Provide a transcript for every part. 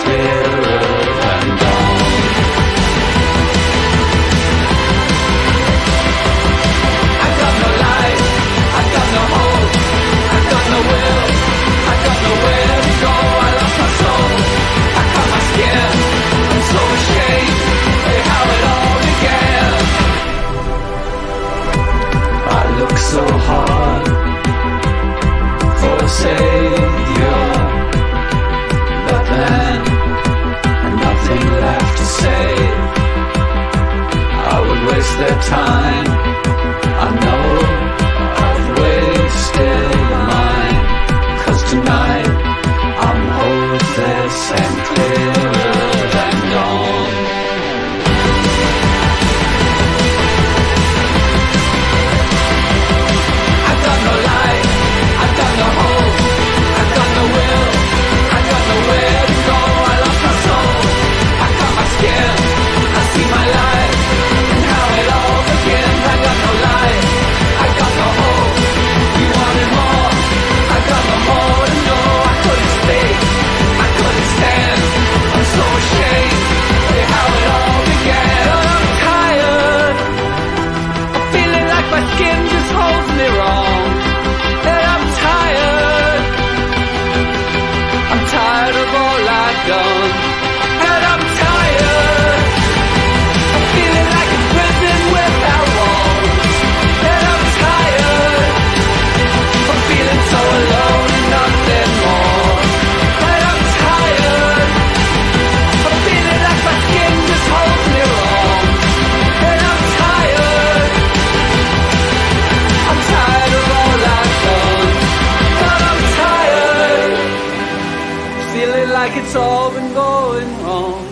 clearer than dawn. I've got no life, I've got no hope, I've got no will, I've got nowhere to go. I lost my soul, I cut my skin, I'm so ashamed of how it all began. I look so hard for a savior, but then nothing left to say. I would waste their time, I know I've wasted mine, 'cause tonight I'm hopeless and clearer than dawn. I've got no life, I've got no hope, I've got no will, I've got nowhere to go. I lost my soul, I cut my skin, I see my life and how it all begins. I got no life, I got no hope, you wanted more, I got no more to know. I couldn't speak, I couldn't stand, I'm so ashamed of how it all began. I'm tired of feeling like my skin just holds me wrong. And I'm tired of all I've done. And I'm tired of feeling like a prison without walls. And I'm tired of feeling so alone and nothing more. And I'm tired of feeling like my skin just holds me wrong. And I'm tired of all I've done. But I'm tired of feeling like it's all been going wrong.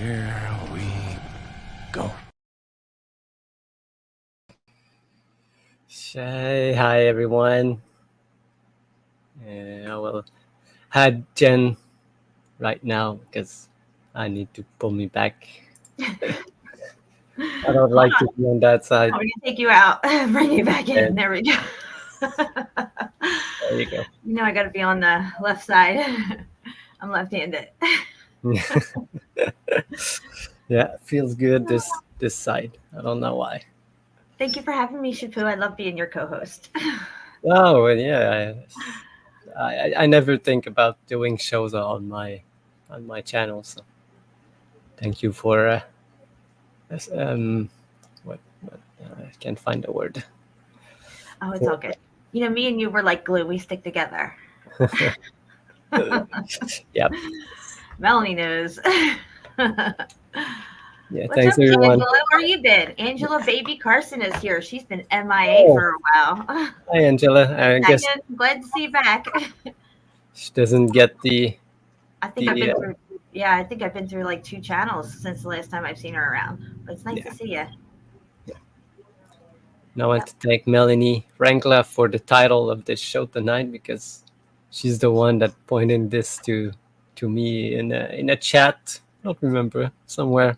Here we go. Hi everyone. I will had Jen right now because I need to pull me back. I don't like to be on that side. I'm going to take you out, bring you back in. And There we go. there you go. You know, I got to be on the left side. I'm left-handed. Yeah, feels good this side. I don't know why. Thank you for having me, Shapu. I love being your co-host. Oh, well, yeah. I never think about doing shows on my channel. So thank you for what I can't find the word. Oh, it's all good. You know, me and you were like glue. We stick together. Yep. Melanie knows. Yeah, What's thanks up, everyone. Angela? Where you been? Angela Baby Carson is here. She's been MIA for a while. Hi Angela. I guess I'm glad to see you back. she doesn't get the I think I've been through. Yeah, I think I've been through like 2 channels since the last time I've seen her around. But it's nice to see you. I want to thank Melanie Rankla for the title of this show tonight because she's the one that pointed this to me in a chat. I don't remember, somewhere,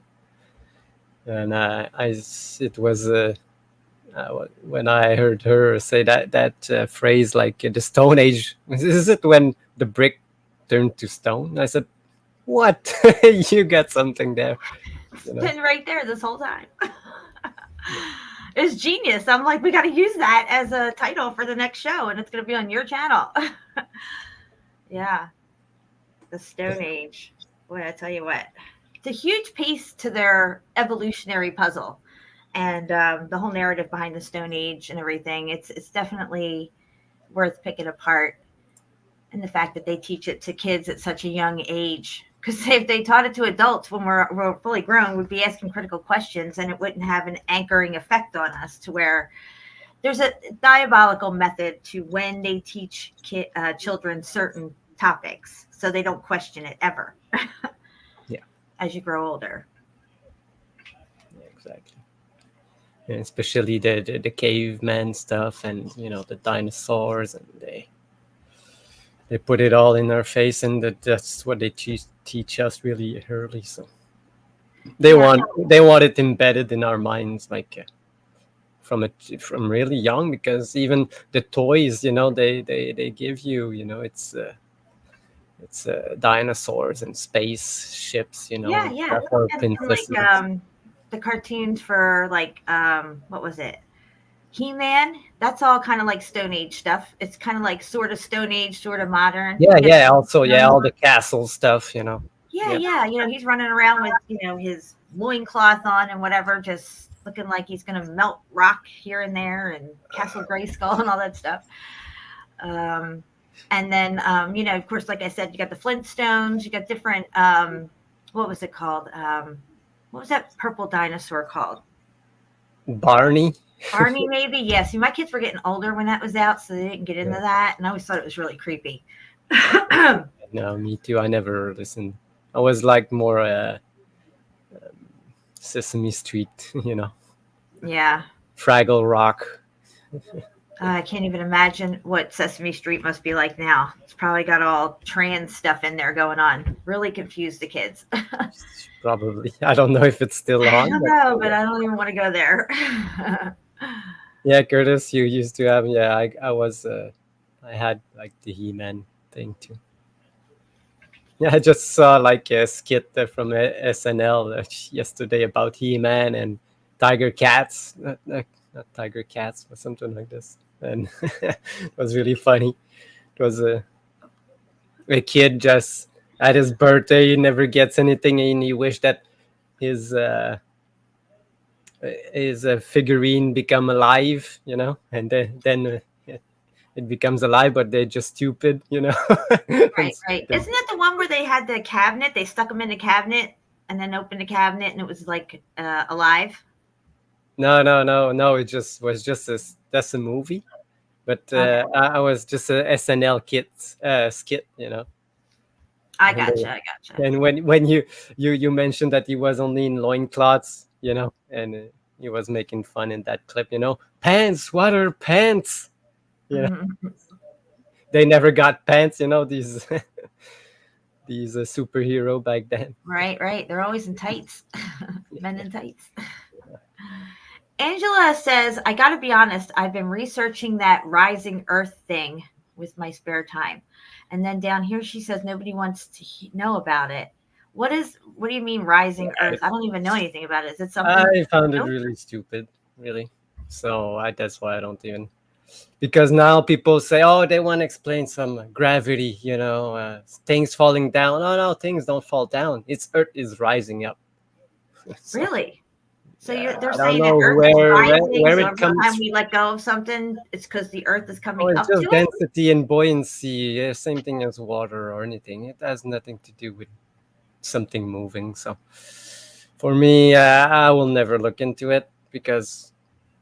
and it was when I heard her say that phrase, like the Stone Age. Is it when the brick turned to stone? I said, "What? You got something there." It's been right there this whole time. It's genius. I'm like, we got to use that as a title for the next show, and it's going to be on your channel. Yeah. The Stone Age. Boy, I tell you what. It's a huge piece to their evolutionary puzzle. And the whole narrative behind the Stone Age and everything, it's definitely worth picking apart. And the fact that they teach it to kids at such a young age. Because if they taught it to adults when we're fully grown, we'd be asking critical questions and it wouldn't have an anchoring effect on us, to where there's a diabolical method to when they teach children certain topics so they don't question it ever. Yeah. As you grow older. Yeah, exactly. And especially the caveman stuff, and the dinosaurs, and they put it all in our face, and that's what they teach us really early. So they want it embedded in our minds, like from really young, because even the toys, they give you, it's dinosaurs and spaceships, Yeah. princesses. Like the cartoons for like what was it? He-Man, that's all kind of like Stone Age stuff. It's kind of like sort of Stone Age, sort of modern. Yeah. Also, all the castle stuff, Yeah. He's running around with, his loincloth on and whatever, just looking like he's going to melt rock here and there, and Castle Grayskull and all that stuff. And then, of course, like I said, you got the Flintstones, you got different, what was it called? What was that purple dinosaur called? Barney, maybe. Yeah. See, my kids were getting older when that was out, so they didn't get into that. And I always thought it was really creepy. No, me too. I never listened. I was like more Sesame Street, Yeah. Fraggle Rock. I can't even imagine what Sesame Street must be like now. It's probably got all trans stuff in there going on. Really confused the kids. Probably. I don't know if it's still on. I don't know, but I don't even want to go there. Yeah, Curtis, you used to have. Yeah, I had like the He-Man thing too. Yeah, I just saw like a skit from SNL yesterday about He-Man and Tiger Cats. Not Tiger Cats, but something like this. And it was really funny. It was a kid just at his birthday, he never gets anything, and he wished that his figurine become alive, and then it becomes alive, but they're just stupid, Right. Isn't that the one where they had the cabinet? They stuck them in the cabinet and then opened the cabinet, and it was like alive. No. It was just that's a movie, but I was just a SNL skit, I And, gotcha. I gotcha. and when you mentioned that he was only in loincloths, and he was making fun in that clip, pants, what are pants? Mhm. They never got pants, these these superhero back then. Right, right. They're always in tights. Men in tights. Angela says, I got to be honest, I've been researching that rising earth thing with my spare time. And then down here, she says, nobody wants to know about it. What do you mean rising earth? I don't even know anything about it. Is it something? I found it Nope. really stupid, really. So that's why I don't even, because now people say, oh, they want to explain some gravity, things falling down. Oh no, things don't fall down. It's Earth is rising up. So, Really? So yeah, they're I don't saying that know earth is rising. where So it every comes time we let go of something, it's because the earth is Oh, coming it's up to just it? density and buoyancy. Yeah, same thing as water or anything. It has nothing to do with something moving. So, for me, I will never look into it because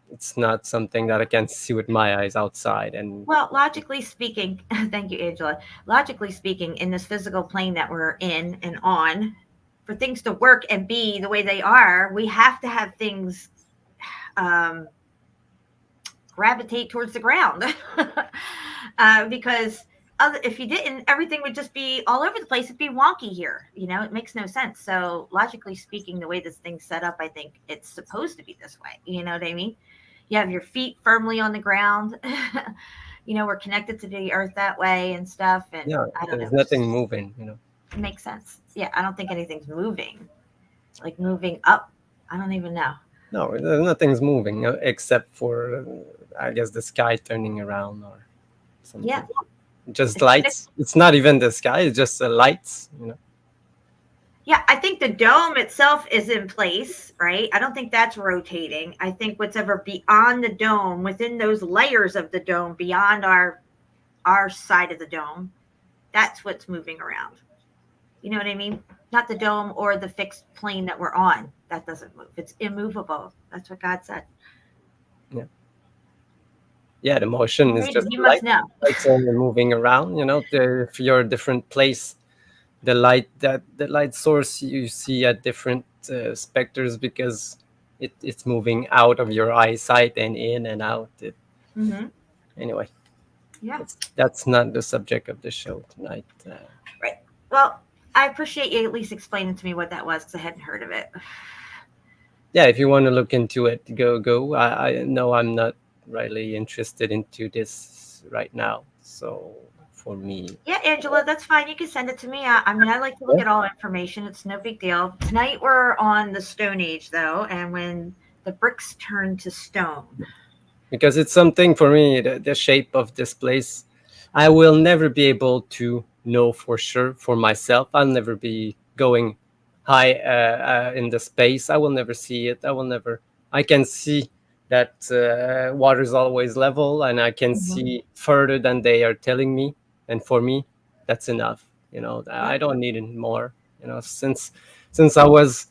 it's not something that I can see with my eyes outside. And Well, logically speaking, thank you, Angela. Logically speaking, in this physical plane that we're in and on, for things to work and be the way they are, we have to have things um, gravitate towards the ground. Because if you didn't, everything would just be all over the place. It'd be wonky here. It makes no sense. So, logically speaking, the way this thing's set up, I think it's supposed to be this way. You know what I mean? You have your feet firmly on the ground. We're connected to the earth that way and stuff. And yeah, I don't know. there's nothing moving. It makes sense. Yeah, I don't think anything's moving, like moving up. I don't even know. No, nothing's moving except for, I guess, the sky turning around or something. Yeah. Just lights. It's not even the sky. It's just the lights. Yeah, I think the dome itself is in place, right? I don't think that's rotating. I think what's ever beyond the dome, within those layers of the dome, beyond our side of the dome, that's what's moving around. You know what I mean? Not the dome or the fixed plane that we're on. That doesn't move. It's immovable. That's what God said. Yeah, the motion is just You must know. lights only moving around. If you're a different place, the light source you see at different specters because it's moving out of your eyesight and in and out. Mm-hmm. Anyway, Yeah. that's not the subject of the show tonight. Right. Well, I appreciate you at least explaining to me what that was because I hadn't heard of it. Yeah, if you want to look into it, go. I know I'm not really interested into this right now. So for me, Yeah, Angela, that's fine. You can send it to me. I like to look at all information. It's no big deal. Tonight we're on the Stone Age, though, and when the bricks turn to stone. Because it's something for me, the shape of this place, I will never be able to know for sure for myself. I'll never be going high in the space. I will never see it. I can see that water is always level, and I can see further than they are telling me. And for me, that's enough. I don't need any more. Since I was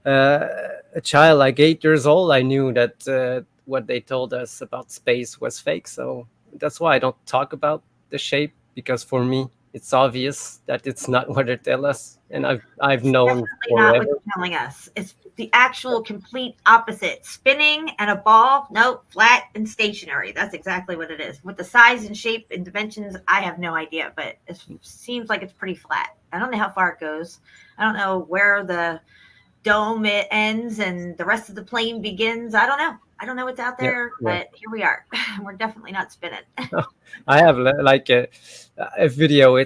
a child, like 8 years old, I knew that what they told us about space was fake. So that's why I don't talk about the shape, because for me, it's obvious that it's not what they tell us, and I've known Definitely forever. not what you're telling us. It's the actual complete opposite. Spinning and a ball, nope, flat and stationary. That's exactly what it is. With the size and shape and dimensions, I have no idea, but it seems like it's pretty flat. I don't know how far it goes. I don't know where the dome it ends and the rest of the plane begins. I don't know what's out there, but here we are. We're definitely not spinning. I have like a video. I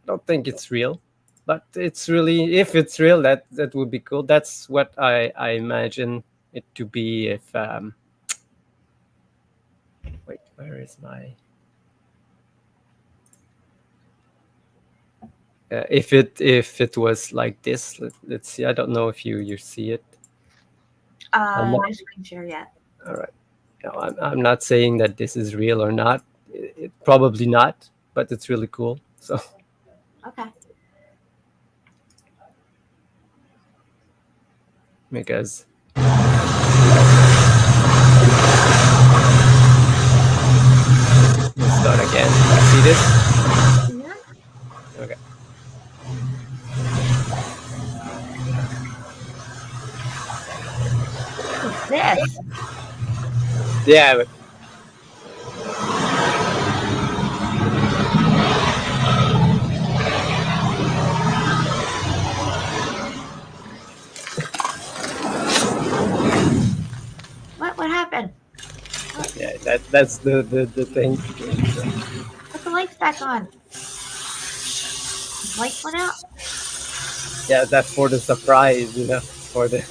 don't think it's real, but it's really, if it's real, that would be cool. That's what I imagine it to be. If wait, where is my? If it was like this, let's see. I don't know if you see it. No screen share yet. All right. No, I'm not saying that this is real or not. It probably not, but it's really cool. So Okay. Because let's start again. See this? Yeah. Okay. What's this? Yeah, but What happened? yeah, that's the thing. Put the lights back on. Lights went out. Yeah, that's for the surprise, for the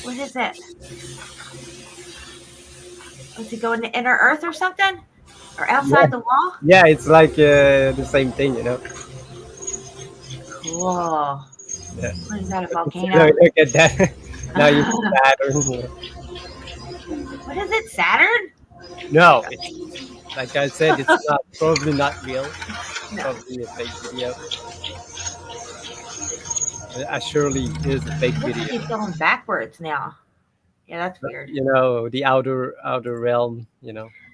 What is it? Was he going to inner Earth or something? Or outside yeah, the wall? yeah. It's like the same thing. Cool. Yeah. What is that? A Look, volcano? look at that. Now you see Saturn. What is it? Saturn? No, it's like I said, it's not probably not real. No. Probably a fake video. Surely is a fake It looks like video. he's going backwards now. Yeah, that's But, weird. the outer realm.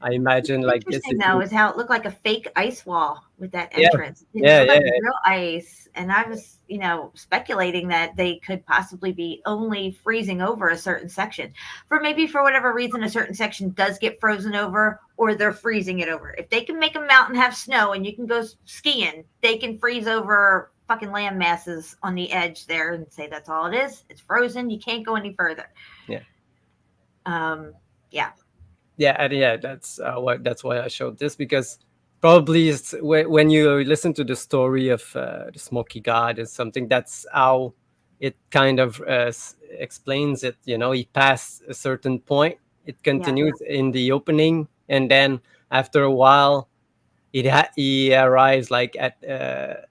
I imagine like this. Interesting If though you, is how it looked like a fake ice wall with that yeah, entrance. It didn't yeah, look yeah, like real ice, and I was, speculating that they could possibly be only freezing over a certain section. For whatever reason, a certain section does get frozen over, or they're freezing it over. If they can make a mountain have snow and you can go skiing, they can freeze over fucking land masses on the edge there and say that's all it is. It's frozen. You can't go any further. yeah. Yeah. Yeah, and yeah, that's why I showed this, because probably when you listen to the story of the Smoky God or something, that's how it kind of explains it. He passed a certain point, it continues in the opening, and then after a while, he arrives like at a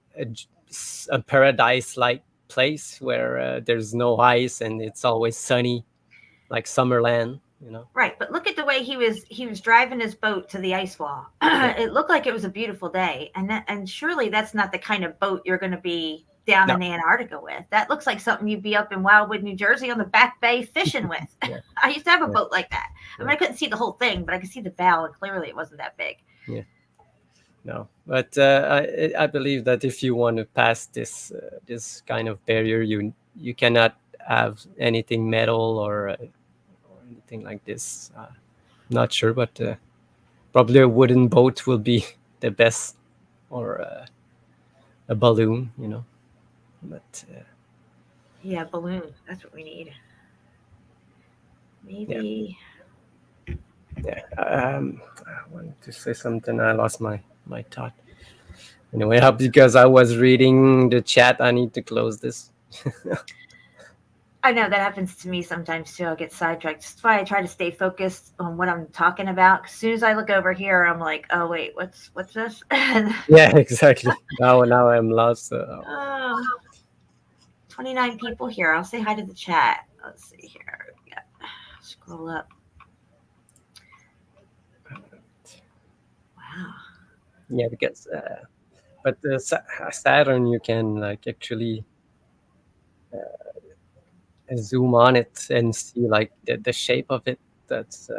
paradise-like place where there's no ice and it's always sunny, like Summerland. Right, but look at the way he was driving his boat to the ice wall. It looked like it was a beautiful day, and surely that's not the kind of boat you're going to be down No. in Antarctica with. That looks like something you'd be up in Wildwood, New Jersey, on the Back Bay fishing with. Yeah. I used to have a Yeah. boat like that. I mean, I couldn't see the whole thing, but I could see the bow, and clearly it wasn't that big. No, but I believe that if you want to pass this kind of barrier, you cannot have anything metal or anything like this. Not sure, but probably a wooden boat will be the best, or a balloon. But Yeah, balloon. That's what we need. Maybe. yeah, I wanted to say something. I lost my thought. Anyway, because I was reading the chat, I need to close this. I know that happens to me sometimes too. I'll get sidetracked. That's why I try to stay focused on what I'm talking about. As soon as I look over here, I'm like, oh wait, what's this? Yeah, exactly. Now I'm lost. 29 people here. I'll say hi to the chat. Let's see here. Yeah. Scroll up. Wow. Yeah, because but Saturn, you can like actually zoom on it and see like the shape of it. That's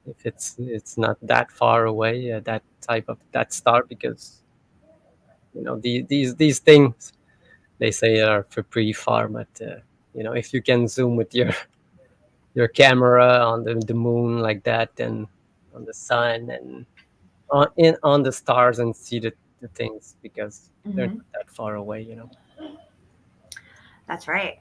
if it's not that far away, that type of that star, because these things, they say, are for pretty far, but if you can zoom with your camera on the moon like that, and on the sun, and on the stars, and see the things, because they're not that far away. That's right.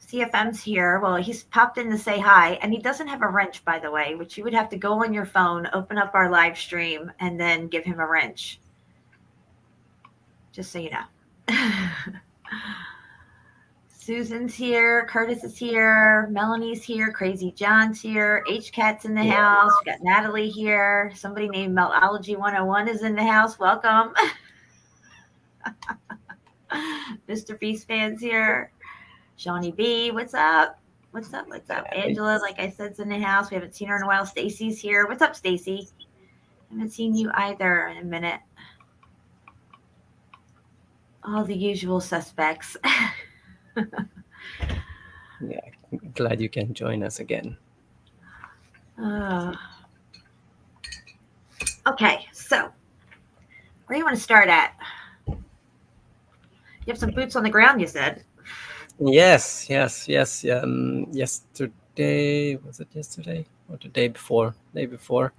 CFM's here. Well, he's popped in to say hi, and he doesn't have a wrench, by the way, which you would have to go on your phone, open up our live stream, and then give him a wrench. Just so you know. Susan's here. Curtis is here. Melanie's here. Crazy John's here. H-Cat's in the house. We got Natalie here. Somebody named Meltology 101 is in the house. Welcome. Mr. Beast fan's here. Shawnee B, what's up? What's up? What's up? Angela, like I said, is in the house. We haven't seen her in a while. Stacy's here. What's up, Stacy? Haven't seen you either in a minute. All the usual suspects. Yeah, glad you can join us again. Okay, so where do you want to start at? You have some boots on the ground, you said. Yes. Yesterday, was it yesterday or the day before? Day before,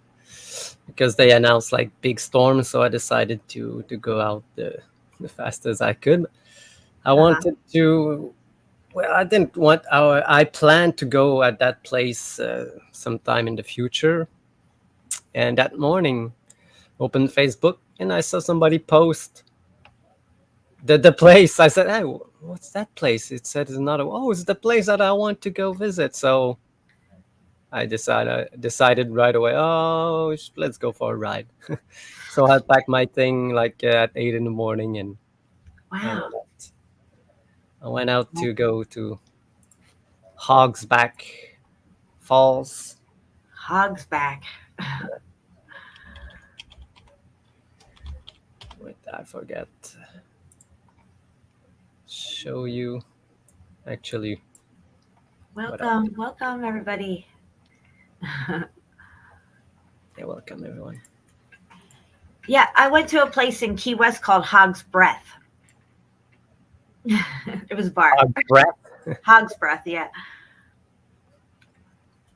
because they announced like big storms, so I decided to go out the fastest I could. I wanted to. Well, I didn't want. I planned to go at that place sometime in the future, and that morning, opened Facebook and I saw somebody post the place. I said, "Hey, what's that place?" It said it's another. Oh, it's the place that I want to go visit. So I decided right away. Oh, let's go for a ride. So I packed my thing like at 8 in the morning, and I Wow. went out. I went out to go to Hogsback Falls. Hog's back. Wait, I forget. Show you. Actually, Welcome, everybody. yeah, welcome everyone. Yeah, I went to a place in Key West called Hog's Breath. It was a bar. Breath. Hog's Breath, yeah.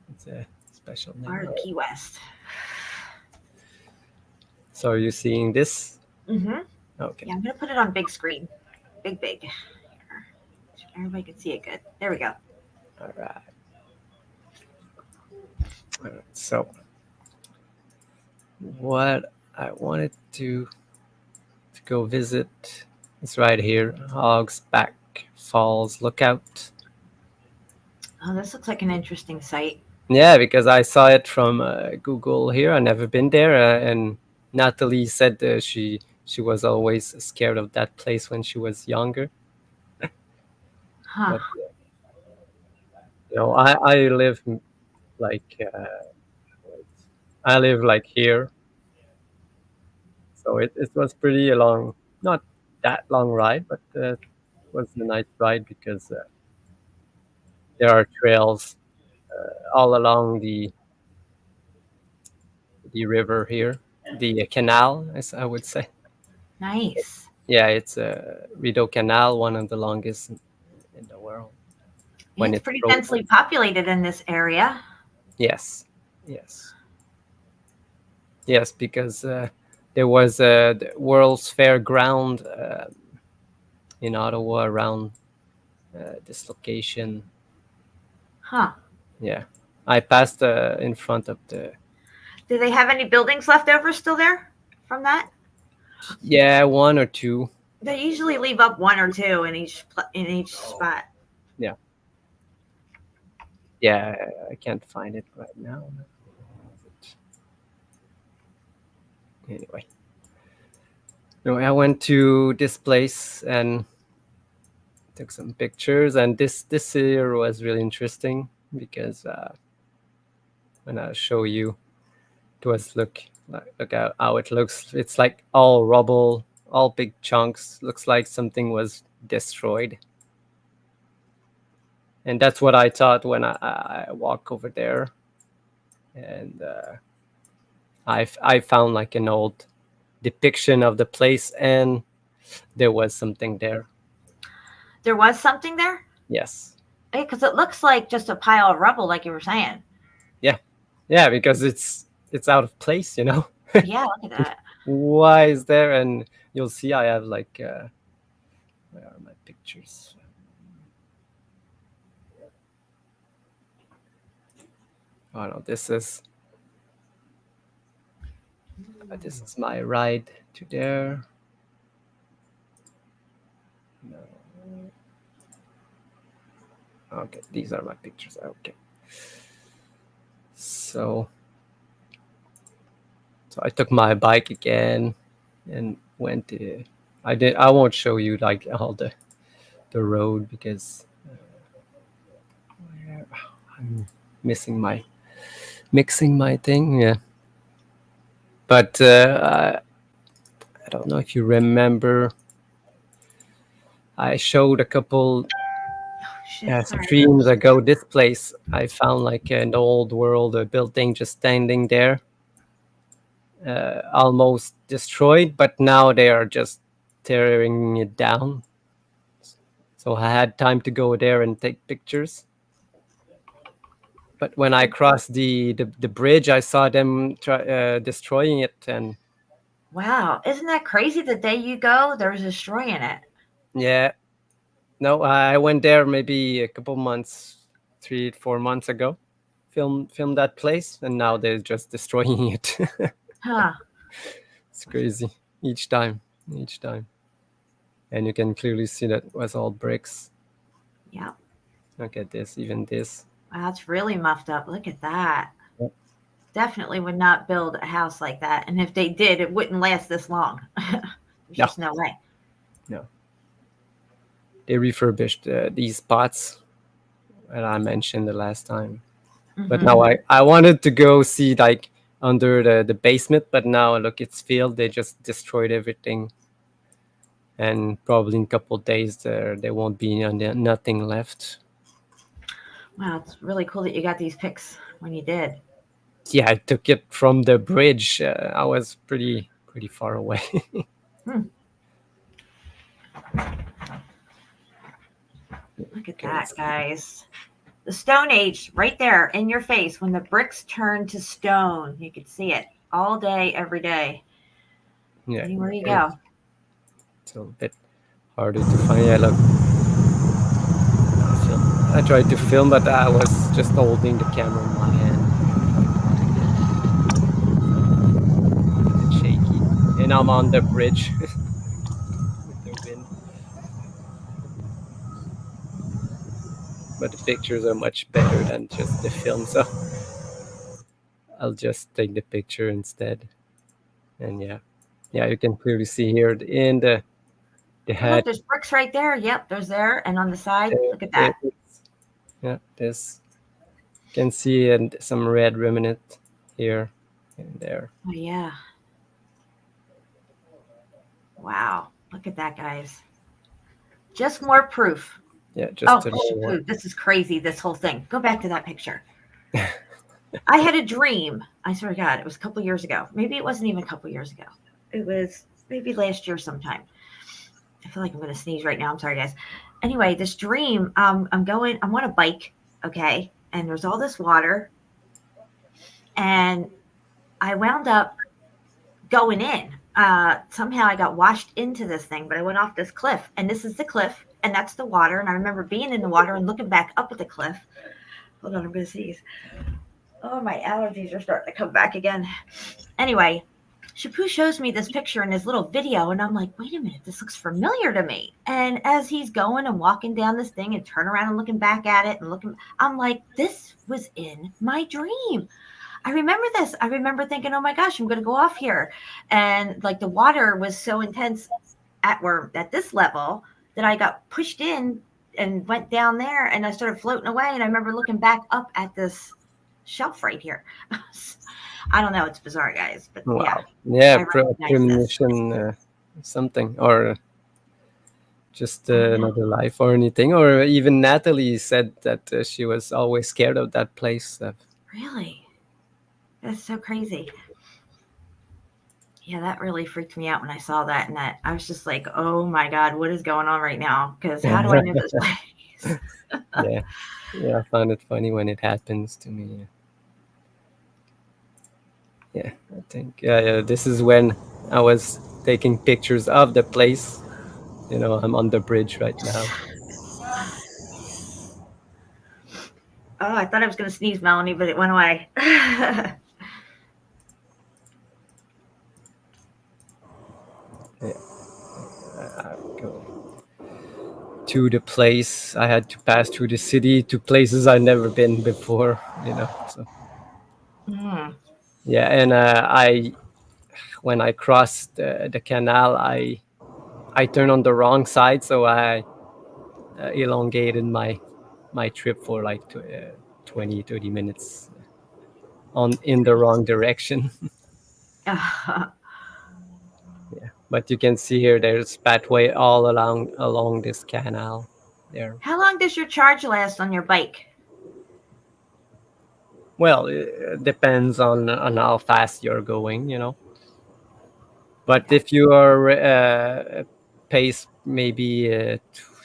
It's a special Bar name. in Key West. So are you seeing this? Mm-hmm. Okay. Yeah, I'm gonna put it on big screen. Big. Here. So everybody can see it good. There we go. All right. So what I wanted to go visit is right here, Hogsback Falls Lookout. Oh, this looks like an interesting site. Yeah, because I saw it from Google here. I've never been there, and Natalie said she was always scared of that place when she was younger. Huh. But I live like I live like here, so it was pretty long, not that long ride, but it was a nice ride because there are trails all along the river here, the canal, as I would say. Nice. Yeah, it's a Rideau Canal, one of the longest in the world. When It's pretty densely populated in this area. Yes, because there was the World's Fair ground in Ottawa around this location. Huh. Yeah, I passed in front of the. Do they have any buildings left over still there from that? Yeah, one or two. They usually leave up one or two in each spot. Yeah, I can't find it right now. Anyway, no, I went to this place and took some pictures, and this here was really interesting because when I show you, it was look at how it looks. It's like all rubble, all big chunks. Looks like something was destroyed. And that's what I thought when I walk over there, and I found like an old depiction of the place, and there was something there. There was something there? Yes. Because it looks like just a pile of rubble, like you were saying. Yeah, because it's out of place, Yeah, look at that. Why is there? And you'll see I have like where are my pictures? Oh no, this is my ride to there. No. Okay, these are my pictures. Okay. So I took my bike again and went to. I won't show you like all the road because I'm mixing my thing. Yeah. But I don't know if you remember. I showed a couple streams ago this place. I found like an old world building just standing there, almost destroyed, but now they are just tearing it down. so I had time to go there and take pictures. But when I crossed the bridge, I saw them destroying it, and Wow, isn't that crazy? The day you go, there's destroying it. yeah, no, I went there maybe a couple months, 3-4 months ago, film that place, and now they're just destroying it. Huh. It's crazy each time, and you can clearly see that it was all bricks. Yeah. Look at this, even this. Wow, that's really muffed up. Look at that. Yep. Definitely would not build a house like that. And if they did, it wouldn't last this long. There's just no way. No. They refurbished these spots that I mentioned the last time. But now I wanted to go see like under the basement, but now look, it's filled. They just destroyed everything. And probably in a couple of days there won't be nothing left. Wow, it's really cool that you got these pics when you did. Yeah, I took it from the bridge. I was pretty far away. Look at that, guys. The Stone Age right there in your face when the bricks turned to stone. You could see it all day, every day. Yeah, Anywhere you go. it's a bit harder to find. Yeah, look. I tried to film, but I was just holding the camera in my hand. A bit shaky. And I'm on the bridge with the wind. But the pictures are much better than just the film, so I'll just take the picture instead. And yeah, you can clearly see here in the head. Look, there's bricks right there. Yep, there's there. And on the side, look at that. Yeah, this you can see and some red remnant here and there. Oh, yeah. Wow. Look at that, guys. Just more proof. Yeah, just this is crazy, this whole thing. Go back to that picture. I had a dream. I swear to God, it was a couple years ago. Maybe it wasn't even a couple years ago. It was maybe last year sometime. I feel like I'm going to sneeze right now. I'm sorry, guys. Anyway, this dream, I'm on a bike, okay? And there's all this water. And I wound up going in. Somehow I got washed into this thing, but I went off this cliff. And this is the cliff, and that's the water. And I remember being in the water and looking back up at the cliff. Hold on, I'm going to sneeze. Oh, my allergies are starting to come back again. Anyway, Shapu shows me this picture in his little video, and I'm like, wait a minute, this looks familiar to me. And as he's going and walking down this thing and turn around and looking back at it and looking, I'm like, this was in my dream. I remember this. I remember thinking, oh my gosh, I'm going to go off here. And like the water was so intense at this level that I got pushed in and went down there, and I started floating away. And I remember looking back up at this shelf right here. I don't know. It's bizarre, guys. But wow. yeah, premonition, something, or just another life or anything. Or even Natalie said that she was always scared of that place. Really? That's so crazy. Yeah, that really freaked me out when I saw that. And that I was just like, oh my God, what is going on right now? Because how do I know this place? Yeah, I find it funny when it happens to me. Yeah, I think this is when I was taking pictures of the place. You know, I'm on the bridge right now. Oh, I thought I was going to sneeze, Melanie, but it went away. I go to the place. I had to pass through the city to places I've never been before. You know, so. Yeah, and when I crossed the canal, I turned on the wrong side, so I elongated my trip for like 20-30 minutes in the wrong direction. Yeah, but you can see here there's pathway all along this canal there. How long does your charge last on your bike? Well, it depends on how fast you're going, you know. But if you are pace maybe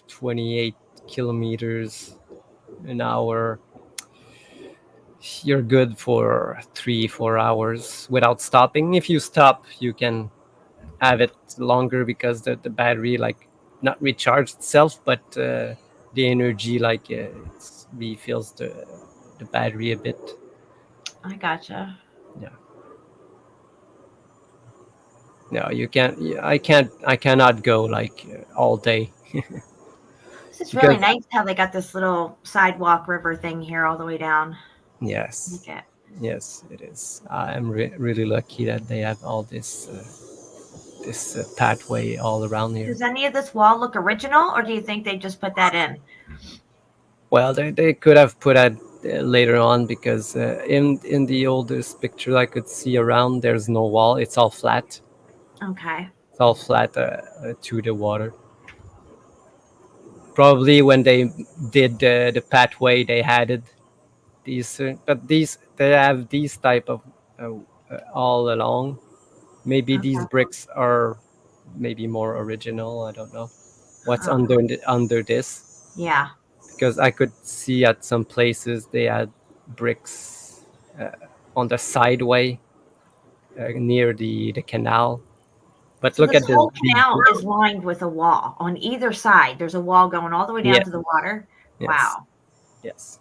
28 kilometers an hour, you're good for 3-4 hours without stopping. If you stop, you can have it longer because the battery like not recharged itself, but the energy like it's refills the battery a bit. I gotcha. Yeah. No, you can't. I cannot go like all day This is really because nice how they got this little sidewalk river thing here all the way down. yes, Look at. yes, it is. I'm really lucky that they have all this pathway all around here. Does any of this wall look original, or do you think they just put that in? Well, they could have put that later on because in the oldest picture I could see around, there's no wall. It's all flat. Okay. It's all flat to the water. Probably when they did the pathway, they added these, but they have these type of all along. Maybe these Okay. bricks are maybe more original. I don't know what's Huh. under this, Yeah. because I could see at some places they had bricks on the sideway near the canal. But So look this at this whole big. canal is lined with a wall on either side. There's a wall going all the way down Yeah. to the water. Yes. Wow. Yes.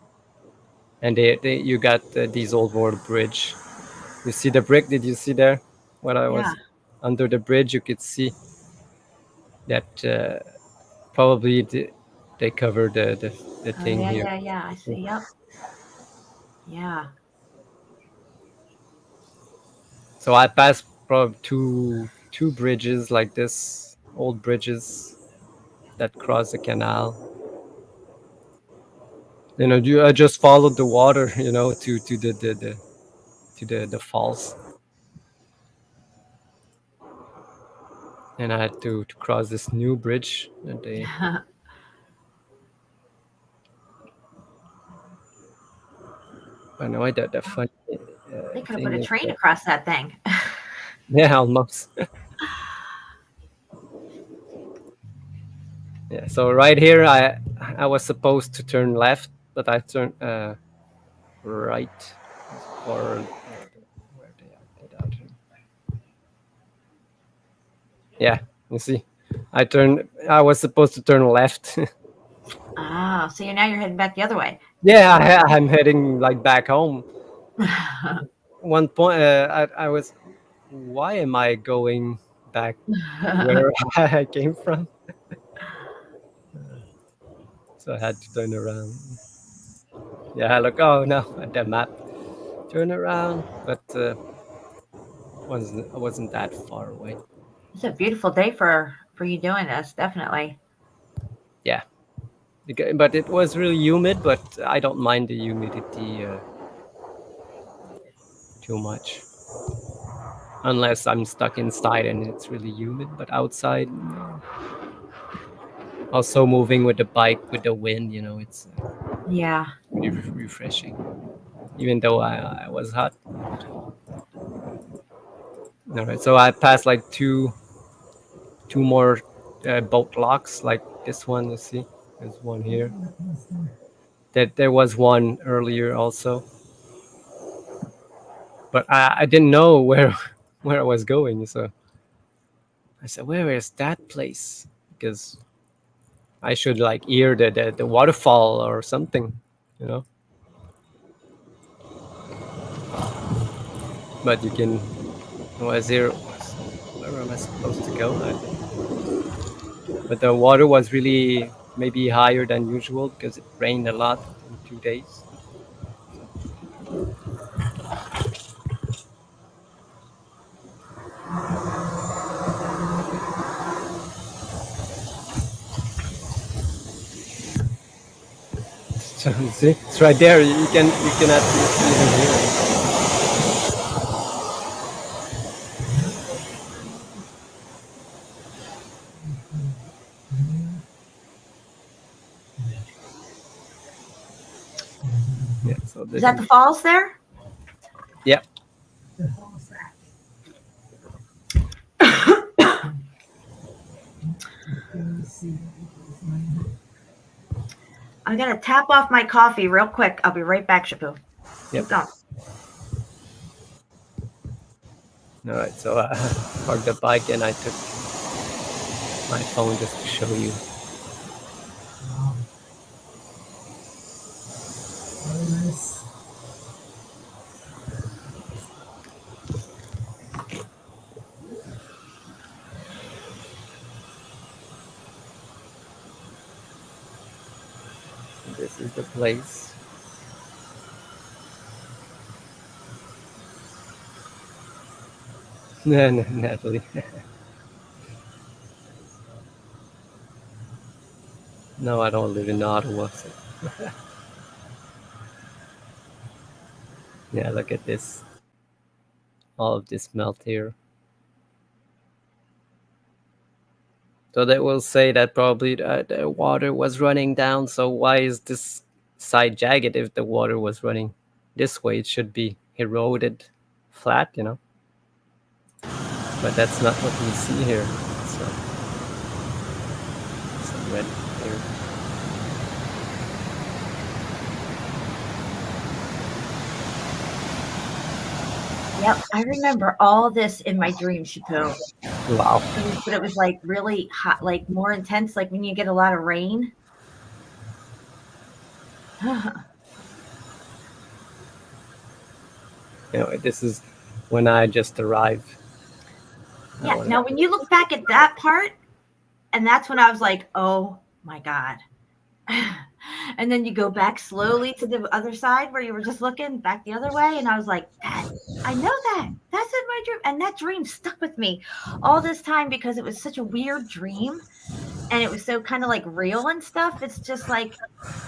And you got these old world bridge. You see the brick? Did you see there? When I Yeah. was under the bridge, you could see that probably they covered the Oh thing yeah, here. yeah, yeah. I see. Yep. Yeah. So I passed probably two bridges like this, old bridges that cross the canal. I just followed the water, to the falls, and I had to cross this new bridge that they. I know that the funny They could have put thing a is train that, across that thing. yeah, almost. Yeah, so right here I was supposed to turn left, but I turned right, or where they are. Yeah, you see, I was supposed to turn left. Ah, so now you're heading back the other way. Yeah, I'm heading like back home. One point, I was, why am I going back where I came from? So I had to turn around. Yeah, look, oh no, at the map. Turn around, but wasn't that far away. It's a beautiful day for you doing this, definitely. Yeah, but it was really humid. But I don't mind the humidity too much, unless I'm stuck inside and it's really humid. But outside, no. Also moving with the bike with the wind, it's Yeah. really refreshing. Even though I was hot. All right, so I passed like two more boat locks, like this one. You see, there's one here. There was one earlier also, but I didn't know where where I was going. So I said, "Where is that place?" Because I should like hear the waterfall or something, you know. But you can. Was here? Where am I supposed to go? But the water was really maybe higher than usual because it rained a lot in 2 days. So you see, it's right there. You can actually even hear it. Yeah. So Is that the falls there? yeah. I gotta tap off my coffee real quick. I'll be right back, Shapu. Yep. Keep going. All right, so I parked the bike and I took my phone just to show you. Very nice. This is the place. No, Natalie. No, I don't live in Ottawa. So. Yeah, look at this. All of this melt here. So they will say that probably the water was running down. So why is this side jagged if the water was running this way? It should be eroded flat, you know. But that's not what we see here. So some red here. Yep, I remember all this in my dream, Shapu. Wow. But it was like really hot, like more intense, like when you get a lot of rain. You know, this is when I just arrived. Yeah. Now, when you look back at that part, and that's when I was like, oh my God. And then you go back slowly to the other side where you were just looking back the other way. And I was like, I know that. That's in my dream. And that dream stuck with me all this time because it was such a weird dream. And it was so kind of like real and stuff. It's just like,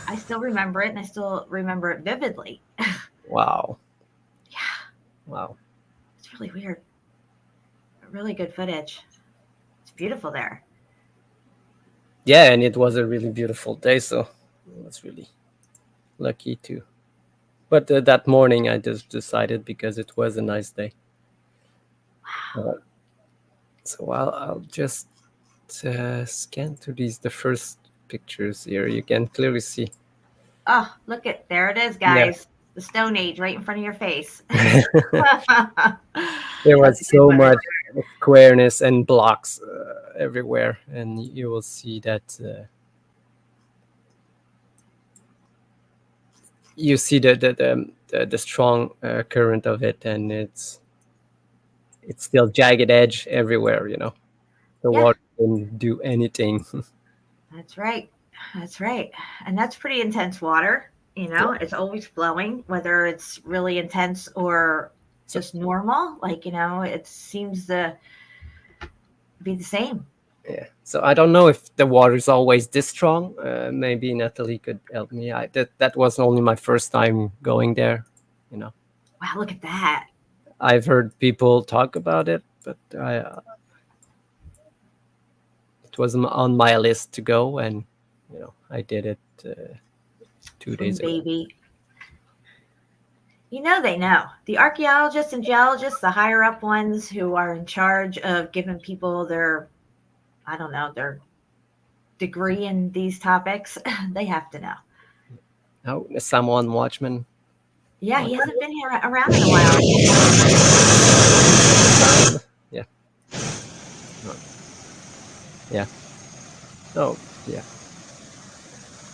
I still remember it and I still remember it vividly. Wow. Yeah. Wow. It's really weird. Really good footage. It's beautiful there. Yeah, and it was a really beautiful day, so I was really lucky too. But that morning I just decided because it was a nice day. Wow. So I'll just scan through the first pictures here. You can clearly see. Oh, look at, there it is, guys. Yeah. The Stone Age right in front of your face. There was so much squareness and blocks everywhere, and you will see that you see the strong current of it, and it's still jagged edge everywhere. You know, the water didn't do anything. That's right. That's right. And that's pretty intense water. You know, it's always flowing, whether it's really intense or just normal. Like, you know, it seems to be the same. Yeah. So I don't know if the water is always this strong. Maybe Natalie could help me. That was only my first time going there. You know. Wow, look at that. I've heard people talk about it, but it was on my list to go, and you know, I did it 2 days ago. Baby. You know, they know. The archaeologists and geologists, the higher up ones who are in charge of giving people their, I don't know, their degree in these topics, they have to know. Oh, someone Watchman. Yeah, he hasn't been here around in a while. Yeah. Yeah. Oh, yeah.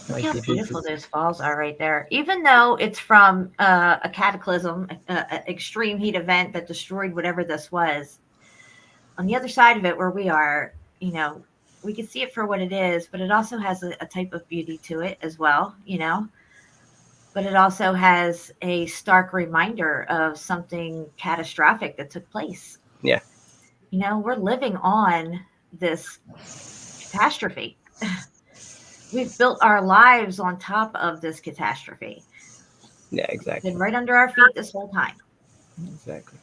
Look how beautiful those falls are right there. Even though it's from a cataclysm, an extreme heat event that destroyed whatever this was, on the other side of it where we are, you know, we can see it for what it is, but it also has a type of beauty to it as well, you know. But it also has a stark reminder of something catastrophic that took place. Yeah. You know, we're living on this catastrophe. We've built our lives on top of this catastrophe. Yeah, exactly. Been right under our feet this whole time. Exactly.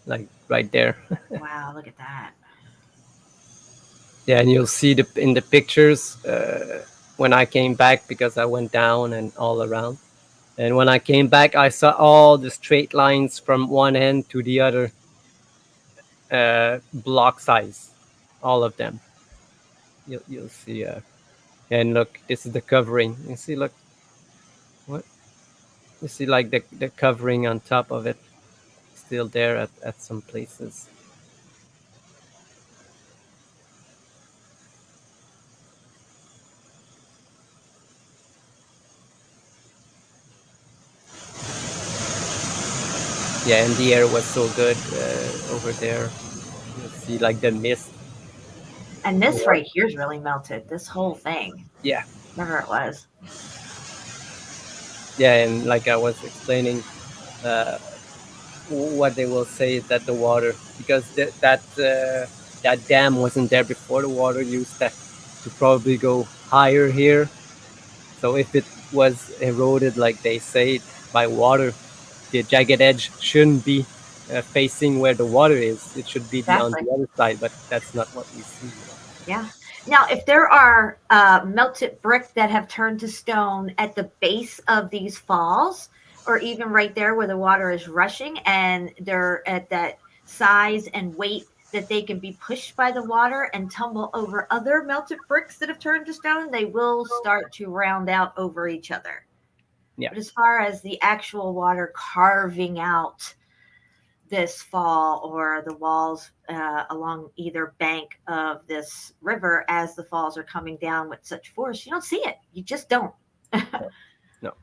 Like right there. Wow, look at that. Yeah, and you'll see in the pictures when I came back, because I went down and all around. And when I came back, I saw all the straight lines from one end to the other, block size, all of them. you'll see. And look, this is the covering. You see, look, what you see, like the covering on top of it, still there at some places. Yeah, and the air was so good over there. You see, like the mist. And this right here is really melted. This whole thing, Yeah, whatever it was. yeah, and like I was explaining, what they will say is that the water, because that dam wasn't there before, the water used that to probably go higher here. So if it was eroded, like they say, by water, the jagged edge shouldn't be facing where the water is. It should be on Exactly. the other side, but that's not what we see. Yeah. Now, if there are melted brick that have turned to stone at the base of these falls, or even right there where the water is rushing, and they're at that size and weight that they can be pushed by the water and tumble over other melted bricks that have turned to stone, they will start to round out over each other. Yeah. But as far as the actual water carving out this fall or the walls along either bank of this river as the falls are coming down with such force, you don't see it. You just don't. No.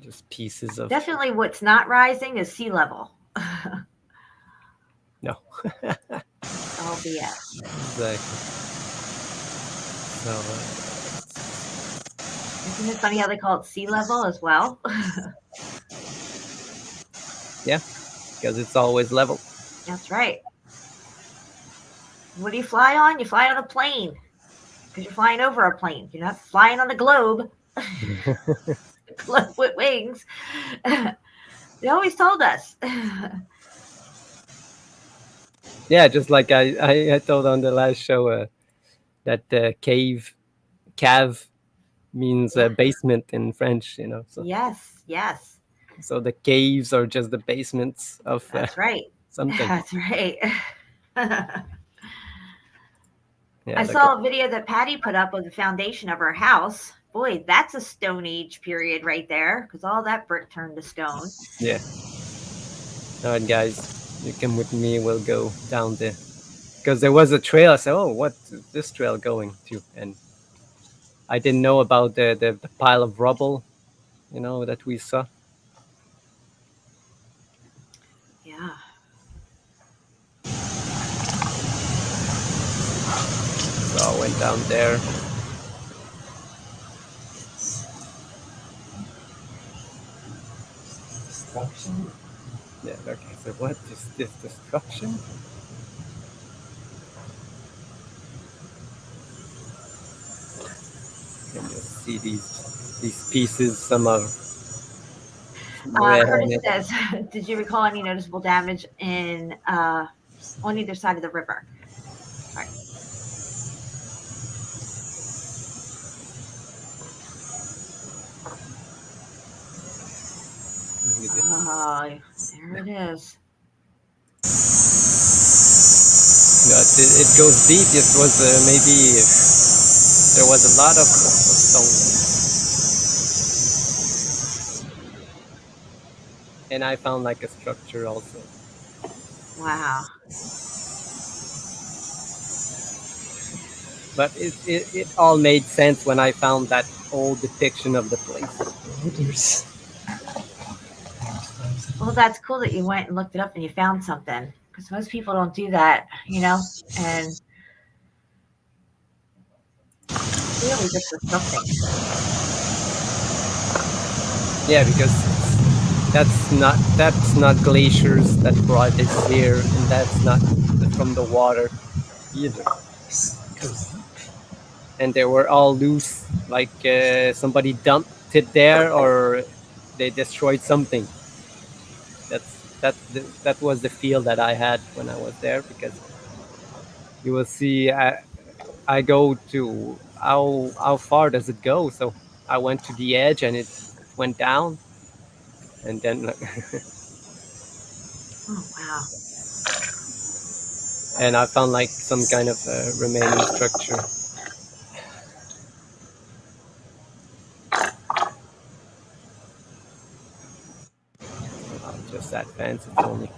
Just pieces of. Definitely what's not rising is sea level. No. All BS. Exactly. So. Isn't it funny how they call it sea level as well? Yeah, because it's always level. That's right. What do you fly on? You fly on a plane because you're flying over a plane. You're not flying on a globe. Globe with wings. They always told us. Yeah, just like I told on the last show that cave means basement in French, so Yes. so the caves are just the basements of That's right. something. That's right. Yeah, I saw a video that Patty put up of the foundation of her house. Boy, that's a Stone Age period right there, because all that brick turned to stone. Yeah. All right, guys, you come with me. We'll go down there because there was a trail. I said, "Oh, what's this trail going to?" And I didn't know about the pile of rubble, that we saw. Yeah. So I went down there. Destruction? Yeah, okay, so what is this destruction? You can just see these pieces, some are red. Curtis says, did you recall any noticeable damage on either side of the river? All right. There it is. No, it goes deep. It was maybe there was a lot of stone, and I found like a structure also. Wow. But it all made sense when I found that old depiction of the place. Well, that's cool that you went and looked it up and you found something, because most people don't do that, and really just for something. Yeah, because that's not glaciers that brought this here, and that's not from the water either. And they were all loose, like somebody dumped it there, or they destroyed something. That was the feel that I had when I was there, because you will see I go to how far does it go? So I went to the edge and it went down, and then Oh wow. and I found like some kind of remaining structure. Not just advance. It's only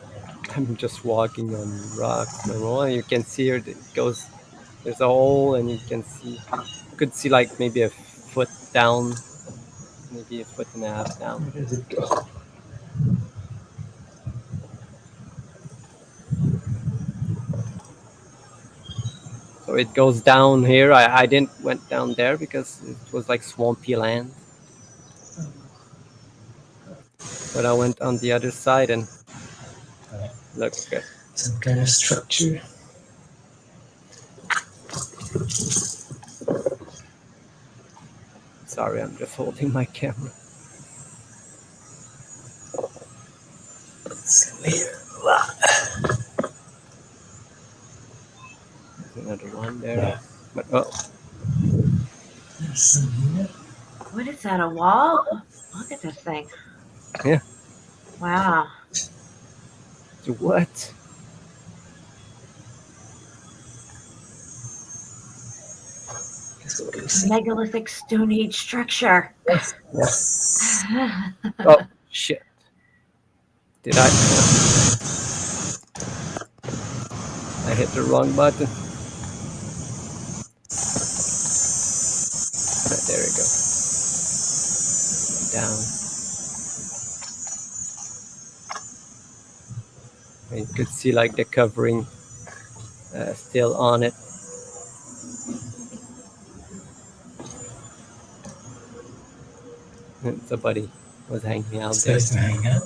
I'm just walking on rocks. Normal. You can see here it goes. There's a hole, and you could see like maybe a foot down, maybe a foot and a half down. Where does it go? So it goes down here. I didn't went down there because it was like swampy land. But I went on the other side and look. Some kind of structure. Sorry, I'm just holding my camera. It's weird. There's another one there. But oh, There's some here. What is that? A wall? Look at this thing. Yeah. Wow. what? Guess what do we see? Megalithic Stone Age structure. Yes. Oh shit! Did I? I hit the wrong button. There we go. Down. You could see like the covering still on it. And somebody was hanging out there. Supposed to hang out.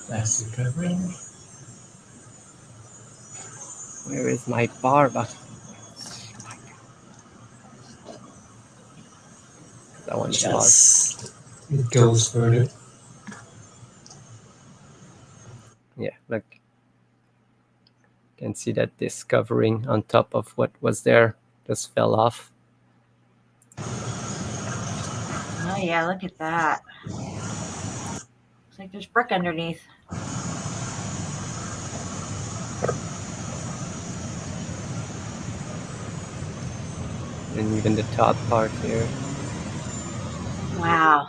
Plastic covering. Where is my barba? I want the barb. Just it goes further. Yeah, look. You can see that this covering on top of what was there just fell off. Oh yeah, look at that. Looks like there's brick underneath. And even the top part here. Wow.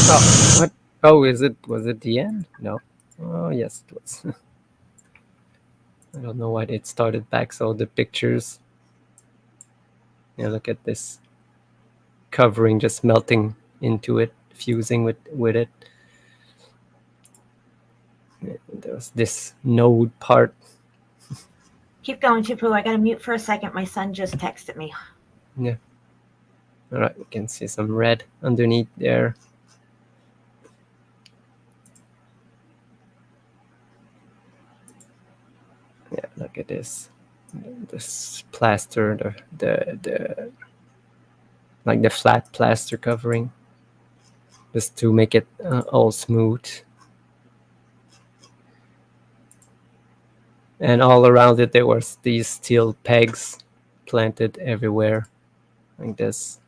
Oh, what? Oh, was it the end? No. Oh, yes, it was. I don't know why it started back. So the pictures. Yeah, look at this covering just melting into it, fusing with it. There's this node part. Keep going, Chipu. I gotta mute for a second. My son just texted me. Yeah. All right, you can see some red underneath there. Yeah, look at this. This plaster, the like the flat plaster covering, just to make it all smooth. And all around it, there was these steel pegs planted everywhere, like this.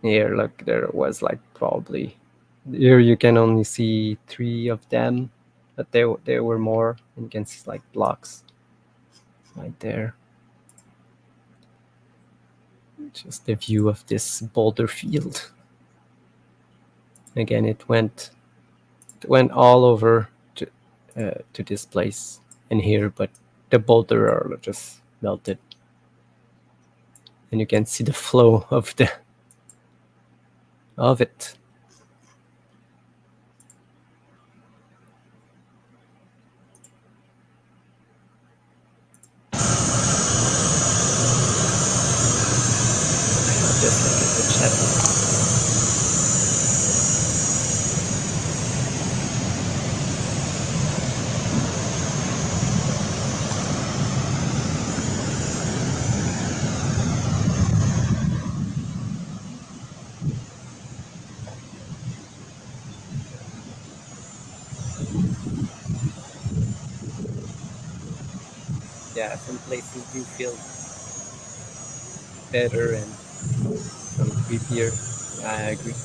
Here, look, there was like probably, here you can only see 3 of them, but there were more. And you can see like blocks right there. Just the view of this boulder field. Again, it went all over to this place and here, but the boulder are just melted, and you can see the flow of it. Just look at the chat. yeah, some places do feel better and some creepier. I agree.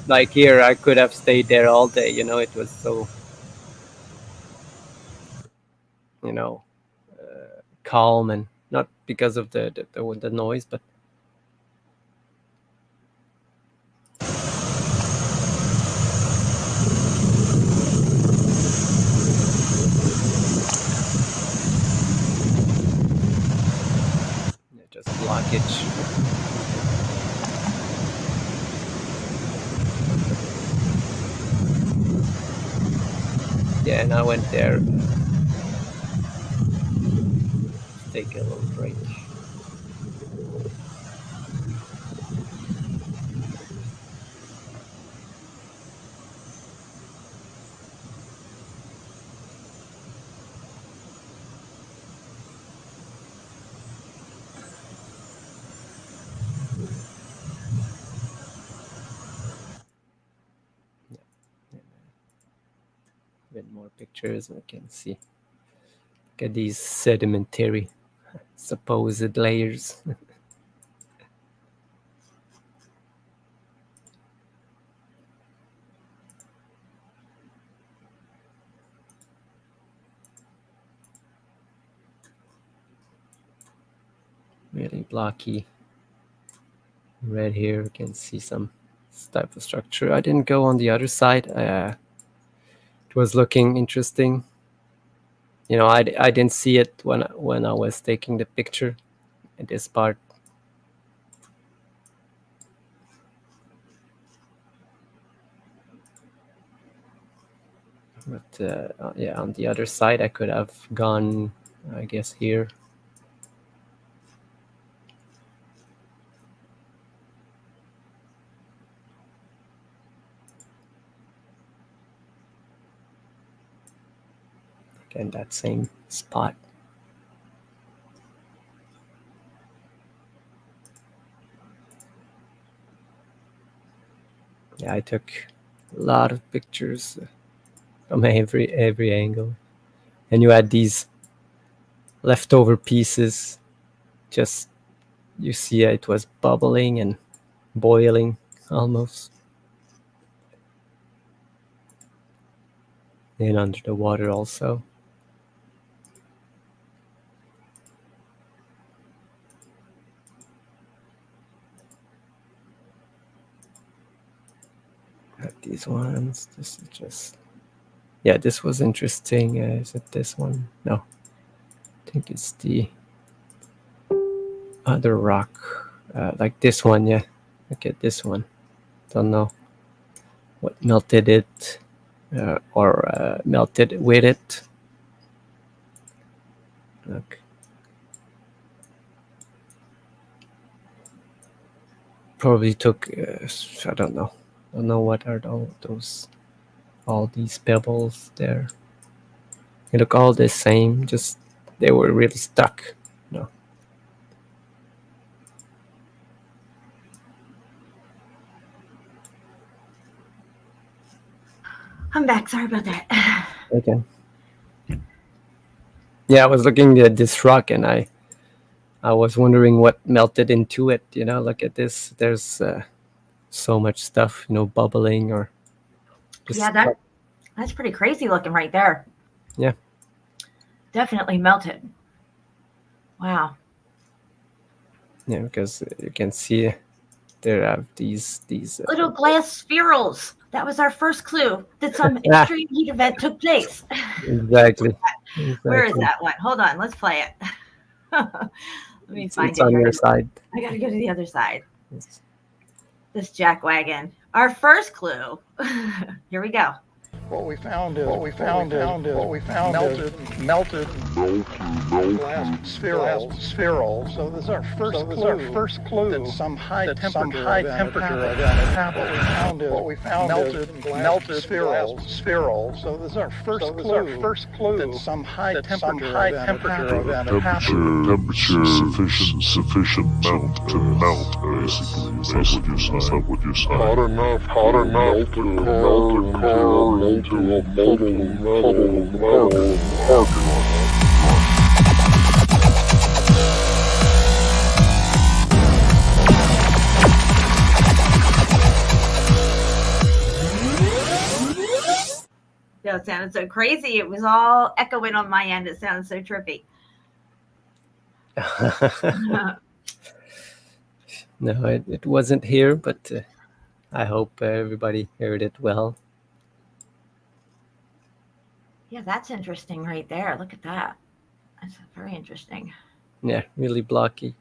Like here, I could have stayed there all day. You know, it was so, you know, calm, and not because of the noise, but yeah, just blockage. Yeah, and I went there to take a little break. A bit more pictures, I can see. Look at these sedimentary supposed layers. Really blocky. Red here, you can see some type of structure. I didn't go on the other side. It was looking interesting. You know, I didn't see it when I was taking the picture at this part. But yeah, on the other side, I could have gone, I guess, here. In that same spot. Yeah, I took a lot of pictures from every angle, and you had these leftover pieces. Just you see it was bubbling and boiling almost, and under the water also. Like these ones. This is just, yeah, this was interesting. Is it this one? No, I think it's the other rock, like this one. Yeah, look at this one. Don't know what melted it or melted with it. Look. Probably took, I don't know what are those, all these pebbles there. They look all the same, just they were really stuck. No. I'm back. Sorry about that. Okay. Yeah, I was looking at this rock and I was wondering what melted into it. You know, look at this. There's so much stuff, you know, bubbling or. Yeah, that's pretty crazy looking right there. Yeah. Definitely melted. Wow. Yeah, because you can see there are these little glass spherules. That was our first clue that some extreme heat event took place. Exactly. Where is that one? Hold on, let's play it. Let me find it. It's on your side. I gotta go to the other side. Yes. This jackwagon. Our first clue. Here we go. What we found is melted glass spherules. So this is our first clue that some high temperature event happened. What we found is melted spherules. So this is our first clue that some high temperature event happened. Temperature sufficient to melt, basically. Is that what you say? Hot enough to melt a car into a puddle of metal in the parking lot. No, it sounded so crazy. It was all echoing on my end. It sounded so trippy. No, it wasn't here, but I hope everybody heard it well. Yeah, that's interesting right there. Look at that. That's very interesting. Yeah, really blocky.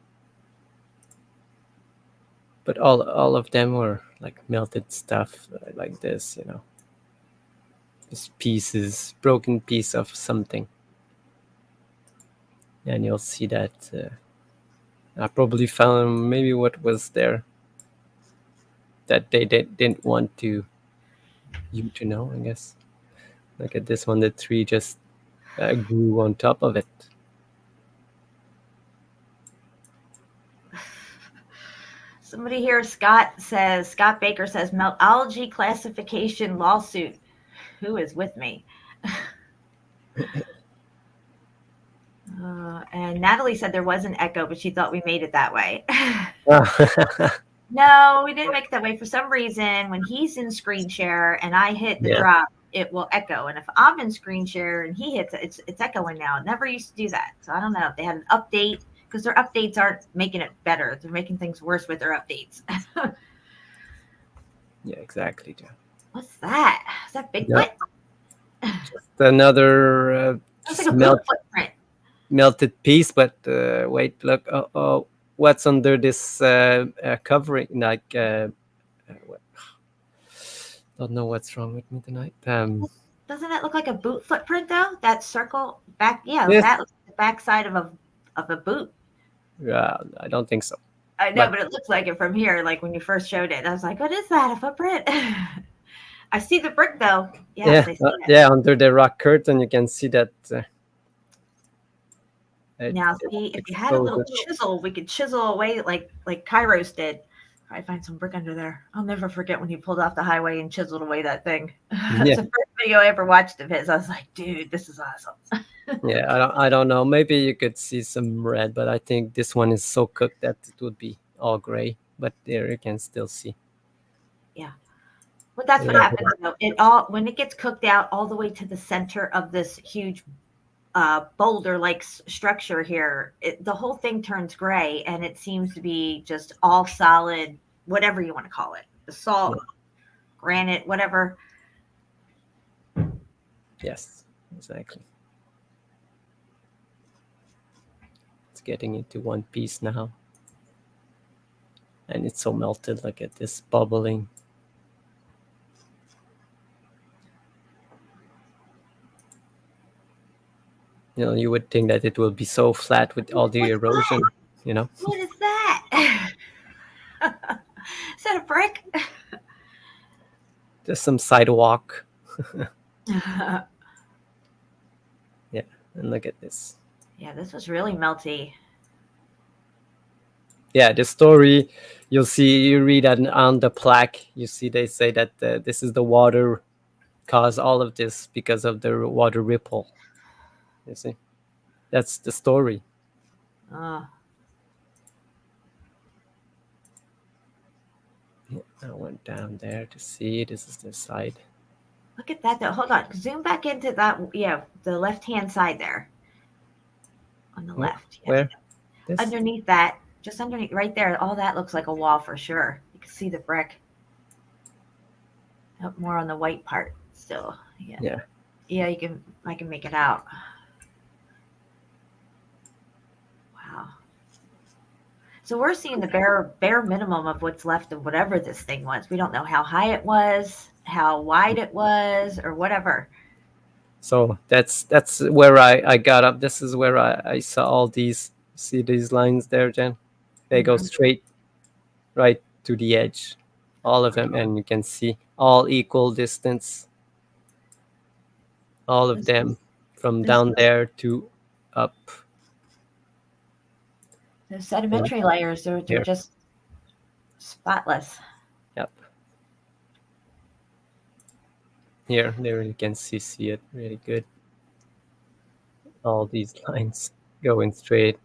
But all of them were like melted stuff like this, you know. Just pieces, broken piece of something. And you'll see that I probably found maybe what was there that they didn't want you to know, I guess. Look at this one, the tree just grew on top of it. Somebody here, Scott Baker says, Meltology classification lawsuit. Who is with me? And Natalie said there was an echo, but she thought we made it that way. No, we didn't make it that way. For some reason, when he's in screen share and I hit the Yeah. drop, it will echo. And if I'm in screen share and he hits it, it's echoing now. It never used to do that. So I don't know if they had an update, because their updates aren't making it better. They're making things worse with their updates. Yeah, exactly, John. What's that? Is that Bigfoot? Yeah. Just another That's like a boot footprint. melted piece, but wait, look, what's under this covering? Like, what? Don't know what's wrong with me tonight. Doesn't that look like a boot footprint though? That circle back, yeah, Yes. that looks like the backside of a boot. Yeah, I don't think so. I know, but it looks like it from here. Like when you first showed it, I was like, "What is that? A footprint?" I see the brick though. Yes, I see it. Yeah, under the rock curtain, you can see that. Now, see, if you had a little chisel, we could chisel away like Kairos did. Probably find some brick under there. I'll never forget when he pulled off the highway and chiseled away that thing. That's the first video I ever watched of his. I was like, dude, this is awesome. Yeah, I don't know. Maybe you could see some red, but I think this one is so cooked that it would be all gray. But there you can still see. Yeah. Well, that's what happens though. When it gets cooked out all the way to the center of this huge boulder-like structure here, the whole thing turns gray, and it seems to be just all solid, whatever you want to call it, basalt, granite, whatever. Yes, exactly. It's getting into one piece now, and it's so melted. Look at this bubbling. You know, you would think that it will be so flat with all the erosion, you know? What is that? Is that a brick? Just some sidewalk. Yeah, and look at this. Yeah, this was really melty. Yeah, the story, you read on the plaque, you see they say that this is the water caused all of this because of the water ripple. You see? That's the story. Yeah, I went down there to see. This is the side. Look at that, though. Hold on. Zoom back into that. Yeah, the left-hand side there. On the left. Yeah. Where? This? Underneath that. Just underneath. Right there. All that looks like a wall for sure. You can see the brick. Up more on the white part still. Yeah. Yeah, I can make it out. Wow. So we're seeing the bare minimum of what's left of whatever this thing was. We don't know how high it was, how wide it was, or whatever. So that's where I got up. This is where I saw all these. See these lines there, Jen? They go straight right to the edge. All of them, and you can see all equal distance. All of them from down there to up. The sedimentary layers, they're just spotless. Yep. Here, there you can see it really good. All these lines going straight.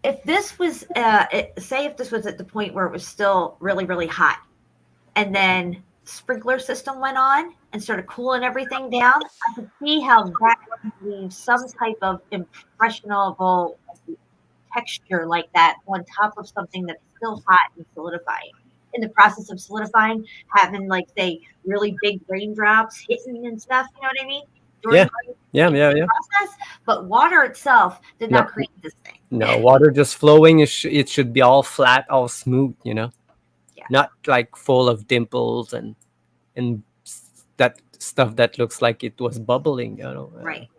If this was, say, if this was at the point where it was still really, really hot, and then sprinkler system went on and started cooling everything down, I could see how that would leave some type of impressionable texture like that on top of something that's still hot and solidifying. In the process of solidifying, having like say really big raindrops hitting and stuff. You know what I mean? Yeah. the Yeah. process, but water itself did not No. create this thing. No, water just flowing. It should be all flat, all smooth. Yeah. Not like full of dimples and that stuff that looks like it was bubbling. Right.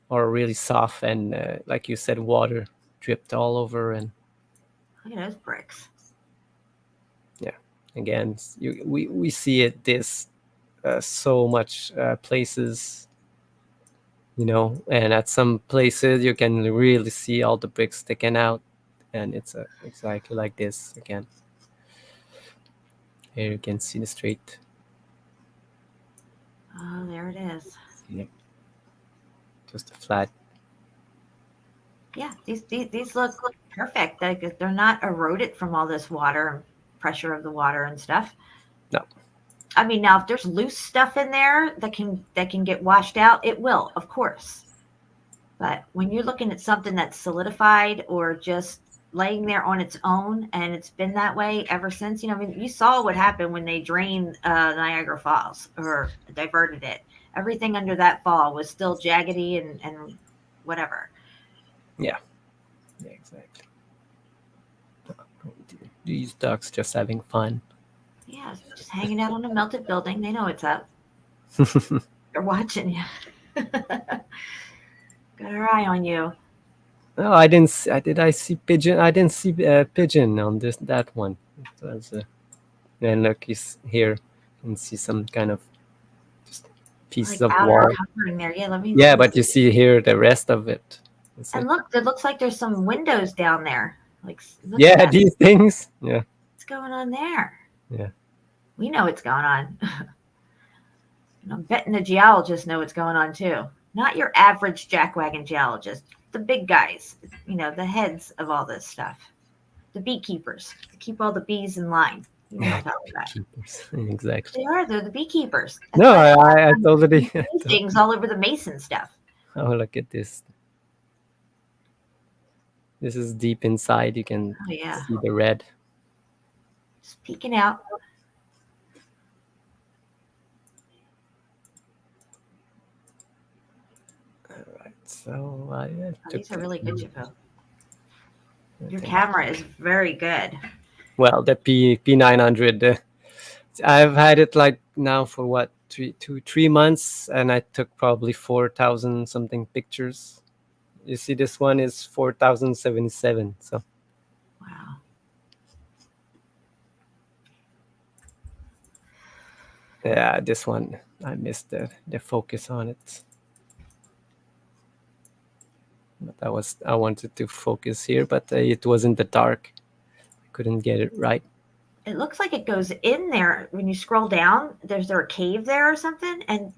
Or really soft and like you said, water dripped all over. And look at those bricks. again, we see it this so much places, and at some places you can really see all the bricks sticking out, and it's exactly like this again. Here you can see the straight. Oh, there it is. Just a flat. Yeah, these look perfect. They're not eroded from all this water, pressure of the water and stuff. No. I mean, now if there's loose stuff in there that can get washed out, it will, of course. But when you're looking at something that's solidified or just laying there on its own, and it's been that way ever since, I mean, you saw what happened when they drained Niagara Falls or diverted it. Everything under that fall was still jaggedy and whatever. Yeah, exactly. These ducks just having fun. Yeah, just hanging out on a melted building. They know it's up. They're watching you. Got our eye on you. Oh, I didn't see. Did I see pigeon? I didn't see pigeon on that one. It was, and look, he's here. You can see some kind of just pieces Like of wall. covering there. Yeah, let me. Yeah, but you see here the rest of it. And look, it looks like there's some windows down there. Like, look at Yeah, that. these things. Yeah. What's going on there? Yeah. We know what's going on. And I'm betting the geologists know what's going on too. Not your average jackwagon geologist. The big guys, the heads of all this stuff. The beekeepers. They keep all the bees in line. You know what I'm talking about. Exactly. They are. They're the beekeepers. No, I totally. Things all over the mason stuff. Oh, look at this. This is deep inside. You can see the red. Just peeking out. All right. So these are really good, Chico. Your camera is very good. Well, the P900. I've had it like now for what 3 months, and I took probably 4,000 something pictures. You see, this one is 4,077. So. Wow. Yeah, this one I missed the focus on it. But I wanted to focus here, but it was in the dark. I couldn't get it right. It looks like it goes in there when you scroll down. There's a cave there or something, and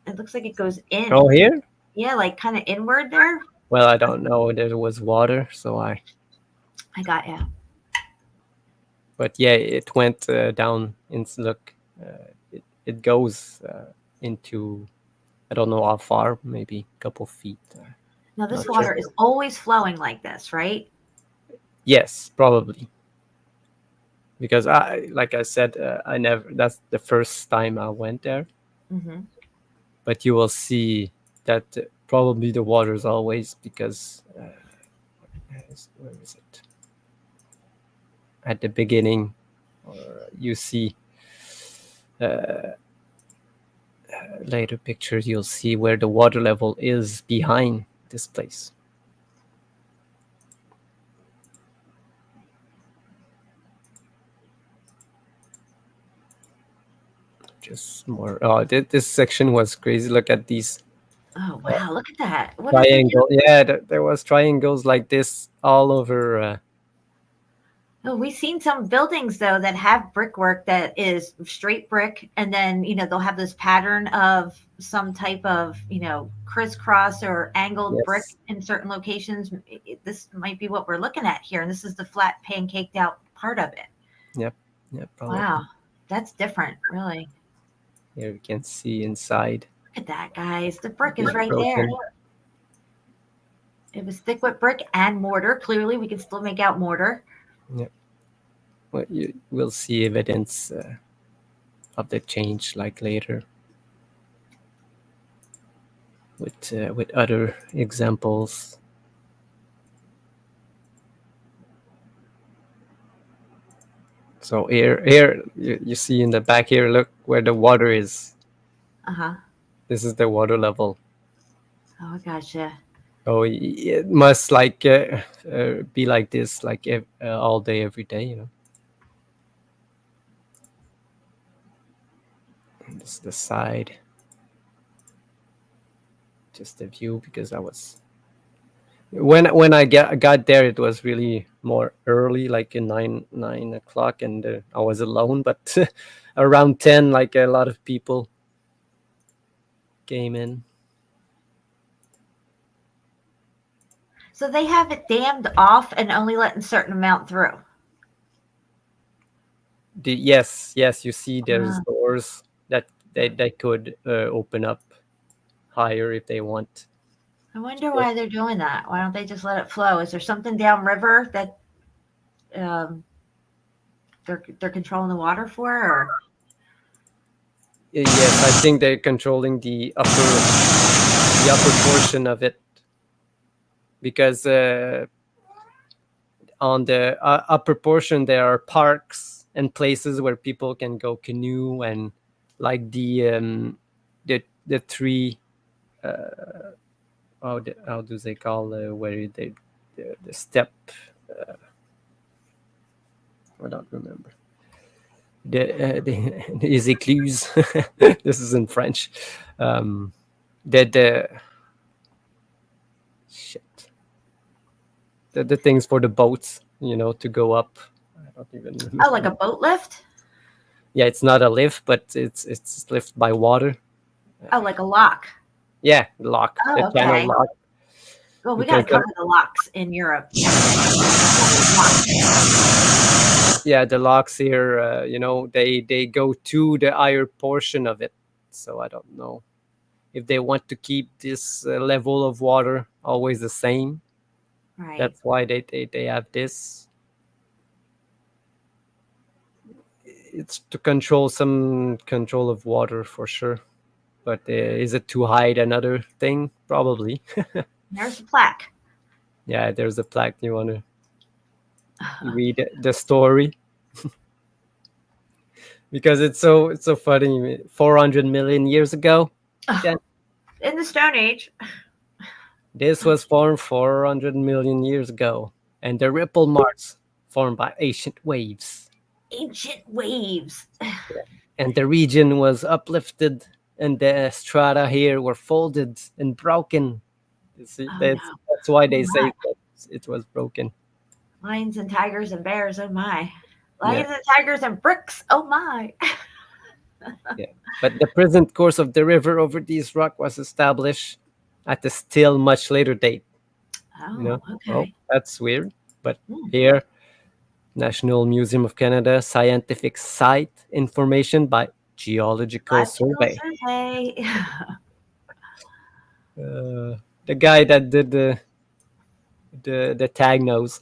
it looks like it goes in. Oh, here? Yeah, like kind of inward there. Well, I don't know. There was water, so I got you. But yeah, it went down. Look, it goes into, I don't know how far, maybe a couple feet. Now this water is always flowing like this, right? Yes, probably. Because like I said, that's the first time I went there. Mm-hmm. But you will see that probably the water is always, because where is it? At the beginning, you see later pictures, you'll see where the water level is behind this place. Just more. Oh, this section was crazy. Look at these. Oh wow! Look at that. What triangle. Yeah, there was triangles like this all over. Oh, we've seen some buildings though that have brickwork that is straight brick, and then they'll have this pattern of some type of crisscross or angled brick Yes. in certain locations. This might be what we're looking at here, and this is the flat pancaked out part of it. Yep. Yep. Probably. Wow, that's different, really. Here we can see inside. Look at that, guys. The brick is It's right broken. there. It was thick with brick and mortar. Clearly, we can still make out mortar. Yep. Well, you will see evidence of the change like later with other examples. So here you see in the back here, look where the water is. Uh-huh. This is the water level. Oh, I gotcha. Oh, it must like be like this like all day, every day, And this is the side. Just the view, because I was when I got there, it was really more early, like in 9 o'clock, and I was alone. But around 10, like a lot of people came in. So they have it dammed off and only letting certain amount through. Yes, you see there's doors that they could open up higher if they want. I wonder why they're doing that. Why don't they just let it flow? Is there something downriver that they're controlling the water for? Or Yes, I think they're controlling the upper portion of it, because on the upper portion there are parks and places where people can go canoe, and like the three how do they call where they the step I don't remember the easy clues. This is in French. The shit, the things for the boats, to go up. I don't even remember. like a boat lift? Yeah, it's not a lift, but it's lift by water. Oh, like a lock. Yeah, lock. Oh, The channel okay. lock. Well, we got to Because, cover the locks in Europe. Yeah, the locks here, they go to the higher portion of it. So I don't know if they want to keep this level of water always the same. Right. That's why they have this. It's to control control of water for sure. But is it to hide another thing? Probably. There's the plaque. Yeah, there's a plaque. You want to read the story? Because it's so funny. 400 million years ago, In the Stone Age. this was formed 400 million years ago, and the ripple marks formed by ancient waves. Ancient waves. And the region was uplifted, and the strata here were folded and broken. You see, that's why they say that it was broken. Lions and tigers and bears, oh my. Lions and tigers and bricks, oh my. Yeah, but the present course of the river over these rock was established at a still much later date. Oh, okay. Oh, that's weird. But here, National Museum of Canada Scientific Site Information by Geological Survey. The guy that did the tag knows.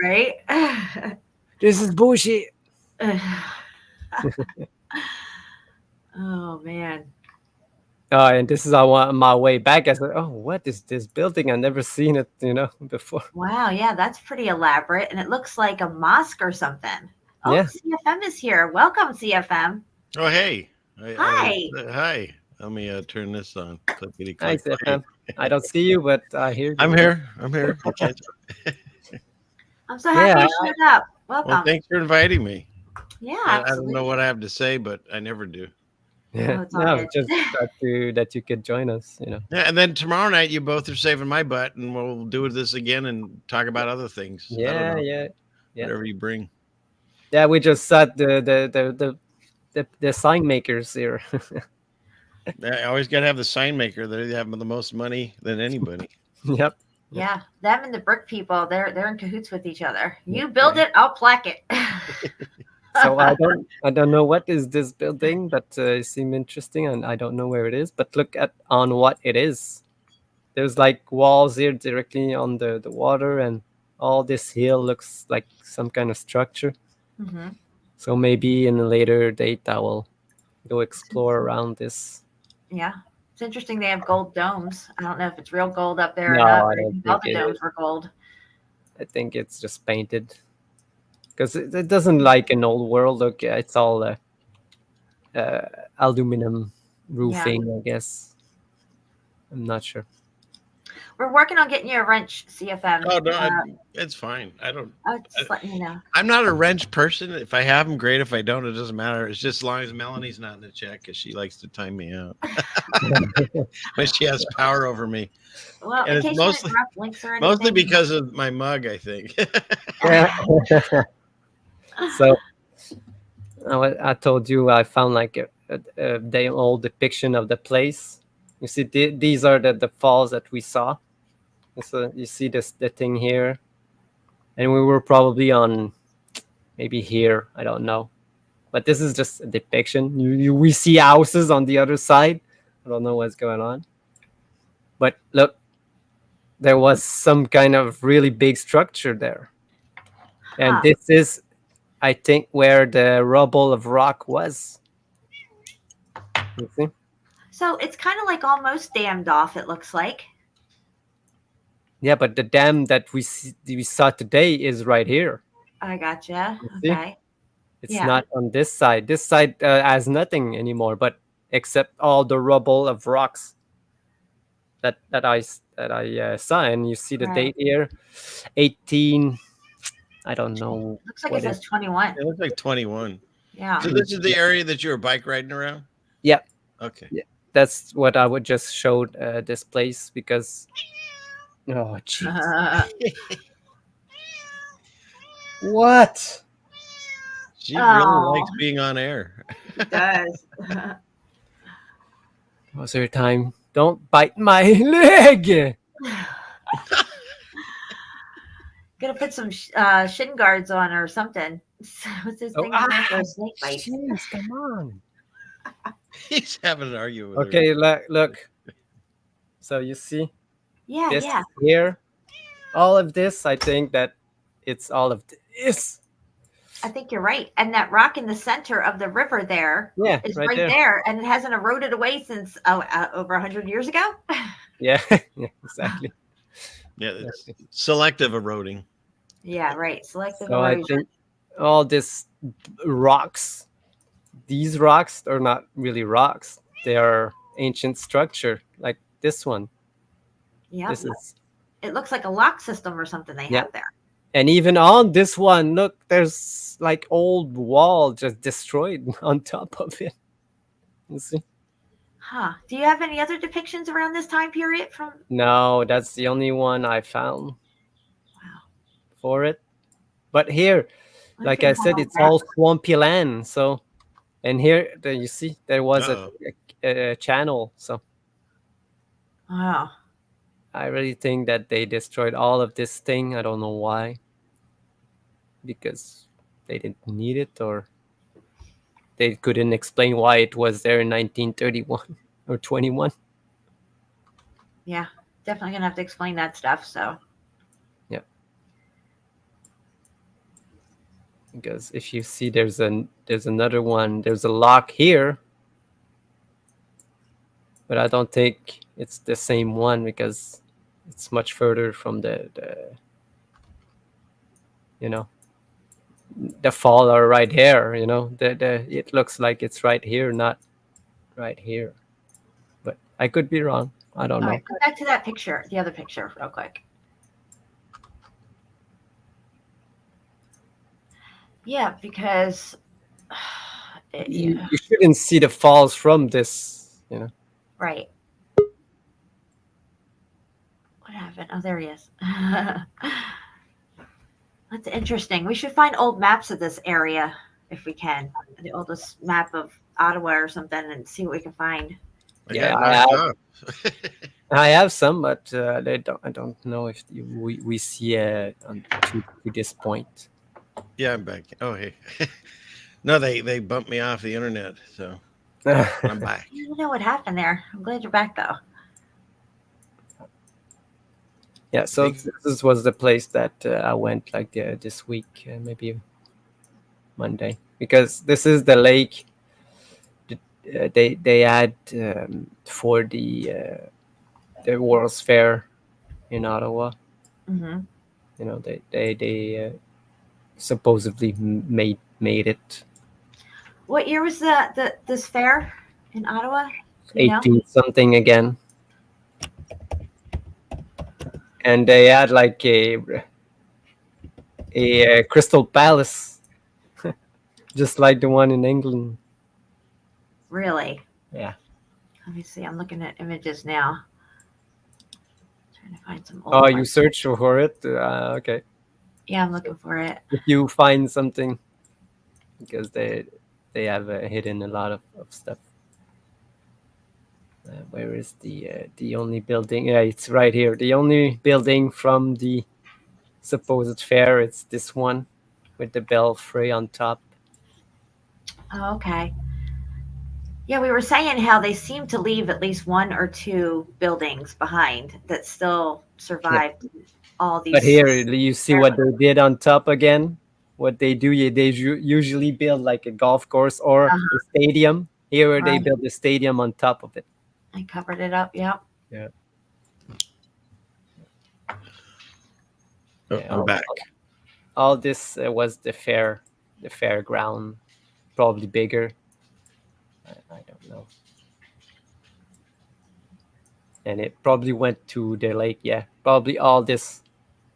Right? This is bullshit. Oh man. And this is on my way back. I said, "Oh, what is this building? I've never seen it, before." Wow, yeah, that's pretty elaborate, and it looks like a mosque or something. Oh, Yeah. CFM is here. Welcome, CFM. Oh, hey. Hi. Hi. Let me turn this on. Clickety Hi, click. Stefan. I don't see you, but I hear you. I'm here. You can't- I'm so happy you showed up. Welcome. Well, thanks for inviting me. Yeah, I absolutely. don't know what I have to say, but I never do. Yeah, it's all no, good. just that you could join us. Yeah, and then tomorrow night you both are saving my butt, and we'll do this again and talk about other things. I don't Yeah, know. yeah. Yeah. Whatever you bring. Yeah, we just saw the sign makers here. I always got to have the sign maker. They have the most money than anybody. Yep. Yeah, them and the brick people, they're in cahoots with each other. You build it, I'll plaque it. So I don't know what is this building, but it seemed interesting, and I don't know where it is. But look at on what it is. There's like walls here directly on the water, and all this hill looks like some kind of structure. Hmm. So maybe in a later date I will go explore around this. Yeah, it's interesting. They have gold domes. I don't know if it's real gold up there or No, not. I But I don't think all think the it domes is. were gold. I think it's just painted because it doesn't like an old world look. It's all aluminum roofing, I guess. I'm not sure. We're working on getting you a wrench, CFM. Oh no, it's fine. I don't. I was just letting you know. I'm not a wrench person. If I have them, great. If I don't, it doesn't matter. It's just as long as Melanie's not in the chat because she likes to time me out when she has power over me. Well, And in it's case mostly- you want to drop links or anything. Mostly because of my mug, I think. So I told you I found like a day old depiction of the place. You see, these are the falls that we saw. So you see the thing here, and we were probably on maybe here. I don't know, but this is just a depiction. We see houses on the other side. I don't know what's going on, but look, there was some kind of really big structure there, and this is, I think, where the rubble of rock was. You see? So it's kind of like almost dammed off, it looks like. Yeah, but the dam that we saw today is right here. I gotcha. See? Okay. It's Yeah. not on this side. This side has nothing anymore, but except all the rubble of rocks that I saw. And you see the Right. date here, 18. I don't know. Looks like what it says 21. It looks like 21. Yeah. So this is the area that you were bike riding around? Yeah. Okay. Yeah. That's what I would just showed this place because. Oh, jeez. What? She really likes being on air. It does. Was there time? Don't bite my leg. Gonna put some shin guards on or something. What's this thing for a snake bite? Jeez, come on. He's having an argument with Okay, her. look. So you see Yeah, this yeah. here, all of this. I think that it's all of this. I think you're right. And that rock in the center of the river there Yeah, is right right there. there, and it hasn't eroded away since over 100 years ago. Yeah, yeah, exactly. Yeah, it's selective eroding. Yeah, right. Selective So I erosion. think all this rocks, these rocks are not really rocks. They are ancient structure, like this one. Yeah, This is, it looks like a lock system or something they Yeah. have there. and even on this one, look, there's like old wall just destroyed on top of it. You see? Huh. Do you have any other depictions around this time period from? No, that's the only one I found. Wow. For it. But here, I like can I said, follow it's that. all swampy land. So, and here, you see, there was a channel. So Wow. I really think that they destroyed all of this thing. I don't know why. Because they didn't need it, or they couldn't explain why it was there in 1931 or 21. Yeah, definitely gonna have to explain that stuff. So Because if you see, there's another one. There's a lock here, but I don't think it's the same one because it's much further from the the fall are right here. It looks like it's right here, not right here. But I could be wrong. I don't all know. right, go back to that picture, the other picture, real quick. Yeah, because You shouldn't see the falls from this. right. What happened? Oh, there he is. That's interesting. We should find old maps of this area if we can. The oldest map of Ottawa or something, and see what we can find. Yeah, I have some, but I don't know if we see to this point. Yeah, I'm back. Oh, hey. No, they bumped me off the internet, so I'm back. I don't know what happened there. I'm glad you're back though. Yeah, so this was the place that I went like this week, maybe Monday, because this is the lake they had for the World's Fair in Ottawa. Mm-hmm. You know, they supposedly made it. What year was this fair in Ottawa? 18 something again. And they had like a crystal palace, just like the one in England. Really? Yeah. Let me see. I'm looking at images now. Trying to find some old Oh, ones. you search for it? Okay. Yeah, I'm looking for it. If you find something, because they have hidden a lot of stuff. Where is the only building? Yeah, it's right here. The only building from the supposed fair, it's this one with the belfry on top. Oh, okay. Yeah, we were saying how they seem to leave at least one or two buildings behind that still survived all these. But here you see what they did on top again. What they do, they usually build like a golf course or a stadium. Here they build a stadium on top of it. I covered it up. Yep. Yeah. Oh, I'm back. All this was the fairground, probably bigger. I don't know. And it probably went to the lake. Yeah, probably all this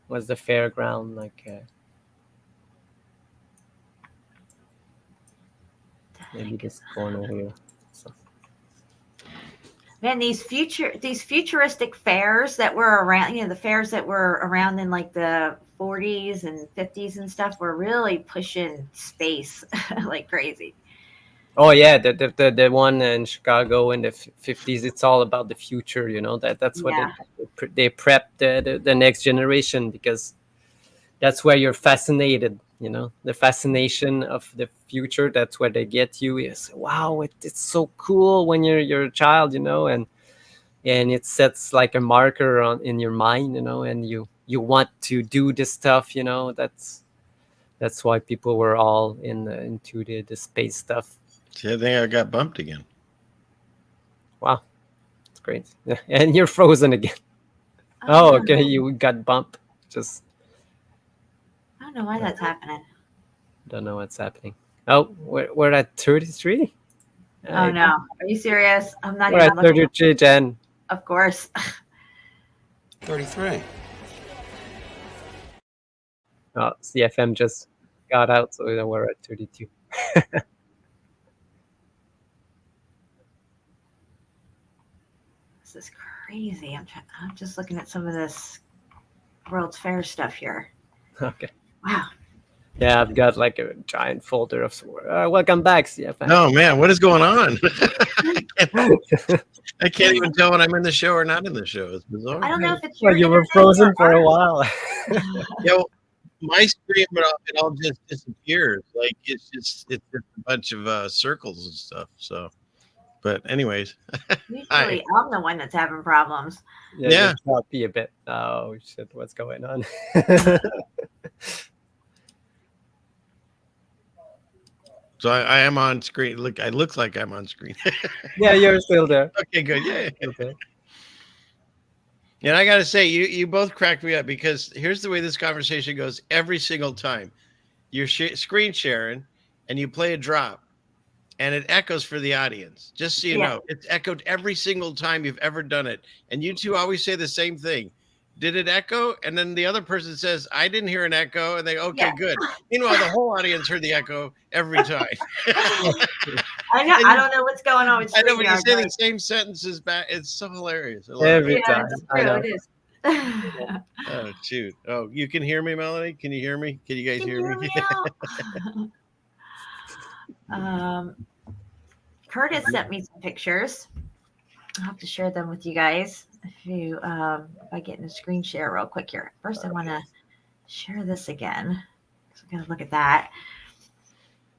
was the fairground. Like maybe this corner here. So. Man, these futuristic fairs that were around, the fairs that were around in like the 40s and 50s and stuff were really pushing space like crazy. Oh yeah, the one in Chicago in the 50s. It's all about the future, that's what they prep the next generation, because that's where you're fascinated. The fascination of the future. That's where they get you. Is wow, it's so cool when you're a child, and it sets like a marker in your mind, and you want to do this stuff. That's why people were all into the space stuff. See, I think I got bumped again. Wow, that's great. Yeah. And you're frozen again. Oh, okay, you got bumped. Just I don't know why that's happening. Don't know what's happening. Oh, we're at 33. Oh no, are you serious? I'm not we're even at 33, Jen. Of course. 33. Oh, CFM just got out, so we're at 32. This is crazy. I'm just looking at some of this World's Fair stuff here. Okay. Wow. Yeah, I've got like a giant folder of welcome back, CFM. Oh man, what is going on? I can't even tell when I'm in the show or not in the show. It's bizarre. I don't know if it's well, you were frozen for a while. Yeah, well, my screen, it all just disappears. Like it's just a bunch of circles and stuff. So, but anyways, usually I'm the one that's having problems. Yeah. Choppy a bit. Oh shit, what's going on? So I am on screen. Look, I look like I'm on screen. Yeah, you're still there. Okay, good. Yeah. Okay. And I gotta say, you both cracked me up, because here's the way this conversation goes every single time. You're screen sharing, and you play a drop, and it echoes for the audience. Just so you know, it's echoed every single time you've ever done it, and you two always say the same thing. Did it echo? And then the other person says, I didn't hear an echo. And they, okay, good. Meanwhile, the whole audience heard the echo every time. I know. I don't know what's going on with I know, when you say the same sentences back, it's so hilarious. Every time. It's true. It is. Oh shoot! Oh, you can hear me, Melanie? Can you hear me? Can you guys Can hear you hear me? me now? Curtis sent me some pictures. I'll have to share them with you guys. If I get in a screen share real quick here. First, I want to share this again. So I'm gonna look at that.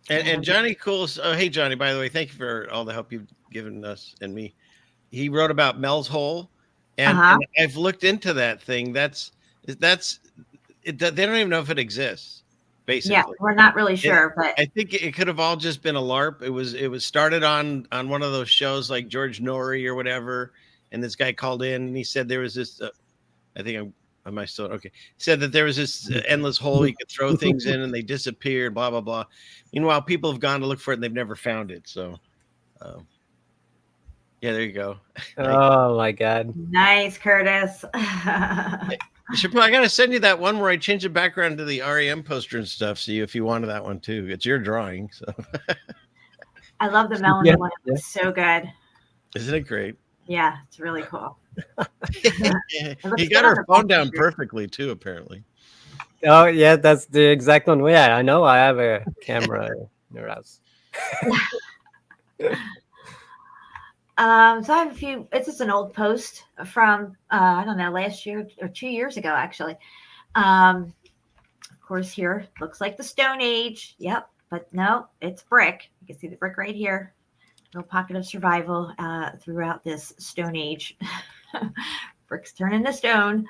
And Johnny Cools. Oh, hey Johnny. By the way, thank you for all the help you've given us and me. He wrote about Mel's Hole, and I've looked into that thing. That's it. They don't even know if it exists. Basically, Yeah, we're not really sure, but I think it could have all just been a LARP. It was started on one of those shows like George Norrie or whatever, and this guy called in and he said there was this. I think am I still okay? He said that there was this endless hole you could throw things in and they disappeared. Blah blah blah. Meanwhile, people have gone to look for it and they've never found it. So, yeah, there you go. Oh my God! nice, Curtis. I gotta send you that one where I changed the background to the REM poster and stuff. See if you wanted that one too. It's your drawing, so. I love the Melanie one. It's so good. Isn't it great? Yeah, it's really cool. He got her phone down perfectly too, apparently. Oh yeah, that's the exact one. Yeah, I know. I have a camera in your house. So I have a few. It's just an old post from I don't know, last year or 2 years ago, actually. Of course, here looks like the Stone Age. Yep, but no, it's brick. You can see the brick right here. Little pocket of survival throughout this Stone Age. Bricks turn into stone.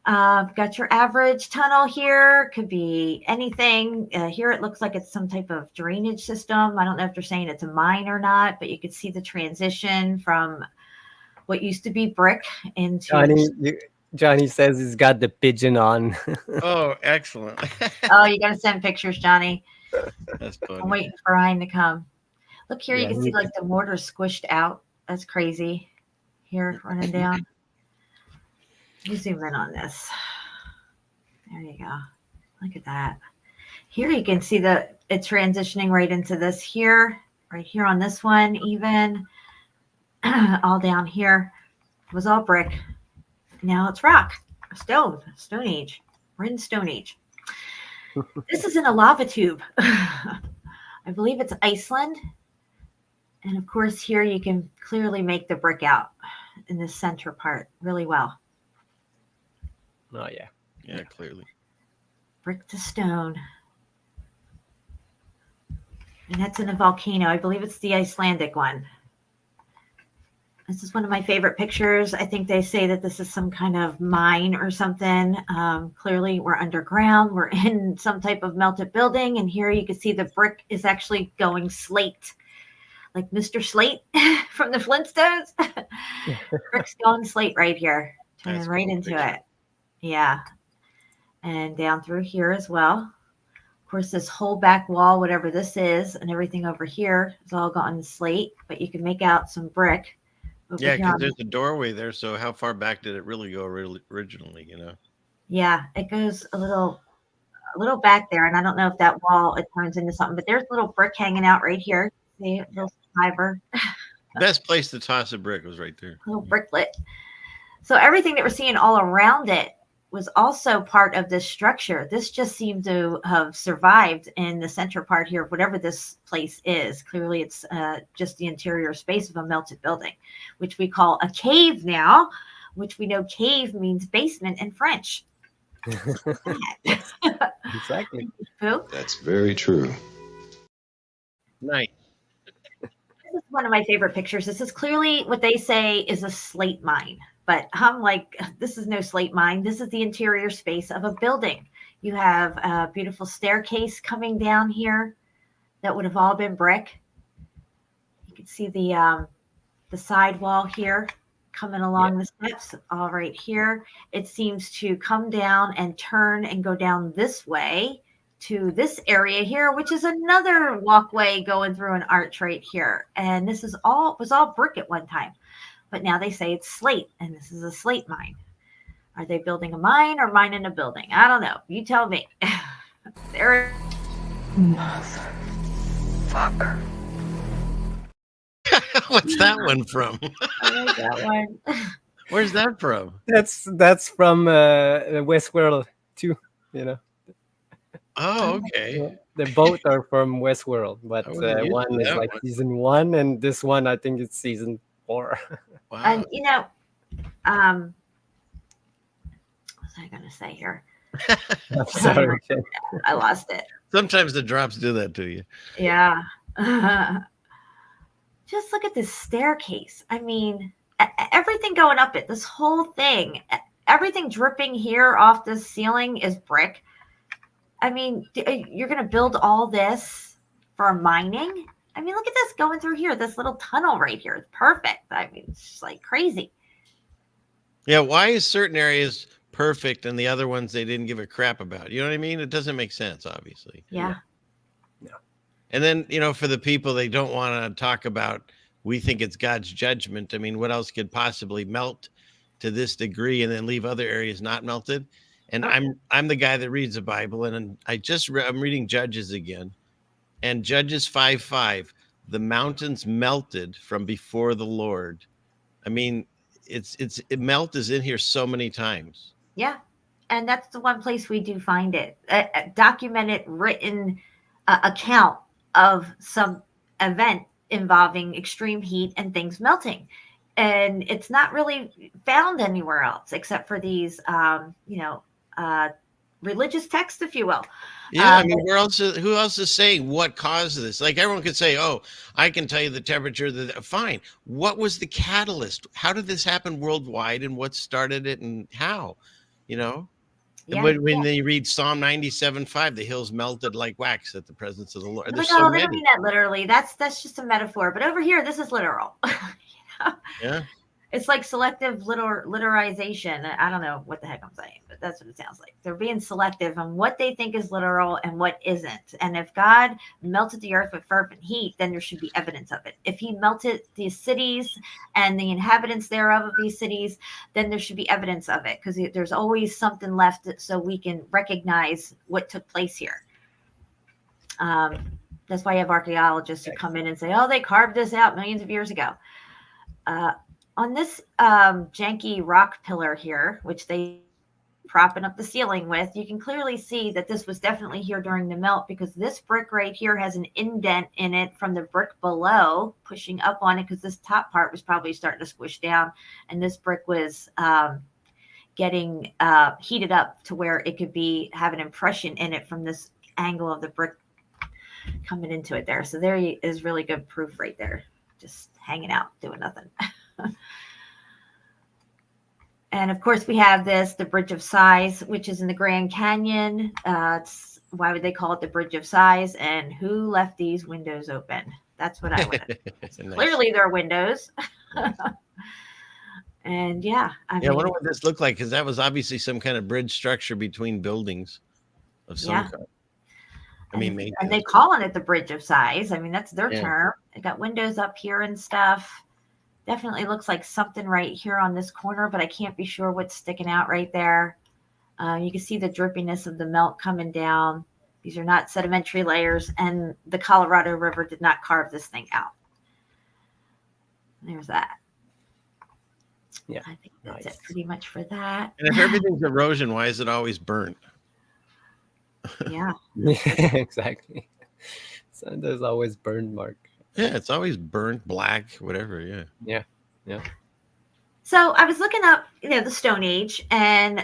Got your average tunnel here. Could be anything. Here it looks like it's some type of drainage system. I don't know if they're saying it's a mine or not, but you could see the transition from what used to be brick into... Johnny says he's got the pigeon on. Oh, excellent. Oh, you got to send pictures, Johnny. That's funny. I'm waiting for Ryan to come. Look here, you can see like the mortar squished out. That's crazy. Here, running down. You zoom in on this. There you go. Look at that. Here you can see it transitioning right into this here, right here on this one, even all down here. It was all brick. Now it's rock, stone age. We're in Stone Age. This is in a lava tube. I believe it's Iceland. And of course, here you can clearly make the brick out in the center part really well. Oh, yeah. Yeah, clearly. Brick to stone. And that's in a volcano. I believe it's the Icelandic one. This is one of my favorite pictures. I think they say that this is some kind of mine or something. Clearly, we're underground. We're in some type of melted building. And here you can see the brick is actually going slate. Like Mr. Slate from the Flintstones. Brick's going slate right here. Turning That's right cool into picture. it. Yeah. And down through here as well. Of course, this whole back wall, whatever this is, and everything over here is all gone slate. But you can make out some brick. Yeah, because there's a doorway there. So how far back did it really go originally, you know? Yeah, it goes a little back there. And I don't know if that wall, it turns into something. But there's a little brick hanging out right here. See, a little fiber. Best place to toss a brick was right there. Little bricklet. So everything that we're seeing all around it was also part of this structure. This just seemed to have survived in the center part here of whatever this place is. Clearly, it's just the interior space of a melted building, which we call a cave now, which we know cave means basement in French. Exactly. That's very true. Nice. This is one of my favorite pictures. This is clearly what they say is a slate mine. But I'm like, this is no slate mine. This is the interior space of a building. You have a beautiful staircase coming down here that would have all been brick. You can see the side wall here coming along the steps, all right here. It seems to come down and turn and go down this way to this area here, which is another walkway going through an arch right here. And this was all brick at one time. But now they say it's slate, and this is a slate mine. Are they building a mine or mining a building? I don't know. You tell me. There. Motherfucker. What's that one from? I like that one. Where's that from? That's from Westworld too. You know, Oh, okay. they both are from Westworld, but I wasn't used one to is that like one. season 1, and this one I think it's season 4. Wow. And what was I gonna say here? I'm sorry. Jen. I lost it. Sometimes the drops do that to you. Yeah. Just look at this staircase. I mean, everything going up it, this whole thing, everything dripping here off the ceiling is brick. I mean, you're going to build all this for mining? I mean, look at this going through here, this little tunnel right here. It's perfect. I mean, it's just like crazy. Yeah, why is certain areas perfect and the other ones they didn't give a crap about? You know what I mean? It doesn't make sense, obviously. Yeah. And then, for the people they don't want to talk about, we think it's God's judgment. I mean, what else could possibly melt to this degree and then leave other areas not melted? And I'm the guy that reads the Bible, and I'm reading Judges again. And Judges 5:5, the mountains melted from before the Lord. I mean, melt is in here so many times. Yeah. And that's the one place we do find it. A documented, written account of some event involving extreme heat and things melting. And it's not really found anywhere else except for these, religious texts, if you will. Yeah, I mean, who else is saying what caused this? Like everyone could say, "Oh, I can tell you the temperature." Fine. What was the catalyst? How did this happen worldwide, and what started it, and how? Yeah, when they read Psalm 97:5, the hills melted like wax at the presence of the Lord. Like, There's so they don't many. mean that literally. That's just a metaphor. But over here, this is literal. Yeah. It's like selective literization. I don't know what the heck I'm saying, but that's what it sounds like. They're being selective on what they think is literal and what isn't. And if God melted the earth with fervent heat, then there should be evidence of it. If he melted these cities and the inhabitants thereof of these cities, then there should be evidence of it, because there's always something left so we can recognize what took place here. That's why you have archaeologists who come in and say, oh, they carved this out millions of years ago. On this janky rock pillar here, which they propping up the ceiling with, you can clearly see that this was definitely here during the melt, because this brick right here has an indent in it from the brick below pushing up on it, because this top part was probably starting to squish down, and this brick was getting heated up to where it could have an impression in it from this angle of the brick coming into it there. So there is really good proof right there, just hanging out doing nothing. And of course we have the Bridge of Sighs, which is in the Grand Canyon. Why would they call it the Bridge of Sighs? And who left these windows open? That's what I want. Nice. Clearly there are windows. And yeah, I wonder what this looked like, because that was obviously some kind of bridge structure between buildings of some kind. And they calling it the Bridge of Sighs. I mean, that's their term. They got windows up here and stuff. Definitely looks like something right here on this corner, but I can't be sure what's sticking out right there. You can see the drippiness of the melt coming down. These are not sedimentary layers, and the Colorado River did not carve this thing out. There's that. Yeah, I think that's it pretty much for that. And if everything's erosion, why is it always burnt? Yeah. Exactly. So there's always burn mark. Yeah, it's always burnt, black, whatever. Yeah. So I was looking up, the Stone Age, and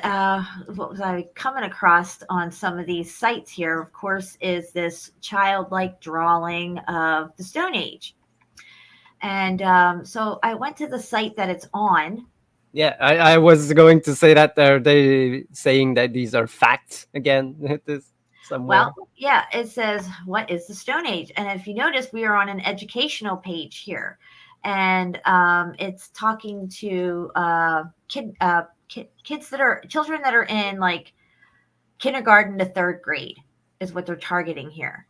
what was I coming across on some of these sites here, of course, is this childlike drawing of the Stone Age. And so I went to the site that it's on. Yeah, I was going to say that. Are they saying that these are facts again? Well, yeah, it says, what is the Stone Age? And if you notice, we are on an educational page here. And it's talking to children that are in like kindergarten to third grade is what they're targeting here.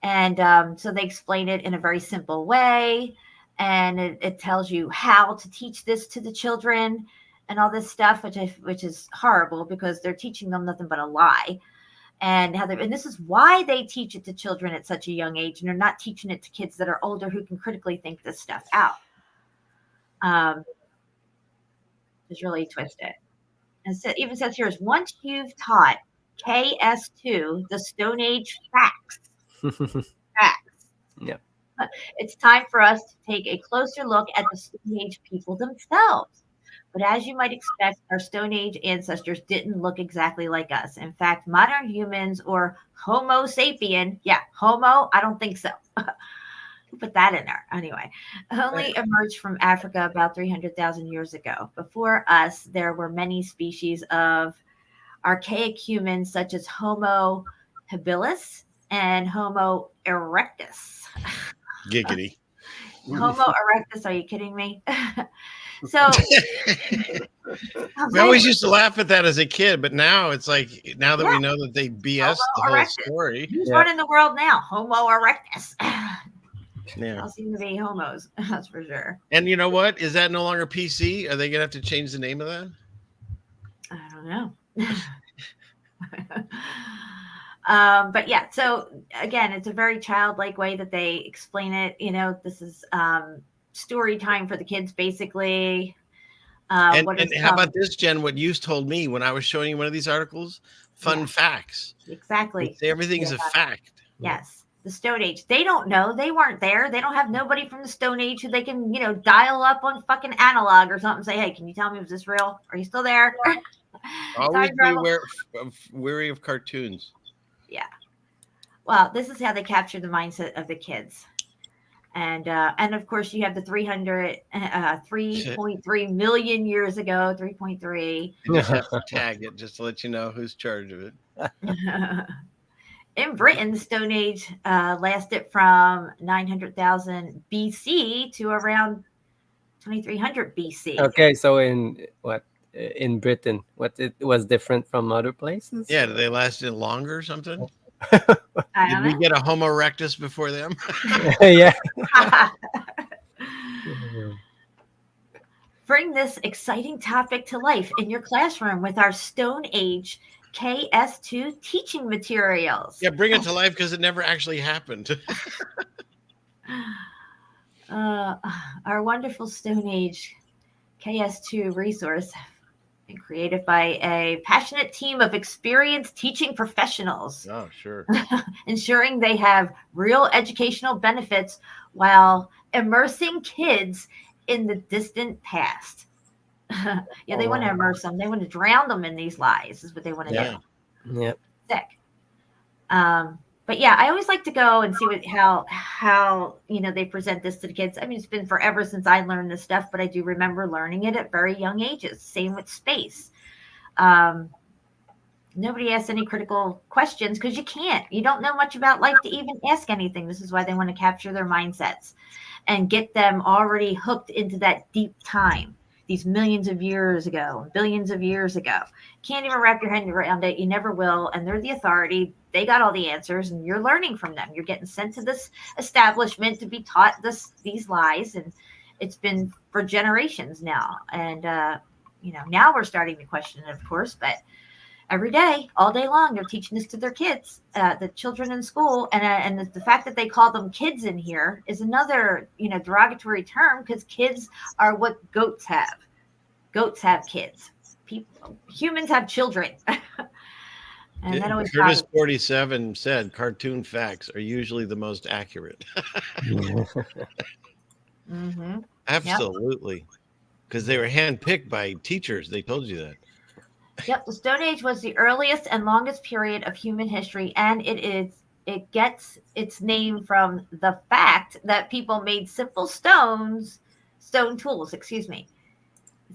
And so they explain it in a very simple way. And it tells you how to teach this to the children and all this stuff, which is horrible, because they're teaching them nothing but a lie. And this is why they teach it to children at such a young age, and they're not teaching it to kids that are older who can critically think this stuff out. is really twisted. And so it even says here is once you've taught KS2 the Stone Age facts, Yeah. it's time for us to take a closer look at the Stone Age people themselves. But as you might expect, our Stone Age ancestors didn't look exactly like us. In fact, modern humans or Homo sapien, Homo, I don't think so. Who put that in there? Anyway, only emerged from Africa about 300,000 years ago. Before us, there were many species of archaic humans such as Homo habilis and Homo erectus. Giggity. Homo erectus, are you kidding me? So we always used to laugh at that as a kid, but now it's like, now that we know that they BS the Homo whole erectus. story. Who's running the world now? Homo erectus. Yeah. All seem to be homos, that's for sure. And you know what? Is that no longer PC? Are they gonna have to change the name of that? I don't know. But yeah, so again, it's a very childlike way that they explain it. You know, this is story time for the kids, basically. And how about this, Jen? What you told me when I was showing you one of these articles? Fun facts. Exactly. Everything is a fact. Yes. The Stone Age. They don't know. They weren't there. They don't have nobody from the Stone Age who they can, dial up on fucking analog or something and say, hey, can you tell me, was this real? Are you still there? Always be wary of cartoons. Yeah. Well, this is how they capture the mindset of the kids. And of course, you have the 3.3 million years ago, 3.3. You just have to tag it just to let you know who's charge of it. In Britain, the Stone Age lasted from 900,000 BC to around 2300 BC. Okay, so in Britain, it was different from other places? Yeah, did they last longer or something? Did we get a Homo erectus before them? Yeah. Bring this exciting topic to life in your classroom with our Stone Age KS2 teaching materials. Yeah, bring it to life because it never actually happened. Our wonderful Stone Age KS2 resource and created by a passionate team of experienced teaching professionals. Oh, sure. Ensuring they have real educational benefits while immersing kids in the distant past. They want to immerse them. They want to drown them in these lies is what they want to do. Yep. Sick. But yeah, I always like to go and see how they present this to the kids. I mean, it's been forever since I learned this stuff, but I do remember learning it at very young ages. Same with space. Nobody asks any critical questions because you can't. You don't know much about life to even ask anything. This is why they want to capture their mindsets and get them already hooked into that deep time. These millions of years ago, billions of years ago. Can't even wrap your head around it. You never will. And they're the authority. They got all the answers and you're learning from them. You're getting sent to this establishment to be taught these lies. And it's been for generations now. And, now we're starting to question it, of course, but every day, all day long, they're teaching this to their kids, the children in school. And the fact that they call them kids in here is another, derogatory term because kids are what goats have. Goats have kids. Humans have children. And that always Curtis 47 said cartoon facts are usually the most accurate. Mm-hmm. Absolutely. Because they were handpicked by teachers. They told you that. Yep, the Stone Age was the earliest and longest period of human history, and it gets its name from the fact that people made simple stone tools, It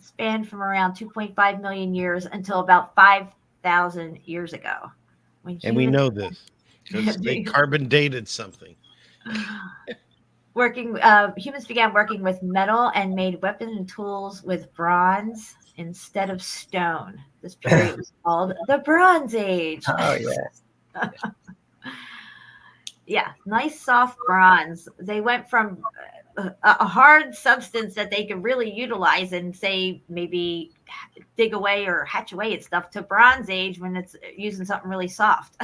spanned from around 2.5 million years until about 5,000 years ago. And we know this because they carbon dated something. Humans began working with metal and made weapons and tools with bronze instead of stone. This period was called the Bronze Age. Oh, yeah. Yeah, nice soft bronze. They went from a hard substance that they could really utilize and say maybe dig away or hatch away at stuff to Bronze Age when it's using something really soft.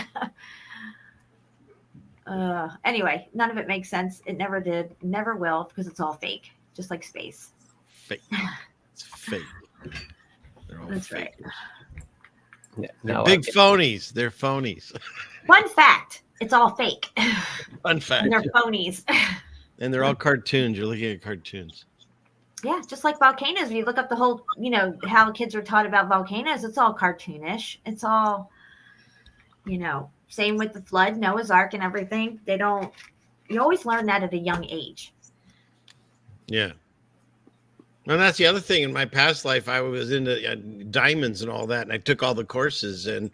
Anyway, none of it makes sense. It never did, never will, because it's all fake, just like space. Fake. It's fake. That's right. Yeah, They're now I big get- phonies. They're phonies. Fun fact: it's all fake. Fun fact. And they're phonies. And they're all cartoons. You're looking at cartoons. Yeah, just like volcanoes. If you look up the whole, how kids are taught about volcanoes, it's all cartoonish. It's all, same with the flood, Noah's Ark, and everything. You always learn that at a young age. Yeah. And that's the other thing. In my past life, I was into diamonds and all that, and I took all the courses. And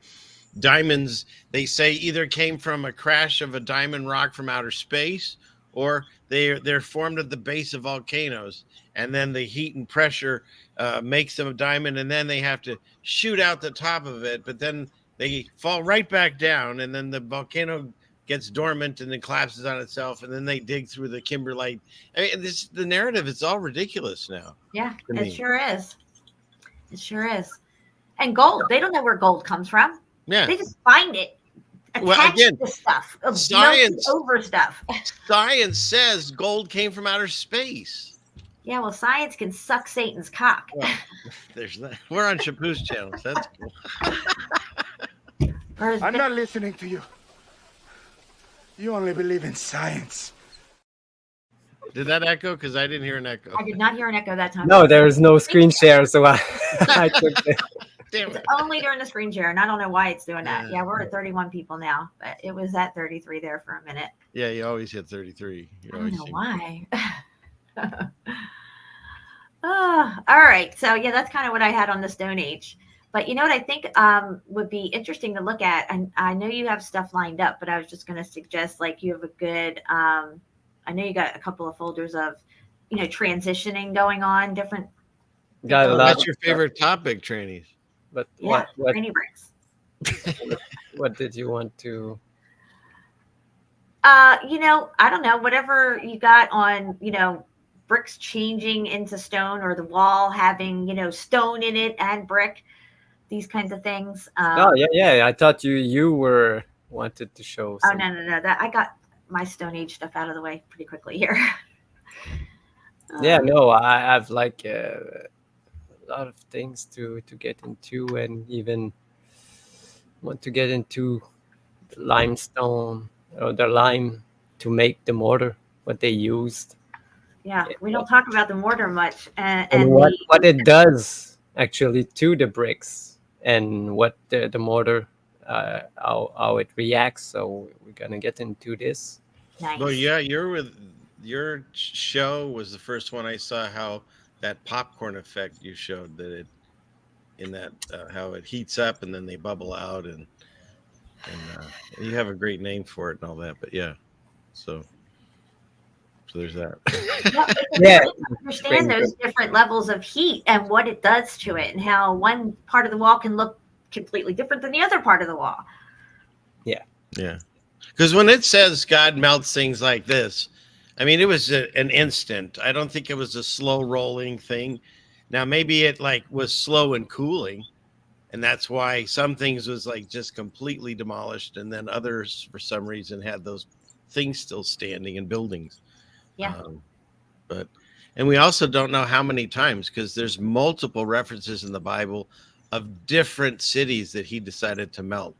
diamonds, they say, either came from a crash of a diamond rock from outer space, or they're formed at the base of volcanoes, and then the heat and pressure makes them a diamond, and then they have to shoot out the top of it, but then they fall right back down, and then the volcano gets dormant and then collapses on itself, and then they dig through the kimberlite. I mean, the narrative is all ridiculous now. Yeah, to me. it sure is. It sure is. And gold, they don't know where gold comes from. Yeah. They just find it. Well, Attached again, to stuff. science- Over stuff. Science says gold came from outer space. Yeah, well, science can suck Satan's cock. Well, there's that. We're on Shapoos channel. So that's cool. I'm not listening to you. You only believe in science. Did that echo? Because I didn't hear an echo. I did not hear an echo that time. No, there is no screen share, so I took it. Damn It's it. only during the screen share, and I don't know why it's doing that. Yeah. Yeah, we're at 31 people now, but it was at 33 there for a minute. Yeah, you always hit 33. You I always don't know seem- why. All right. So, yeah, that's kind of what I had on the Stone Age. But you know what I think would be interesting to look at? And I know you have stuff lined up, but I was just going to suggest, like, you have a good, I know you got a couple of folders of, transitioning going on, different. Got a lot. What's your favorite topic, trainees? But Yeah, what Granny bricks. what did you want to? I don't know, whatever you got on, bricks changing into stone, or the wall having, stone in it and brick, these kinds of things. Oh yeah. I thought you were wanted to show. Oh, Some, no. That I got my Stone Age stuff out of the way pretty quickly here. Yeah, no, I've like a lot of things to get into, and even want to get into the limestone or the lime to make the mortar, what they used, Yeah, we don't talk about the mortar much, and and what it does actually to the bricks, and what the mortar how it reacts. So we're gonna get into this. nice. Well, yeah, your show was the first one I saw how that popcorn effect you showed, that it in that how it heats up and then they bubble out, and you have a great name for it and all that. But yeah, so there's that. Yeah. Understand those different levels of heat and what it does to it, and how one part of the wall can look completely different than the other part of the wall. Yeah, because when it says God melts things like this, I mean, it was an instant. I don't think it was a slow rolling thing. Now, maybe it like was slow and cooling, and that's why some things was like just completely demolished, and then others, for some reason, had those things still standing in buildings. Yeah. And we also don't know how many times, because there's multiple references in the Bible of different cities that he decided to melt,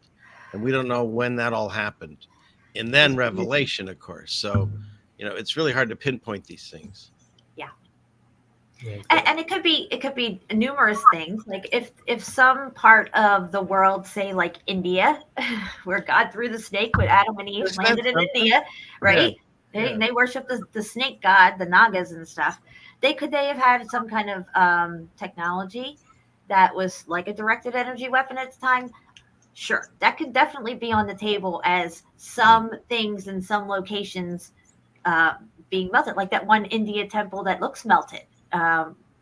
and we don't know when that all happened. And then Revelation, of course. So, it's really hard to pinpoint these things. And it could be numerous things. Like if some part of the world, say like India, where God threw the snake with Adam and Eve, Isn't that landed in something? India, right? Yeah. They worship the snake god, the Nagas and stuff. They have had some kind of technology that was like a directed energy weapon at the time. Sure, that could definitely be on the table as some things in some locations being melted, like that one India temple that looks melted.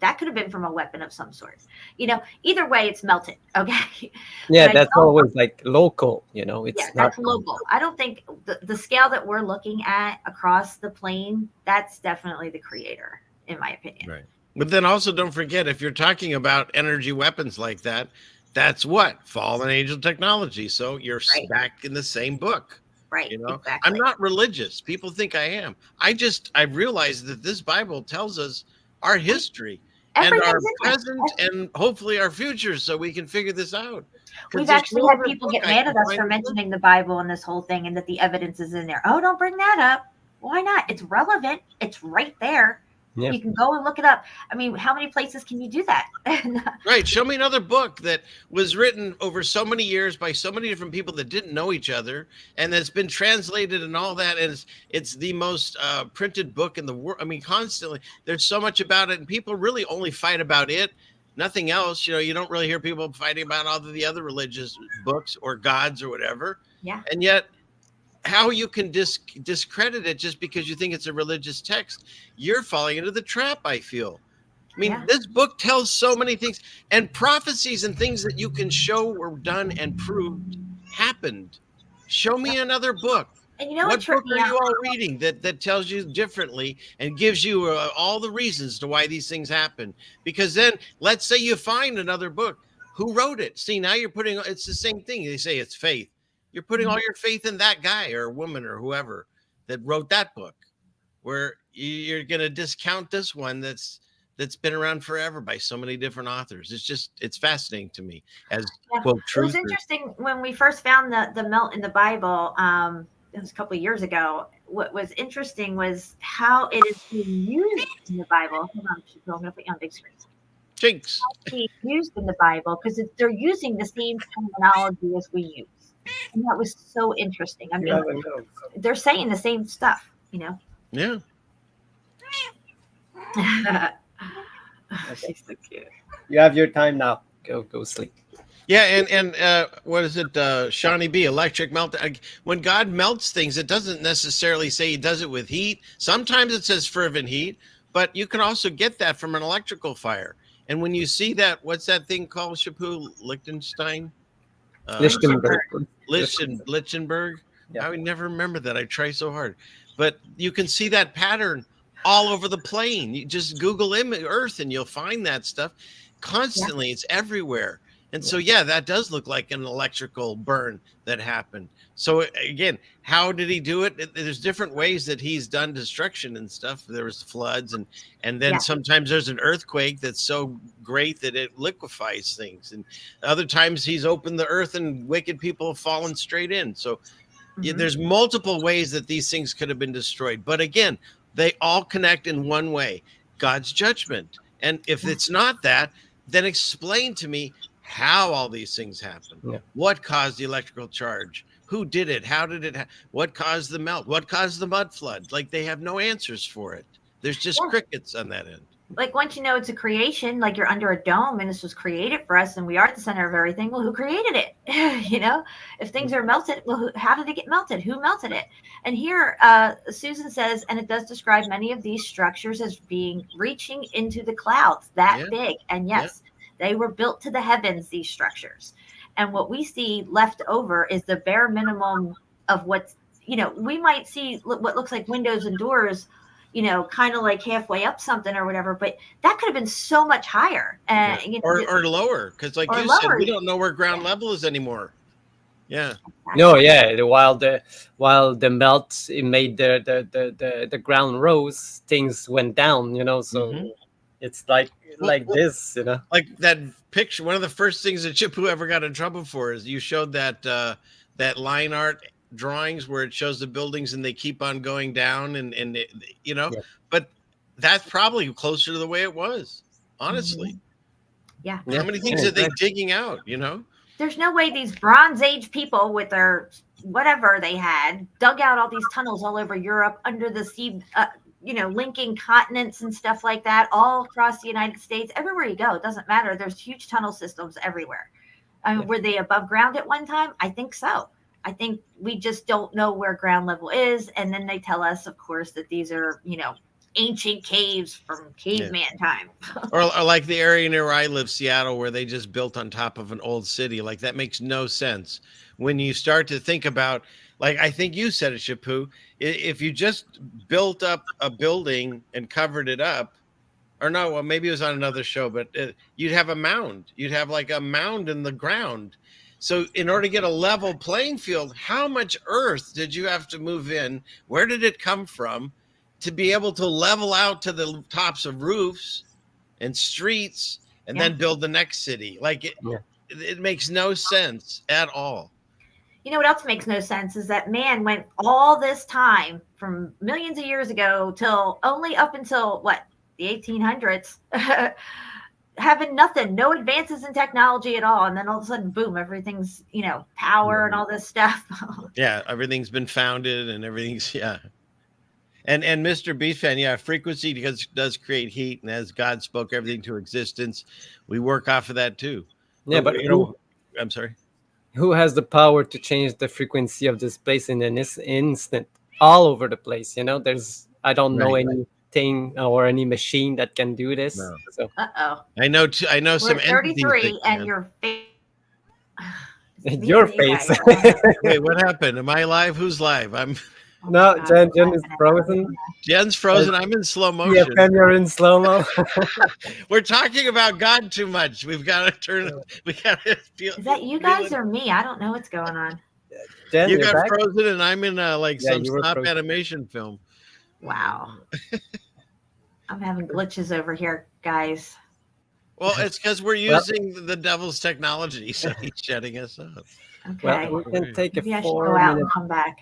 That could have been from a weapon of some sort. Either way, it's melted. Okay. Yeah, But I that's don't- always like local. It's Yeah, not that's local. I don't think the scale that we're looking at across the plane, that's definitely the creator, in my opinion. Right. But then also don't forget, if you're talking about energy weapons like that, that's what? Fallen angel technology. So you're Right. back in the same book. Right. Exactly. Exactly. I'm not religious. People think I am. I realized that this Bible tells us our history. and our Everything's in there. present and hopefully our future, so we can figure this out. 'Cause We've there's actually no had other people book get I mad can at us find for in the book. mentioning the Bible and this whole thing and that the evidence is in there. Oh, don't bring that up. Why not? It's relevant. It's right there. Yeah. You can go and look it up. I mean, how many places can you do that? Right. Show me another book that was written over so many years by so many different people that didn't know each other, and that's been translated and all that. And it's the most printed book in the world. I mean, constantly there's so much about it, and people really only fight about it, nothing else. You know, you don't really hear people fighting about all of the other religious books or gods or whatever. Yeah. And yet, how you can discredit it just because you think it's a religious text, you're falling into the trap, I feel. I mean, Yeah. this book tells so many things, and prophecies and things that you can show were done and proved happened. Show me another book. And you know What what tripped book me are out? you all reading that tells you differently and gives you all the reasons to why these things happen? Because then, let's say you find another book. Who wrote it? See, now you're putting, it's the same thing. They say it's faith. You're putting all your faith in that guy or woman or whoever that wrote that book, where you're going to discount this one that's been around forever by so many different authors. It's fascinating to me as Yeah. quote It truth. was interesting when we first found the melt in the Bible. It was a couple of years ago. What was interesting was how it is being used in the Bible. Hold on, I'm going to put you on big screen. Jinx. It's being used in the Bible because they're using the same terminology as we use, and that was so interesting. I mean, they're saying the same stuff, you know. Yeah. She's so cute. You have your time now. Go sleep. Yeah, and what is it? Shawnee B, electric melt. When God melts things, it doesn't necessarily say he does it with heat. Sometimes it says fervent heat, but you can also get that from an electrical fire. And when you see that, what's that thing called, Shapu? Lichtenstein? Lichtenberg. Lichtenberg? Yeah. I would never remember that. I try so hard. But you can see that pattern all over the plane. You just Google Earth and you'll find that stuff constantly. Yeah. It's everywhere. And so, yeah, that does look like an electrical burn that happened. So, again, how did he do it? There's different ways that he's done destruction and stuff. There was floods, and then sometimes there's an earthquake that's so great that it liquefies things. And other times he's opened the earth and wicked people have fallen straight in. So there's multiple ways that these things could have been destroyed. But again, they all connect in one way, God's judgment. And if it's not that, then explain to me how all these things happen. Yeah. What caused the electrical charge? Who did it? How did it? What caused the melt? What caused the mud flood? Like, they have no answers for it. There's just crickets on that end. Like, once you know it's a creation, like you're under a dome and this was created for us and we are at the center of everything. Well, who created it? You know, if things are melted, well, how did it get melted? Who melted it? And here, Susan says, and it does describe many of these structures as being reaching into the clouds that big. And yes, they were built to the heavens, these structures. And what we see left over is the bare minimum of what's, you know, we might see what looks like windows and doors, you know, kind of like halfway up something or whatever, but that could have been so much higher. You know, or lower, because like you said, we don't know where ground level is anymore. Yeah. No, yeah. While the melt it made the ground rose, things went down, you know, so it's like this, you know. Like that picture, one of the first things that Chipu ever got in trouble for is you showed that that line art drawings where it shows the buildings and they keep on going down and it, you know, but that's probably closer to the way it was, honestly. Yeah. How many things are they digging out, you know? There's no way these Bronze Age people with their whatever they had dug out all these tunnels all over Europe under the sea, you know, linking continents and stuff like that, all across the United States. Everywhere you go, it doesn't matter. There's huge tunnel systems everywhere. I mean, were they above ground at one time? I think so. I think we just don't know where ground level is. And then they tell us, of course, that these are, you know, ancient caves from caveman time. or like the area near where I live, Seattle, where they just built on top of an old city. Like, that makes no sense. When you start to think about, like, I think you said it, Shapu, if you just built up a building and covered it up, or no, well, maybe it was on another show, but you'd have a mound. You'd have like a mound in the ground. So in order to get a level playing field, how much earth did you have to move in? Where did it come from to be able to level out to the tops of roofs and streets and Yeah. then build the next city. Like it makes no sense at all. You know what else makes no sense is that man went all this time from millions of years ago till only up until what, the 1800s, having nothing, no advances in technology at all. And then all of a sudden, boom, everything's, power and all this stuff. Yeah, everything's been founded and everything's And Mr. Beast fan, frequency does create heat, and as God spoke everything to existence, we work off of that too. Yeah, but I'm sorry. Who has the power to change the frequency of this place in an instant, all over the place? I don't know anything or any machine that can do this. No. So I know some We're 33 entities and your face. your face. Wait, what happened? Am I live? Who's live? No, Jen is frozen. Jen's frozen. I'm in slow motion. Yeah, Jen, you're in slow-mo. We're talking about God too much. We've got to turn. We got to feel. Is that you guys or me? I don't know what's going on. Jen, You you're got back? frozen, and I'm in some you were stop frozen. animation film. Wow. I'm having glitches over here, guys. Well, it's because we're using the devil's technology, so he's shutting us up. Okay. Well, we can take Maybe I a should go out 4-minute. and come back.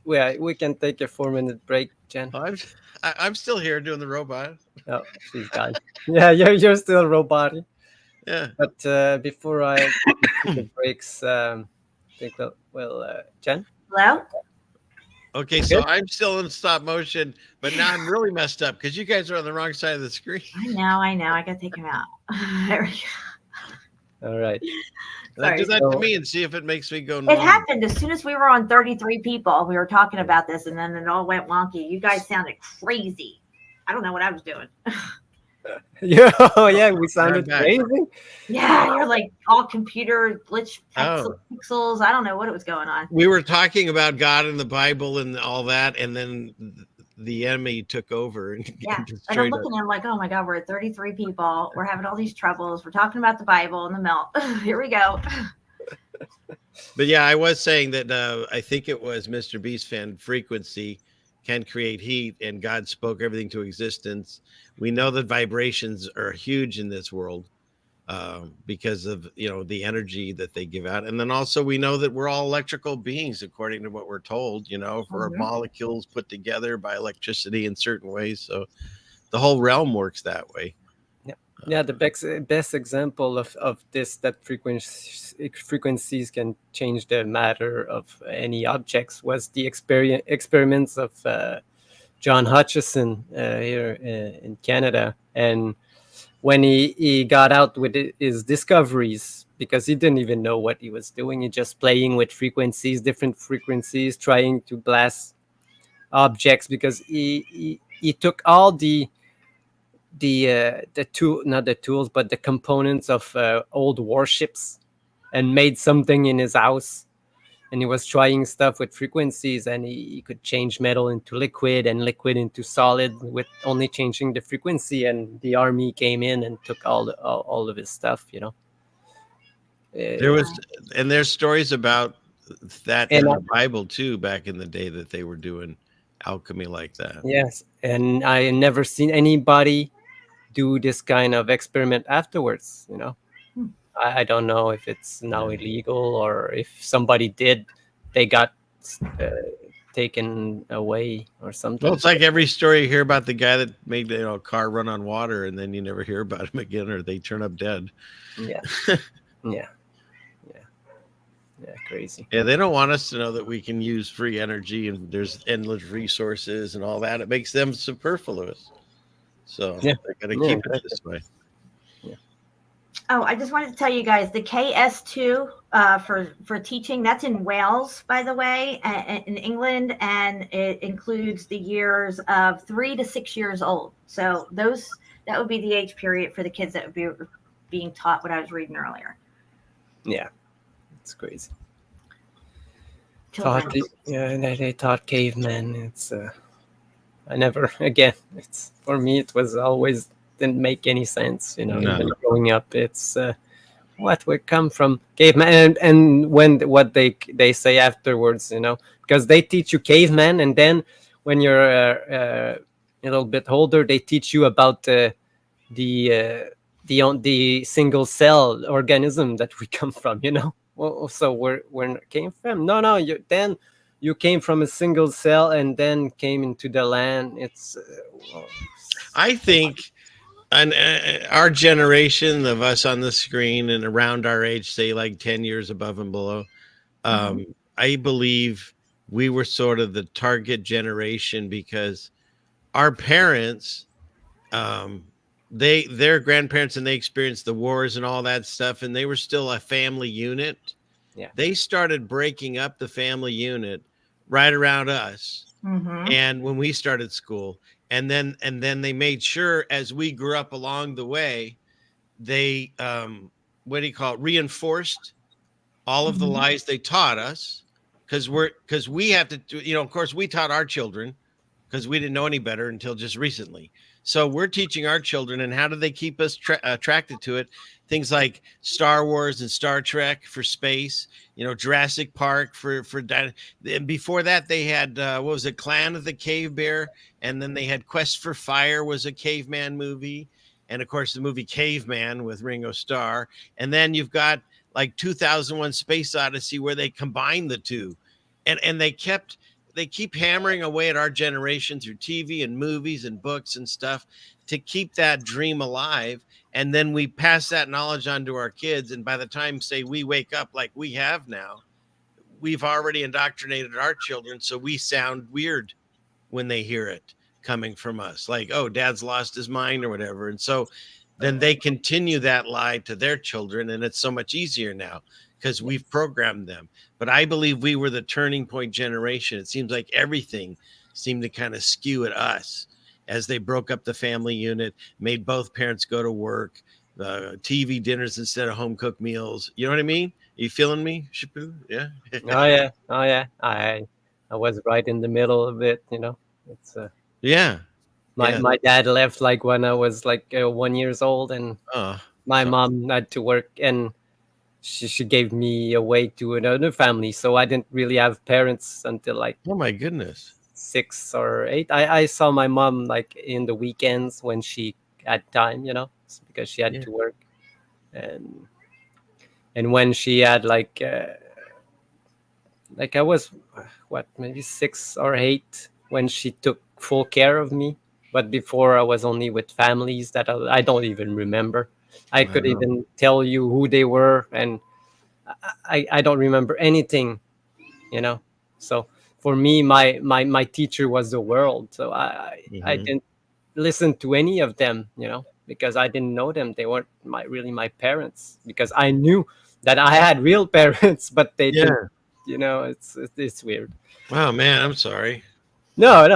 Yeah, we can take a 4-minute break, Jen. I'm still here doing the robot. Oh, she's gone. Yeah, you're still roboty. Yeah. But before I take the breaks, I think Jen. Hello? Okay, so I'm still in stop motion, but now I'm really messed up because you guys are on the wrong side of the screen. I know. I got to take him out. There we go. All right. Now do that So- to me and see if it makes me go It normal. happened as soon as we were on 33 people. We were talking about this, and then it all went wonky. You guys sounded crazy. I don't know what I was doing. Yeah, we sounded back. crazy. Yeah, you're like all computer glitch Oh. pixels. I don't know what was going on. We were talking about God and the Bible and all that, and then the enemy took over and Yeah. And I'm destroyed us. looking at him like, oh my God, we're at 33 people. We're having all these troubles. We're talking about the Bible and the melt. Here we go. But yeah, I was saying that I think it was Mr. Beast fan frequency can create heat, and God spoke everything to existence. We know that vibrations are huge in this world because of the energy that they give out, and then also we know that we're all electrical beings according to what we're told. For our molecules put together by electricity in certain ways. So the whole realm works that way. Yeah, the best example of this, that frequencies can change the matter of any objects, was the experiments of John Hutchison here in Canada. And when he got out with his discoveries, because he didn't even know what he was doing, he just playing with different frequencies, trying to blast objects, because he took all the not the tools, but the components of old warships and made something in his house. And he was trying stuff with frequencies, and he could change metal into liquid and liquid into solid with only changing the frequency. And the army came in and took all of his stuff, There's stories about that And in the Bible too, back in the day, that they were doing alchemy like that. Yes, and I never seen anybody do this kind of experiment afterwards. I don't know if it's now illegal, or if somebody did, they got taken away or something. Well, it's like every story you hear about the guy that made a car run on water, and then you never hear about him again, or they turn up dead. Yeah. Crazy. Yeah, they don't want us to know that we can use free energy and there's endless resources and all that. It makes them superfluous. So they got to keep it this way. Oh, I just wanted to tell you guys, the KS2 for teaching, that's in Wales, by the way, in England, and it includes the years of 3 to 6 years old. So that would be the age period for the kids that would be being taught what I was reading earlier. Yeah, it's crazy. Children. They taught cavemen. It's it's for me, it was always didn't make any sense, No. Even growing up. It's what we come from caveman, and when what they say afterwards, because they teach you caveman, and then when you're a little bit older, they teach you about the single cell organism that we come from, you know. Well, so where came from? No, you came from a single cell and then came into the land. It's well, I think and our generation of us on the screen and around our age, say like 10 years above and below, I believe we were sort of the target generation because our parents, their grandparents, and they experienced the wars and all that stuff, and they were still a family unit. Yeah. They started breaking up the family unit right around us. And when we started school, and then they made sure as we grew up along the way, they what do you call it, reinforced all of the lies they taught us, because we have to, you know, of course we taught our children because we didn't know any better until just recently. So we're teaching our children, and how do they keep us attracted to it? Things like Star Wars and Star Trek for space, you know, Jurassic Park and before that they had what was it, Clan of the Cave Bear, and then they had Quest for Fire was a caveman movie, and of course the movie Caveman with Ringo Starr, and then you've got like 2001 Space Odyssey where they combine the two, and they keep hammering away at our generation through TV and movies and books and stuff to keep that dream alive. And then we pass that knowledge on to our kids. And by the time, say, we wake up like we have now, we've already indoctrinated our children. So we sound weird when they hear it coming from us, like, oh, dad's lost his mind or whatever. And so then they continue that lie to their children. And it's so much easier now because we've programmed them. But I believe we were the turning point generation. It seems like everything seemed to kind of skew at us as they broke up the family unit, made both parents go to work, TV dinners instead of home cooked meals. You know what I mean? Are you feeling me, Shapu? Yeah. Oh yeah. I was right in the middle of it, you know. It's yeah. My dad left like when I was like 1 year old, and my mom had to work, and she gave me away to another family, so I didn't really have parents until like, oh my goodness, 6 or 8. I saw my mom like in the weekends when she had time, you know, because she had to work, and when she had like I was maybe 6 or 8 when she took full care of me. But before, I was only with families that I don't even remember. I could even tell you who they were, and I don't remember anything, you know. So for me, my teacher was the world. So I didn't listen to any of them, you know, because I didn't know them. They weren't really my parents, because I knew that I had real parents, but they didn't. You know, it's weird. Wow, man, I'm sorry. No,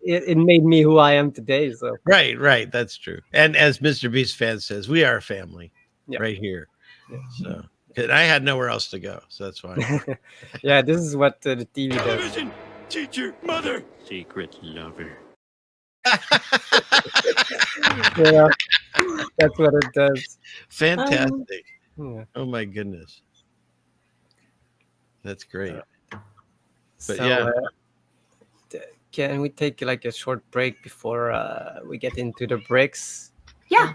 it made me who I am today. So right, that's true. And as Mr. Beast fan says, we are a family right here. Yeah. So I had nowhere else to go, so that's fine. Yeah, this is what the TV does. Television, teacher, mother, secret lover. Yeah, that's what it does. Fantastic. Yeah. Oh my goodness, that's great. But so, can we take like a short break before we get into the bricks? Yeah.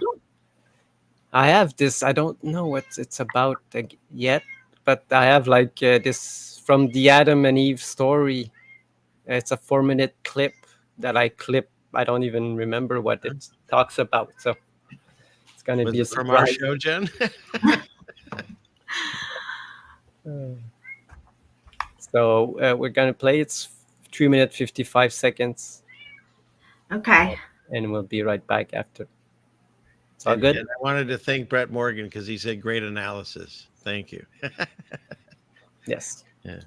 I have this. I don't know what it's about yet, but I have like this from the Adam and Eve story. It's a 4-minute clip that I clip. I don't even remember what it talks about. So it's going to be a from our surprise. show, Jen. So we're going to play. It's 3 minutes 55 seconds. Okay. And we'll be right back after. It's all good. And I wanted to thank Brett Morgan because he said great analysis. Thank you. Yes. Yeah.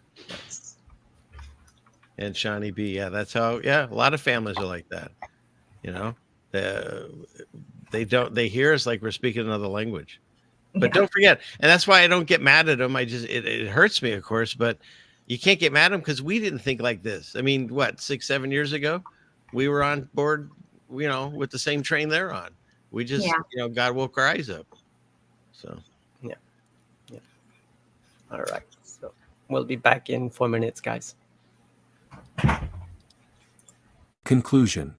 And Shawnee B. Yeah, that's how. Yeah, a lot of families are like that. You know, they hear us like we're speaking another language. But don't forget, and that's why I don't get mad at them. It hurts me, of course, but you can't get mad at them because we didn't think like this. I mean, what, 6-7 years ago, we were on board, you know, with the same train they're on. We just, you know, God woke our eyes up. So, yeah. All right. So we'll be back in 4 minutes, guys. Conclusion.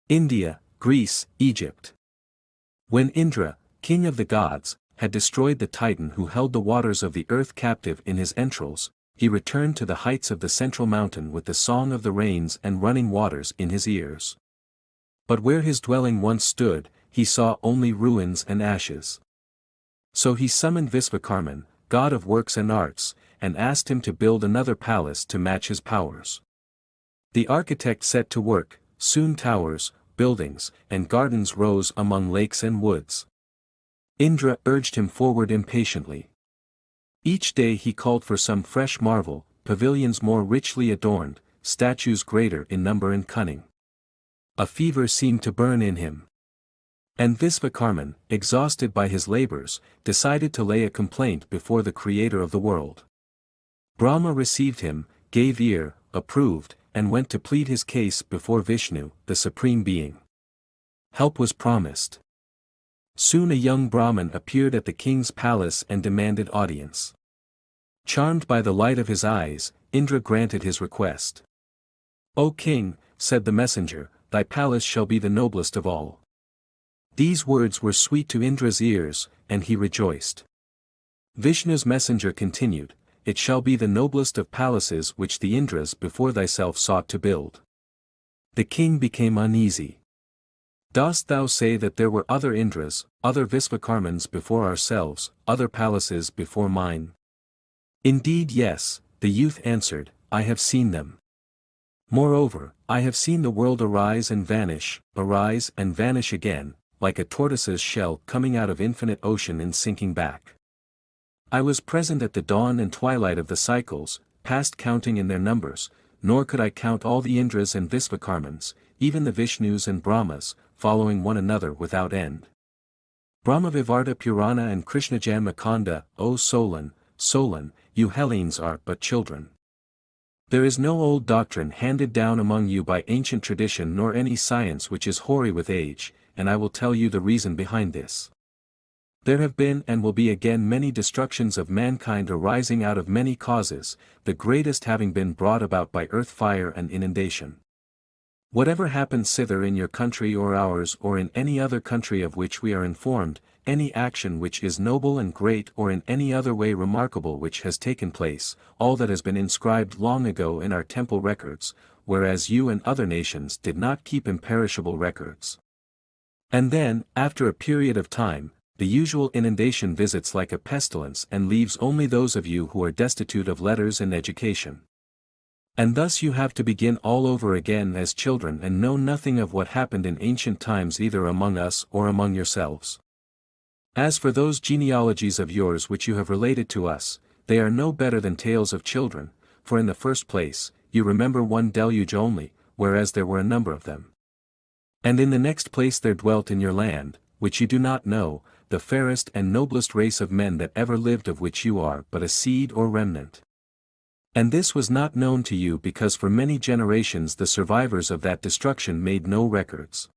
India, Greece, Egypt. When Indra, king of the gods, had destroyed the Titan who held the waters of the earth captive in his entrails, he returned to the heights of the central mountain with the song of the rains and running waters in his ears. But where his dwelling once stood, he saw only ruins and ashes. So he summoned Visvakarman, god of works and arts, and asked him to build another palace to match his powers. The architect set to work. Soon towers, buildings, and gardens rose among lakes and woods. Indra urged him forward impatiently. Each day he called for some fresh marvel, pavilions more richly adorned, statues greater in number and cunning. A fever seemed to burn in him. And Visvakarman, exhausted by his labors, decided to lay a complaint before the creator of the world. Brahma received him, gave ear, approved, and went to plead his case before Vishnu, the supreme being. Help was promised. Soon a young Brahmin appeared at the king's palace and demanded audience. Charmed by the light of his eyes, Indra granted his request. "O king," said the messenger, "thy palace shall be the noblest of all." These words were sweet to Indra's ears, and he rejoiced. Vishnu's messenger continued, "It shall be the noblest of palaces which the Indras before thyself sought to build." The king became uneasy. "Dost thou say that there were other Indras, other Visvakarmans before ourselves, other palaces before mine?" "Indeed yes," the youth answered, "I have seen them. Moreover, I have seen the world arise and vanish again, like a tortoise's shell coming out of infinite ocean and sinking back. I was present at the dawn and twilight of the cycles, past counting in their numbers, nor could I count all the Indras and Visvakarmans, even the Vishnus and Brahmas, following one another without end. Brahmavivarta Purana and Krishnajan Makanda, O Solon, you Hellenes are but children. There is no old doctrine handed down among you by ancient tradition nor any science which is hoary with age, and I will tell you the reason behind this. There have been and will be again many destructions of mankind arising out of many causes, the greatest having been brought about by earth fire and inundation. Whatever happens thither in your country or ours or in any other country of which we are informed, any action which is noble and great or in any other way remarkable which has taken place, all that has been inscribed long ago in our temple records, whereas you and other nations did not keep imperishable records. And then, after a period of time, the usual inundation visits like a pestilence and leaves only those of you who are destitute of letters and education. And thus you have to begin all over again as children and know nothing of what happened in ancient times either among us or among yourselves. As for those genealogies of yours which you have related to us, they are no better than tales of children, for in the first place, you remember one deluge only, whereas there were a number of them. And in the next place there dwelt in your land, which you do not know, the fairest and noblest race of men that ever lived, of which you are but a seed or remnant. And this was not known to you because for many generations the survivors of that destruction made no records.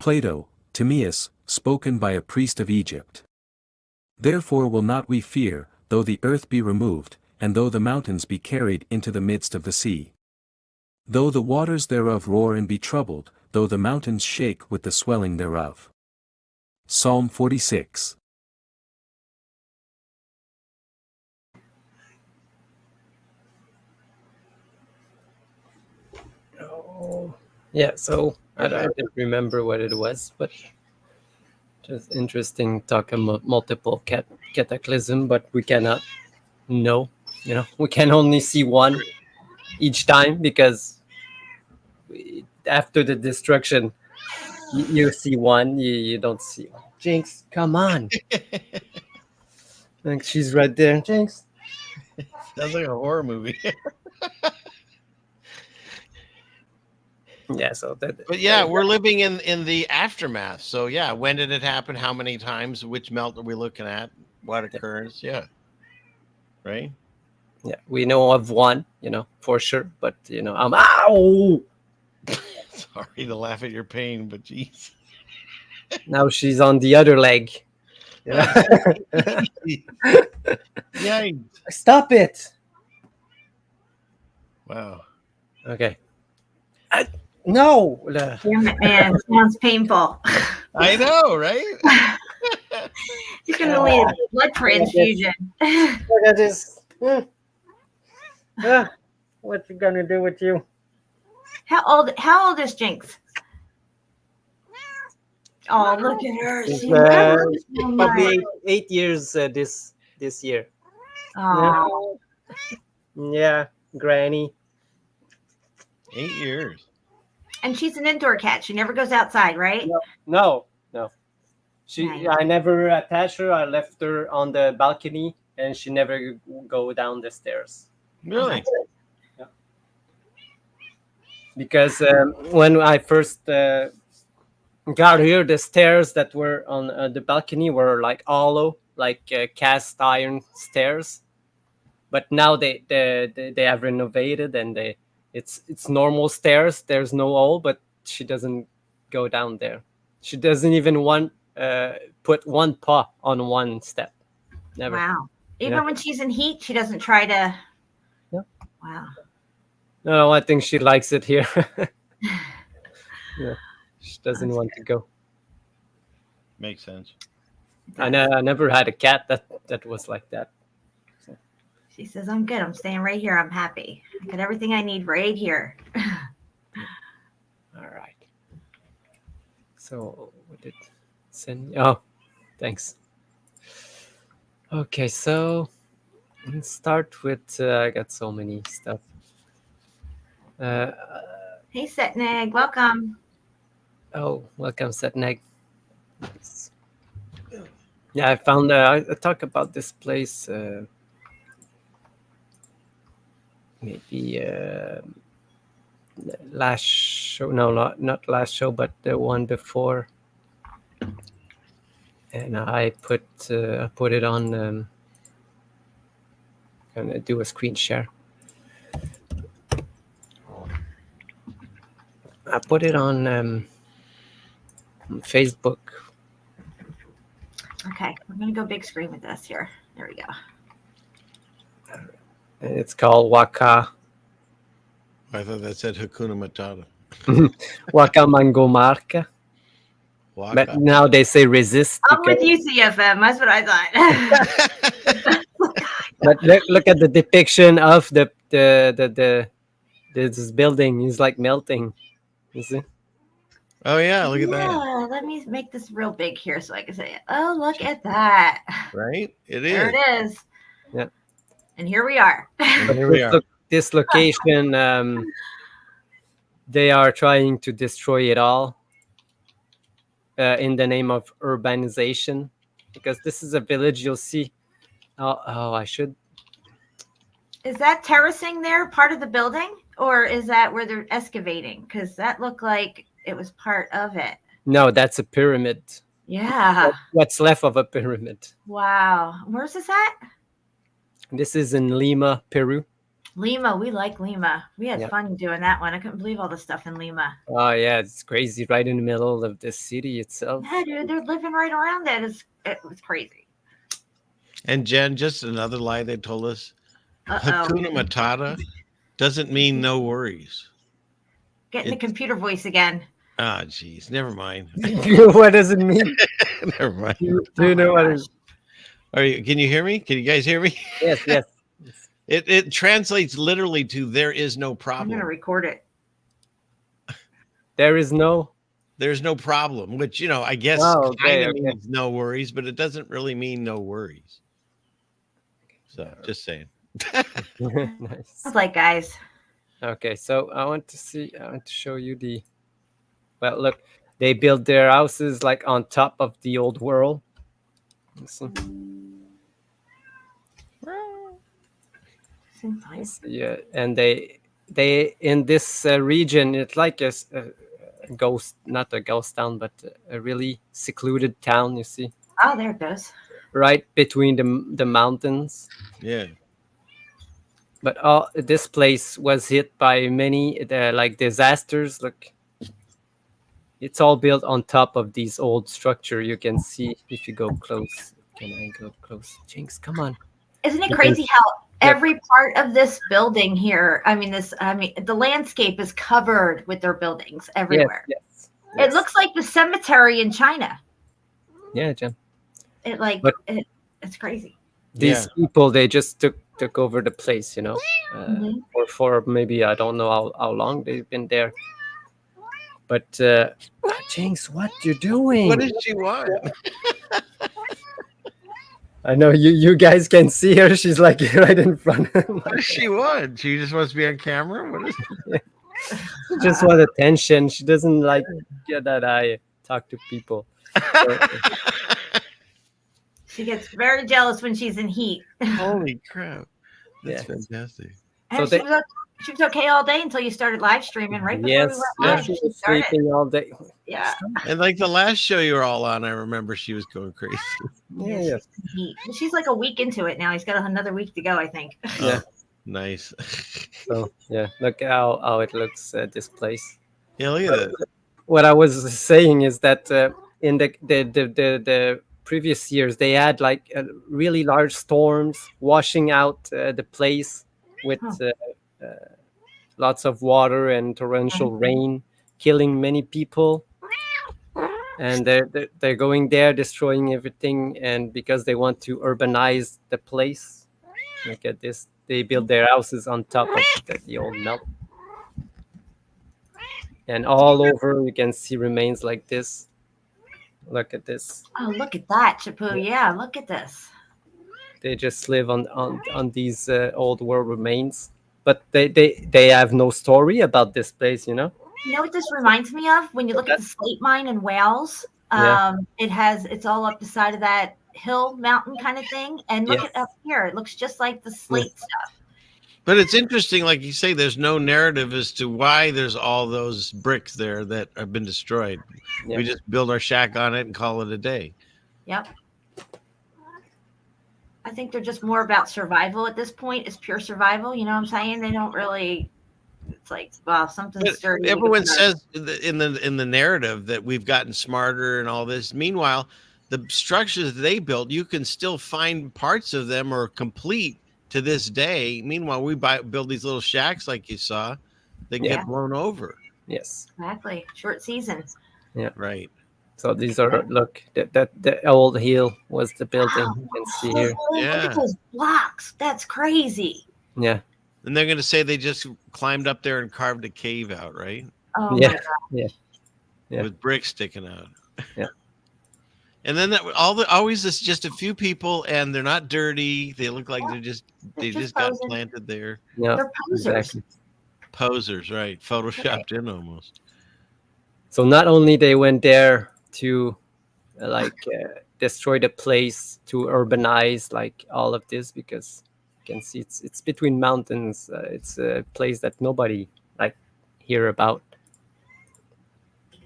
Plato, Timaeus, spoken by a priest of Egypt. Therefore will not we fear, though the earth be removed, and though the mountains be carried into the midst of the sea. Though the waters thereof roar and be troubled, though the mountains shake with the swelling thereof. Psalm 46. Oh, yeah, so I didn't remember what it was, but just interesting talk about multiple cataclysm, but we cannot know, we can only see one each time because after the destruction, you see one, you don't see one. Jinx, come on. Like she's right there. Jinx. Sounds like a horror movie. Yeah, so But yeah, we're living in the aftermath. So yeah, when did it happen? How many times? Which melt are we looking at? What occurs? Yeah. Right? Yeah, we know of one, for sure, but I'm ow. Sorry to laugh at your pain, but geez. Now she's on the other leg. Yikes. Stop it. Wow. Okay. No. Damn it, man. Sounds painful. I know, right? You're gonna need a blood transfusion. Look at this. What you gonna do with you? How old is Jinx? Oh, look at her. It's, She never probably 8 years this year. Oh, Yeah, Granny. 8 years. and she's an indoor cat. She never goes outside, right? No. Nice. I never attached her. I left her on the balcony, and she never go down the stairs. Really? Because when I first got here, the stairs that were on the balcony were like hollow, like cast iron stairs. But now they have renovated, and it's normal stairs. There's no hole, but she doesn't go down there. She doesn't even put one paw on one step. Never. Wow. Even Yeah. when she's in heat, she doesn't try to. Yeah. Wow. No, I think she likes it here. Yeah, she doesn't want to go. Makes sense. I never had a cat that was like that. She says, "I'm good. I'm staying right here. I'm happy. I got everything I need right here." All right. So what did send? Oh, thanks. Okay, so let's start with. I got so many stuff. Hey, Setneg, welcome. Oh, welcome, Setneg. Yeah, I found. I talk about this place. Maybe last show. No, not last show, but the one before. And I put it on. Gonna do a screen share. I put it on Facebook. Okay, we're gonna go big screen with this here. There we go. And it's called Waka I thought that said Hakuna Matata. Waka Mango Marca. Waka. But now they say resist. I'm with you, CFM. That's what I thought. But look at the depiction of this building. It's like melting. You see? Oh yeah, look at that. Yeah, let me make this real big here so I can say, "Oh, look at that!" Right? It There is. it is. Yeah. And here we are. And here we are. This location, they are trying to destroy it all in the name of urbanization, because this is a village. You'll see. Oh, I should. Is that terracing there part of the building, or is that where they're excavating? Because that looked like it was part of it. No, that's a pyramid. Yeah. What's left of a pyramid. Wow. Where's this at? This is in Lima, Peru. Lima. We like Lima. We had Yeah. fun doing that one. I couldn't believe all the stuff in Lima. Oh yeah, it's crazy, right in the middle of the city itself. Yeah, dude, they're living right around it. It was crazy. And Jen, just another lie they told us. Uh-oh. Hakuna Matata doesn't mean no worries. Getting the computer voice again. Ah, geez. Never mind. What does it mean? Never mind. Do you know what it is? Can you hear me? Can you guys hear me? Yes. It translates literally to "there is no I'm problem." gonna record it. There's no problem, which I guess Oh, kind okay. of means no worries, but it doesn't really mean no worries. So just saying. Nice. I was like, guys, Okay, so I want to show you the. Well, look, they built their houses like on top of the old world. So, yeah, and they in this region, it's like a ghost, not a ghost town, but a really secluded town. You see, oh, there it goes. right between the mountains. Yeah. But this place was hit by many disasters. Look, it's all built on top of these old structure. You can see if you go close. Can I go close? Jinx, come on. Isn't it crazy how every part of this building here, the landscape is covered with their buildings everywhere. Yes. It looks like the cemetery in China. Yeah, Jen. It's crazy. These people, they just took over the place, you know, or for maybe I don't know how long they've been there. But Jinx, what you doing? What does she want? I know you guys can see her. She's like right in front of What does she want? She just wants to be on camera. What is? She just want attention. She doesn't like that I talk to people. So, She gets very jealous when she's in heat. Holy crap! That's Yeah. fantastic. And So she was okay all day until you started live streaming. Right before we yes, went live, she she was started. sleeping all day. Yeah. And like the last show you were all on, I remember she was going crazy. Yeah. She's like a week into it now. He's got another week to go, I think. Yeah. Nice. So yeah, look how it looks. This place. Yeah, look at that. What I was saying is that in the previous years they had like really large storms washing out the place with lots of water and torrential rain, killing many people. And they're going there, destroying everything, and because they want to urbanize the place. Look at this. They build their houses on top of the old melt. And all over you can see remains like this. Look at this. Oh, look at that, Chapu. Yeah, look at this. They just live on these old world remains. But they have no story about this place, you know? You know what this reminds me of? When you look at the slate mine in Wales, it's all up the side of that hill mountain kind of thing. And look at up here. It looks just like the slate stuff. But it's interesting, like you say, there's no narrative as to why there's all those bricks there that have been destroyed. Yeah. We just build our shack on it and call it a day. Yep. I think they're just more about survival at this point. It's pure survival. You know what I'm saying? They don't really. It's like, wow, something's dirty. Everyone says in the narrative that we've gotten smarter and all this. Meanwhile, the structures they built, you can still find parts of them are complete to this day. Meanwhile, we build these little shacks like you saw, they get blown over. Yes. Exactly. Short season. Yeah. Right. So these are that the old hill was the building you can see here. Look at those blocks. That's crazy. Yeah. And they're going to say they just climbed up there and carved a cave out, right? Oh Yeah. my God. Yeah. With bricks sticking out. Yeah. And then always it's just a few people, and they're not dirty. They look like they just got planted there. Yeah. They're posers. Exactly. Posers, right? Photoshopped in almost. So not only they went there to destroy the place, to urbanize like all of this, because you can see it's between mountains. It's a place that nobody like hear about.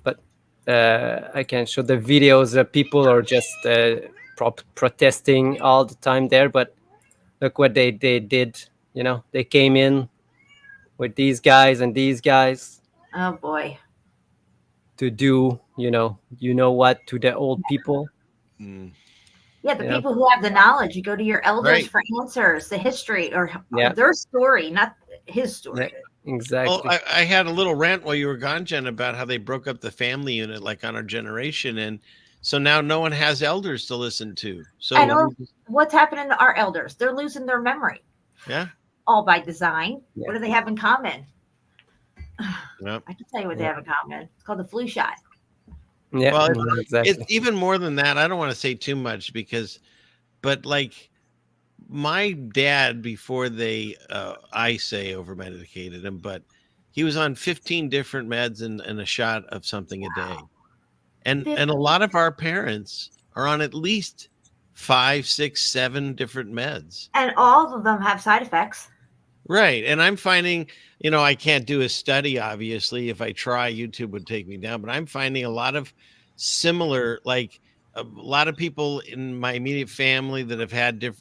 But I can show the videos. People are just protesting all the time there. But look what they did. You know, they came in with these guys and these guys. Oh boy. To do, you know what, to the old people. Yeah, the people who have the knowledge. You go to your elders for answers, the history or their story, not his story. Yeah, exactly. Well, I had a little rant while you were gone, Jen, about how they broke up the family unit, like on our generation, and so now no one has elders to listen to. So what's happening to our elders? They're losing their memory. Yeah. All by design. Yeah. What do they have in common? Yep. I can tell you what they have in common. It's called the flu shot. Yeah, well, exactly. It's even more than that. I don't want to say too much but like my dad, before I say over medicated him, but he was on 15 different meds and a shot of something a day. And a lot of our parents are on at least 5, 6, 7 different meds. And all of them have side effects. Right. And I'm finding, I can't do a study, obviously. If I try, YouTube would take me down. But I'm finding a lot of similar, like a lot of people in my immediate family that have had they're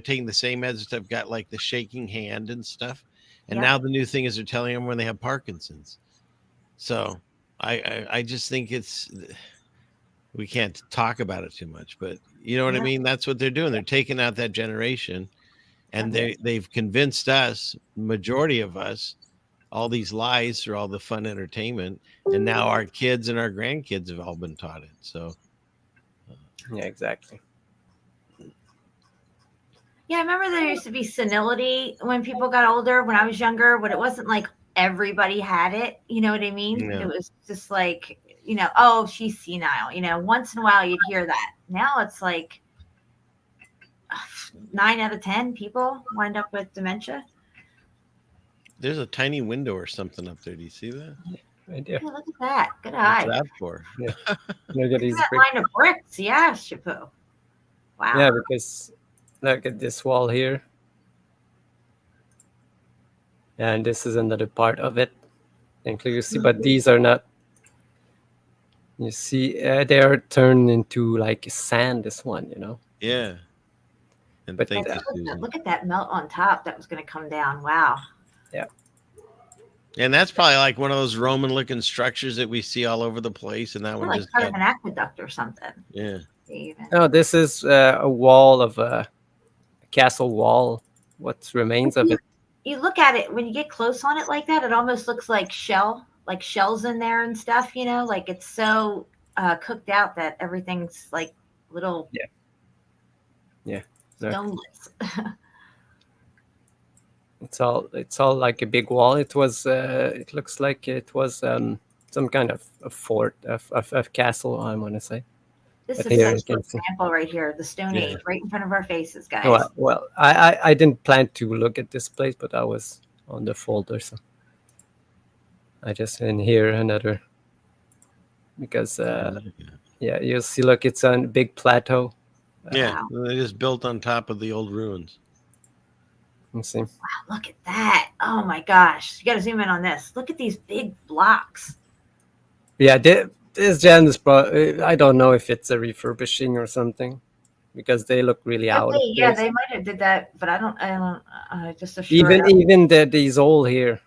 taking the same meds that have got like the shaking hand and stuff. And now the new thing is they're telling them when they have Parkinson's. So I just think we can't talk about it too much, but you know what I mean? That's what they're doing. They're taking out that generation. And they've convinced us, majority of us, all these lies through all the fun entertainment. And now our kids and our grandkids have all been taught it. So Yeah, exactly. Yeah, I remember there used to be senility when people got older when I was younger, but it wasn't like everybody had it. You know what I mean? Yeah. It was just like, oh, she's senile. Once in a while you'd hear that. Now it's like 9 out of 10 people wind up with dementia. there's a tiny window or something up there. Do you see that? Right Yeah, there. look at that. Good eye. What's that for? Look at Look these at that bricks. line of bricks. Yeah, Chapeau. Wow. Yeah, because look at this wall here. And this is another part of it. And clearly you see, but these are not. You see, they are turned into like sand. This one, Yeah. And But thank you, Look Susan. look at that melt on top that was going to come down. Wow. And that's probably like one of those Roman-looking structures that we see all over the place. And that one Like just part got, of an aqueduct or something. yeah. Even. Oh, this is a wall of a castle wall. What remains of it? You look at it when you get close on it like that, it almost looks like shells in there and stuff, like it's so cooked out that everything's like little Yeah. stonelets. It's all like a big wall. It was. It looks like it was some kind of a fort of castle. I want to say. This But is here you such an can see. example right here, the Stone Yeah. Age, right in front of our faces, guys. Well, I didn't plan to look at this place, but I was on the folder, so I just in here another because yeah, you'll see. Look, it's on a big plateau. Yeah. They just built on top of the old ruins. You see. Wow, look at that. Oh my gosh. You got to zoom in on this. Look at these big blocks. Yeah, this gen is probably. I don't know if it's a refurbishing or something, because they look really out of place. Yeah, they might have did that, but I don't just a sure. Even these old here.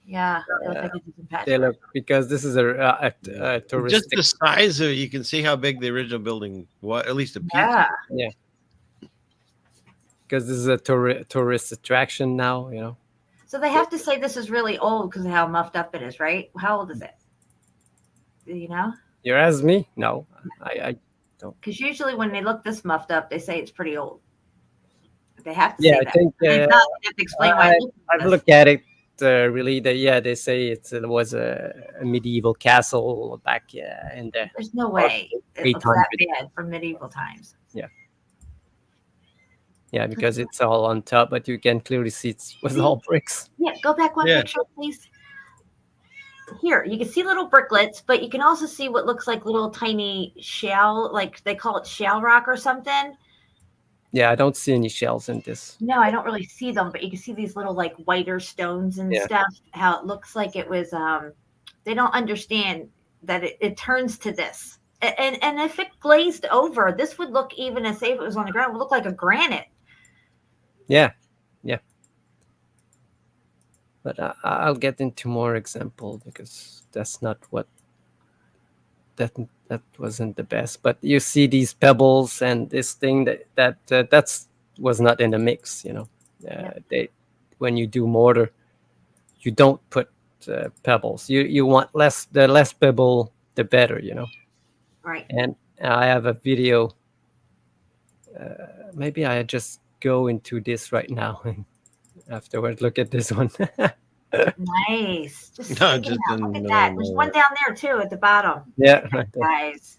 Yeah, they look like they did some They patchwork. look, because this is a Just touristic. the size of it, you can see how big the original building was, at least a piece. Yeah. Because this is a tourist attraction now. So they have to say this is really old because of how muffed up it is, right? How old is it? Do you know? You ask me? No, I don't. Because usually when they look this muffed up, they say it's pretty old. They have to Yeah, say I that. think If not, they have to explain why. I've looked at it. Really, they say it was a medieval castle back in the. There's no way it looks that bad from medieval times. Yeah, because it's all on top, but you can clearly see it was all bricks. Yeah, go back one Yeah. picture, please. Here, you can see little bricklets, but you can also see what looks like little tiny shell, like they call it shell rock or something. Yeah, I don't see any shells in this. No, I don't really see them, but you can see these little like whiter stones and stuff. How it looks like it was. They don't understand that it turns to this, and if it glazed over, this would look, even as say if it was on the ground, it would look like a granite. Yeah. But I'll get into more example, because that's not what. That wasn't the best. But you see these pebbles and this thing that's was not in the mix. They, when you do mortar, you don't put pebbles. You want the less pebble, the better. Right. And I have a video. Maybe I just go into this right now and afterward look at this one. Nice. Just No, stick it just out. Look in at the that. middle There's of one down there too at the bottom. Yeah, right there. Guys.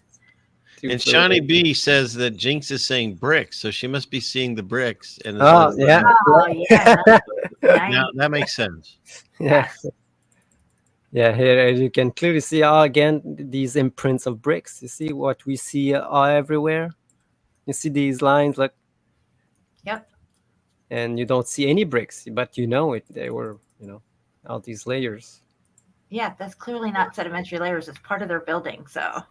And Shawnee B says that Jinx is saying bricks, so she must be seeing the bricks. And Oh, yeah. Oh yeah. Nice. Now that makes sense. Yeah. Yeah, here you can clearly see again these imprints of bricks. You see what we see everywhere? You see these lines, look. Yep. And you don't see any bricks, but they were, all these layers. Yeah, that's clearly not sedimentary layers. It's part of their building. So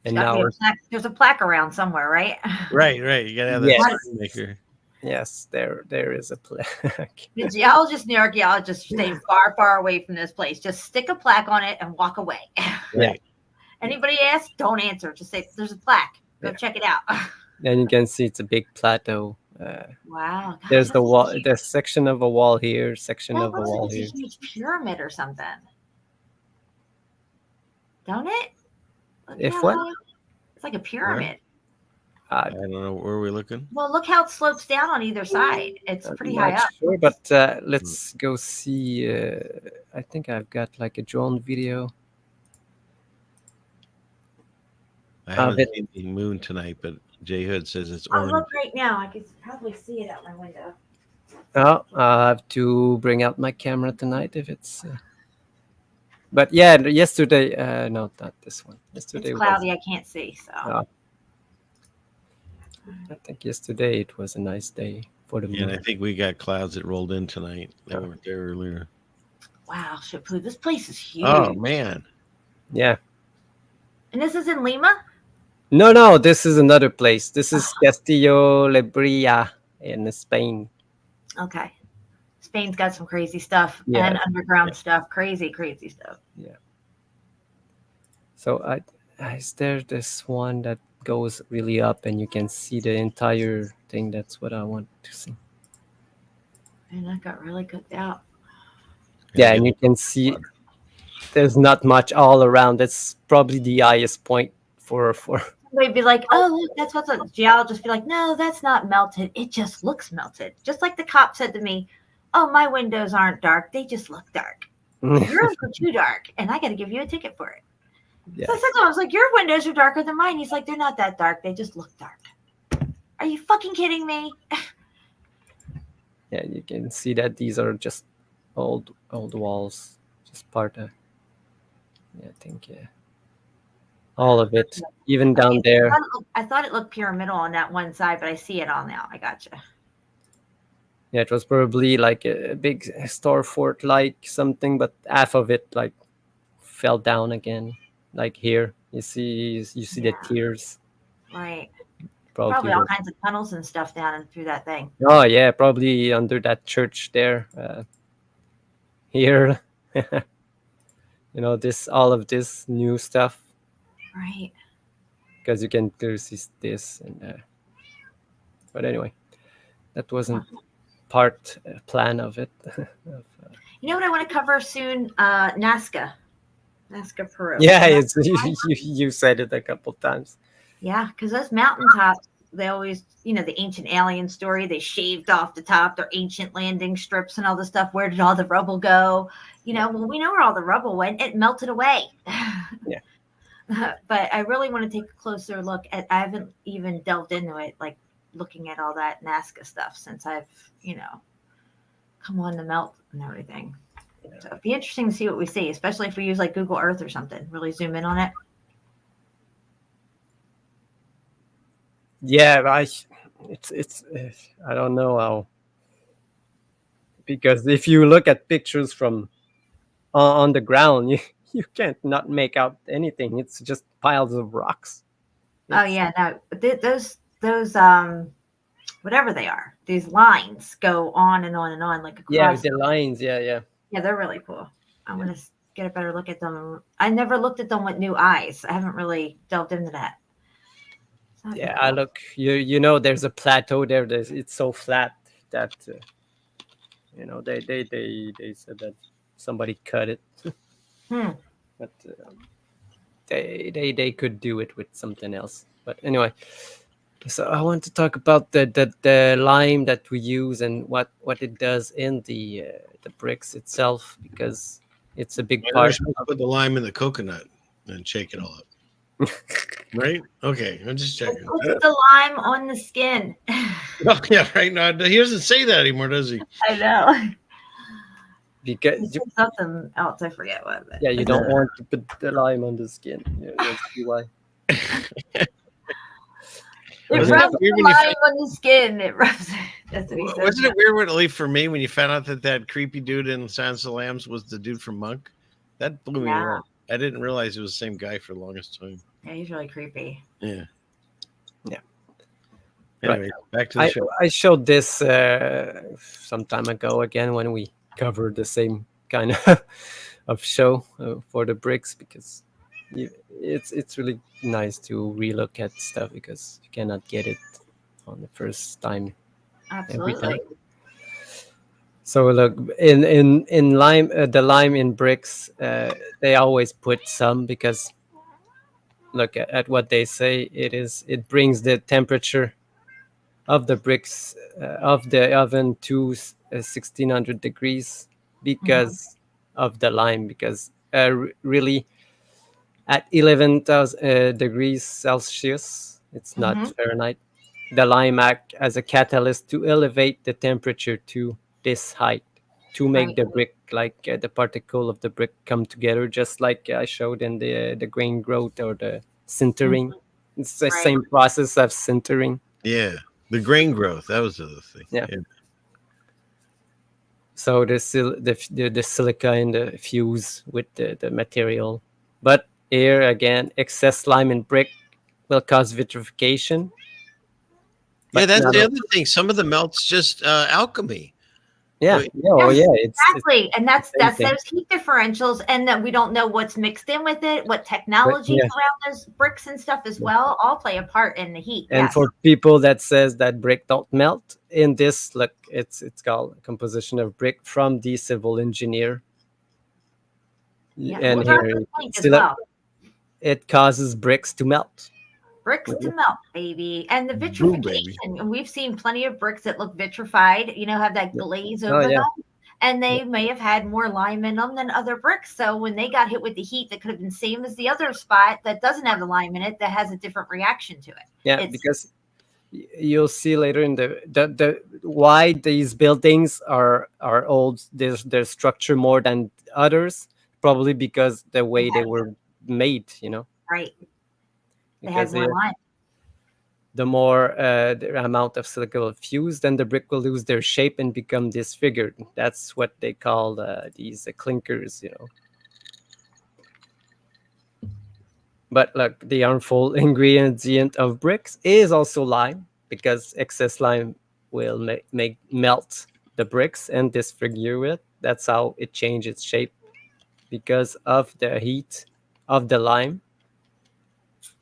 And now there's a plaque around somewhere, right? Right. You gotta have that Yes. sign maker. yes, there is a plaque. The geologists, New archaeologists stay far, far away from this place. Just stick a plaque on it and walk away. Right. Anybody ask, don't answer. Just say there's a plaque. Go Yeah. check it out. And you can see it's a big plateau. Wow. Gosh, There's that the looks wall. like- There's section of a wall here. Section that of a looks wall like here. it's a huge pyramid or something. Don't it? Look If how what? high- It's like a pyramid. I don't know. Where are we looking? Well, look how it slopes down on either side. It's I'm pretty not high up. sure, but let's go see. I think I've got like a drone video. I haven't it- seen the moon tonight, but Jay Hood says it's I'll orange. look right now. I can probably see it out my window. Oh, I have to bring out my camera tonight if it's. But yeah, yesterday. No, not this one. Yesterday It's cloudy. I can't see. So I think yesterday it was a nice day for the moon. And I think we got clouds that rolled in tonight that weren't there earlier. wow, Shapu, this place is huge. Oh man. Yeah. And this is in Lima. No, this is another place. This is Castillo Lebria in Spain. Okay. Spain's got some crazy stuff Yeah. and underground stuff. Crazy stuff. So is there this one that goes really up and you can see the entire thing? That's what I want to see. And that got really cooked out. Yeah, and you can see there's not much all around. That's probably the highest point for They'd be like, oh, look, that's what's up. Geologists be like, no, that's not melted. It just looks melted. Just like the cop said to me, oh, my windows aren't dark. They just look dark. Yours are too dark, and I got to give you a ticket for it. Yeah. So I said to him, I was like, your windows are darker than mine. He's like, they're not that dark. They just look dark. Are you fucking kidding me? Yeah, you can see that these are just old walls, just part of. Yeah, I think all of it, even down there. I thought it looked pyramidal on that one side, but I see it all now. I gotcha. Yeah, it was probably like a big store fort like something, but half of it like fell down again. Like here, you see the tears. Right. Probably Probably all kinds of tunnels and stuff down and through that thing. Oh yeah, probably under that church there. Here, all of this new stuff. Right. Because you can clearly see this and. But anyway, that wasn't plan of it. You know what I want to cover soon? Nazca, Peru. Yeah, it's you said it a couple times. Yeah, because those mountaintops, they always, the ancient alien story, they shaved off the top, their ancient landing strips and all the stuff. Where did all the rubble go? Well, we know where all the rubble went. It melted away. Yeah. But I really want to take a closer look at, I haven't even delved into it, like looking at all that Nazca stuff since I've, come on the melt and everything. So it'd be interesting to see what we see, especially if we use like Google Earth or something, really zoom in on it. Yeah, it's I don't know how, because if you look at pictures from on the ground, you can't not make out anything. It's just piles of rocks. Oh yeah, no, those whatever they are, these lines go on and on and on like across. Yeah, the lines. Yeah. Yeah, they're really cool. I'm gonna get a better look at them. I never looked at them with new eyes. I haven't really delved into that. Yeah, I look. There's a plateau there. It's so flat that they said that somebody cut it. But they could do it with something else. But anyway, so I want to talk about the lime that we use and what it does in the bricks itself, because it's a big part. Put the lime in the coconut and shake it all up. Right? Okay, I'm just checking. Put the lime on the skin. Oh, yeah, right. No, he doesn't say that anymore, does he? I know. Because something else, I forget what. But. Yeah, you don't want to put the lime on the skin. Yeah, that's why. It rubs the lime on the skin. It rubs. That's what he said. Wasn't it weird, at least for me, when you found out that creepy dude in Silence of the Lambs was the dude from Monk? That blew me away. I didn't realize it was the same guy for the longest time. Yeah, he's really creepy. Yeah. Yeah. Anyway, back to the show. I showed this some time ago again when we covered the same kind of show for the bricks, because it's really nice to relook at stuff because you cannot get it on the first time every time. Absolutely. So look, in lime, the lime in bricks, they always put some because look at what they say. It brings the temperature of the bricks of the oven to 1600 degrees because of the lime. Because really, at 11,000 degrees Celsius, it's not Mhm. Fahrenheit. The lime act as a catalyst to elevate the temperature to this height to make Right. the brick, like the particle of the brick, come together, just like I showed in the grain growth or the sintering. It's the Right. same process of sintering. Yeah, the grain growth. That was the other thing. Yeah. So the silica and the fuse with the material. But here again, excess lime in brick will cause vitrification. Yeah, But that's not the all- other thing. Some of the melt's just alchemy. yeah, But- yeah, oh, Yes, yeah, it's exactly. And that's the same thing. those heat differentials, and that we don't know what's mixed in with it, what technologies yeah. around those bricks and stuff as well, all play a part in the heat. And Yes. for people that says that brick don't melt, in this, look, it's called composition of brick from the civil engineer. Yeah. And Well, that's here, the point as see, look, well. it causes bricks to melt. Bricks to melt, baby. And the Boom, vitrification. baby. And we've seen plenty of bricks that look vitrified, have that glaze Oh, over yeah. them. And they may have had more lime in them than other bricks. So when they got hit with the heat, that could have been same as the other spot that doesn't have the lime in it, that has a different reaction to it. Yeah, It's- because you'll see later in the why these buildings are old. Their structure more than others, probably because the way they were made. Right. They Because have more lime. the more the amount of silica will fuse, then the brick will lose their shape and become disfigured. That's what they call these clinkers. But look, the harmful ingredient of bricks is also lime, because excess lime will make melt the bricks and disfigure it. That's how it changes its shape, because of the heat of the lime.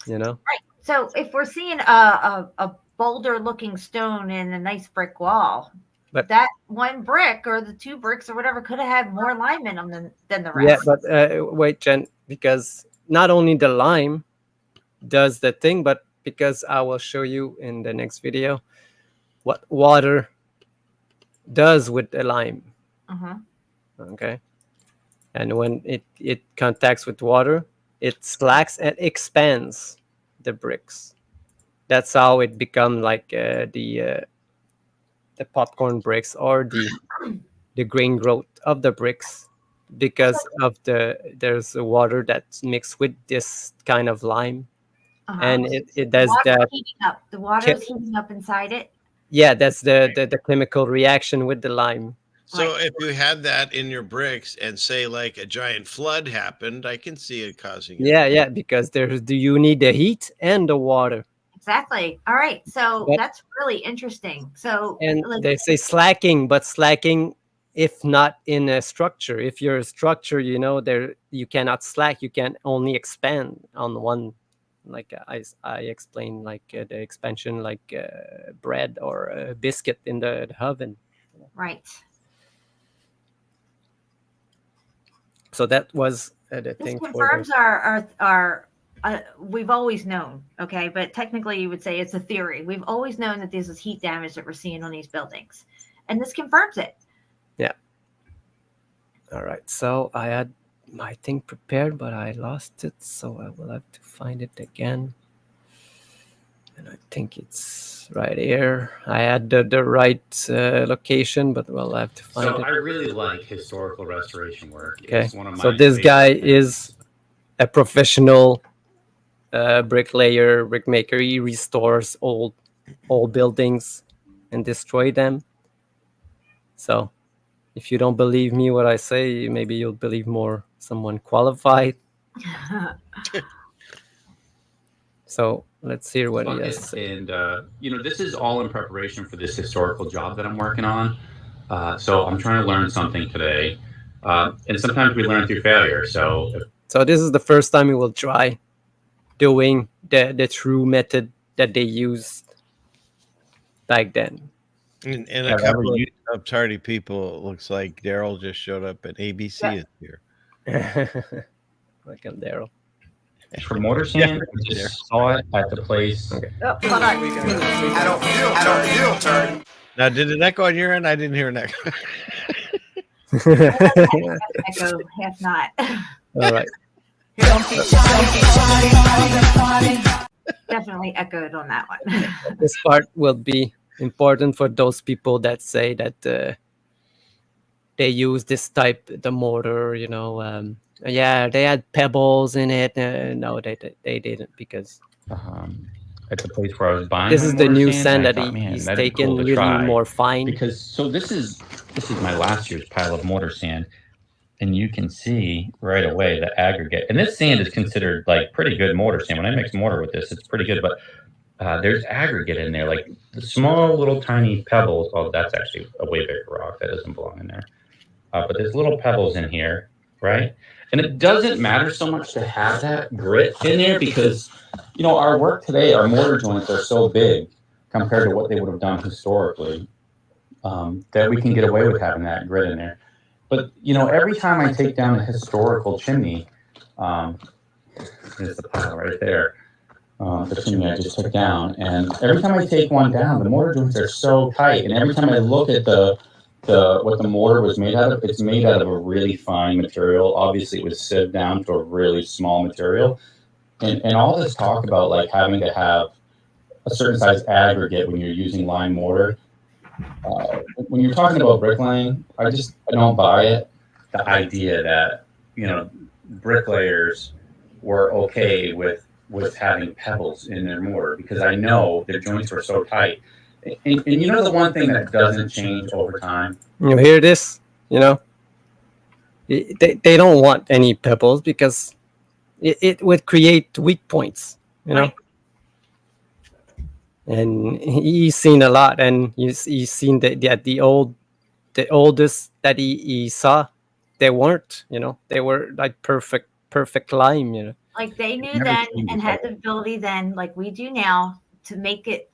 Right. So if we're seeing a boulder looking stone in a nice brick wall, But- that one brick or the two bricks or whatever could have had more lime in them than the Yeah, rest. but wait, Jen, because not only the lime does the thing, but because I will show you in the next video what water does with the lime. Uh-huh. Okay. And when it contacts with water, it slacks and expands the bricks. That's how it become like the popcorn bricks or the grain growth of the bricks, because of there's a water that's mixed with this kind of lime, and it does Water's that. heating up. The water is heating up inside it. Yeah, that's the chemical reaction with the lime. So if you had that in your bricks and say like a giant flood happened, I can see it causing it. Yeah, because you need the heat and the water. Exactly. All right. So But- that's really interesting. So And like, they say slacking, but slacking if not in a structure. If you're a structure, there you cannot slack. You can only expand on one. Like I explained, like the expansion, like bread or a biscuit in the oven. right. So that was the This thing for confirms our we've always known, okay, but technically you would say it's a theory. We've always known that this is heat damage that we're seeing on these buildings, and this confirms it. Yeah. All right. So I had my thing prepared, but I lost it, so I will have to find it again. And I think it's right here. I had the right location, but I have to find So it. I really like historical restoration work. Okay. It's one of So my this favorite guy things. is a professional bricklayer, brickmaker. He restores old buildings and destroy them. So if you don't believe me what I say, maybe you'll believe more someone qualified. So let's hear what he has to say. And this is all in preparation for this historical job that I'm working on. So I'm trying to learn something today. And sometimes we learn through failure. So So this is the first time we will try doing the true method that they used back then. And a Have ever couple used- of tardy people. It looks like Daryl just showed up and ABC is here. Welcome, Daryl. For mortar sand, I just saw it at the place. Okay. Oh, hold on. Now, did an echo on your end? I didn't hear an echo. Echo, half not. All right. Definitely echoed on that one. This part will be important for those people that say that they use this type, the mortar, yeah, they had pebbles in it. No, they didn't, because At the place where I was buying. this my is the mortar new sand, sand I that thought, man, he's that'd be taken cool to really try. more fine. Because so this is my last year's pile of mortar sand, and you can see right away the aggregate. And this sand is considered like pretty good mortar sand. When I mix mortar with this, it's pretty good. But there's aggregate in there, like the small little tiny pebbles. Oh, that's actually a way bigger rock that doesn't belong in there. But there's little pebbles in here, right? And it doesn't matter so much to have that grit in there because, our work today, our mortar joints are so big compared to what they would have done historically, that we can get away with having that grit in there. But, every time I take down a historical chimney, there's the pile right there, the chimney I just took down. And every time I take one down, the mortar joints are so tight. And every time I look at what the mortar was made out of, it's made out of a really fine material. Obviously, it was sieved down to a really small material. And all this talk about like having to have a certain size aggregate when you're using lime mortar. When you're talking about bricklaying, I don't buy it. The idea that bricklayers were okay with having pebbles in their mortar, because I know their joints were so tight. And the one thing that doesn't change over time. You hear this? They don't want any pebbles because it would create weak points. Right. And he's seen a lot, and he's seen the oldest that he saw, they weren't, they were like perfect lime, Like they knew then and had the ability then, like we do now, to make it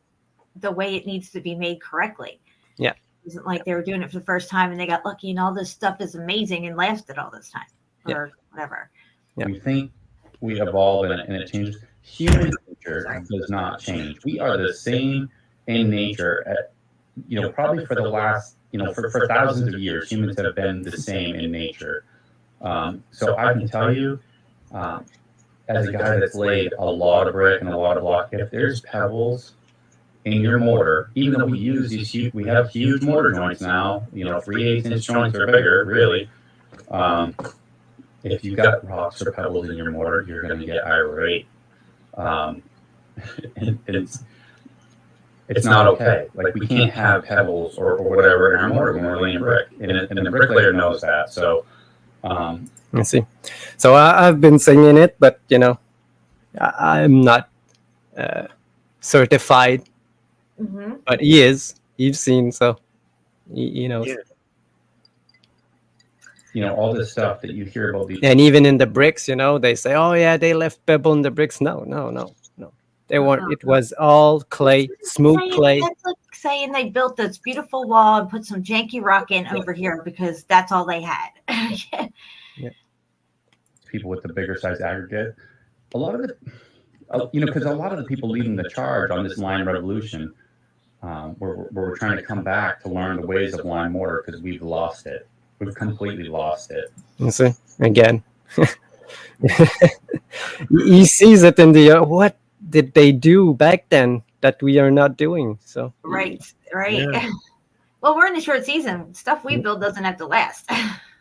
the way it needs to be made correctly. Yeah. It isn't like they were doing it for the first time and they got lucky and all this stuff is amazing and lasted all this time or whatever. Yeah. We think we evolve and it changes. Human nature does not change. We are the same in nature probably for the last, for thousands of years, humans have been the same in nature. So I can tell you, as a guy that's laid a lot of brick and a lot of block, if there's pebbles in your mortar, even though we use we have huge mortar joints now, 3/8-inch joints or bigger, really. If you've got rocks or pebbles in your mortar, you're going to get irate. It's not okay. Like we can't have pebbles or whatever in our mortar when we're laying brick, and the bricklayer knows that. So, I see. So I've been singing it, but I'm not certified. Mm-hmm. But he is. You've seen, so he knows. Yeah. All this stuff that you hear about these. And even in the bricks, they say, "Oh yeah, they left pebble in the bricks." No. They weren't. It was all clay, smooth clay. That's like saying they built this beautiful wall and put some janky rock in over here because that's all they had. Yeah. People with the bigger size aggregate, a lot of because a lot of the people leading the charge on this lime revolution, we're trying to come back to learn the ways of lime mortar because we've lost it. We've completely lost it. You see, again, he sees it in the what did they do back then that we are not doing? So Right. Yeah. Well, we're in the short season. Stuff we build doesn't have to last.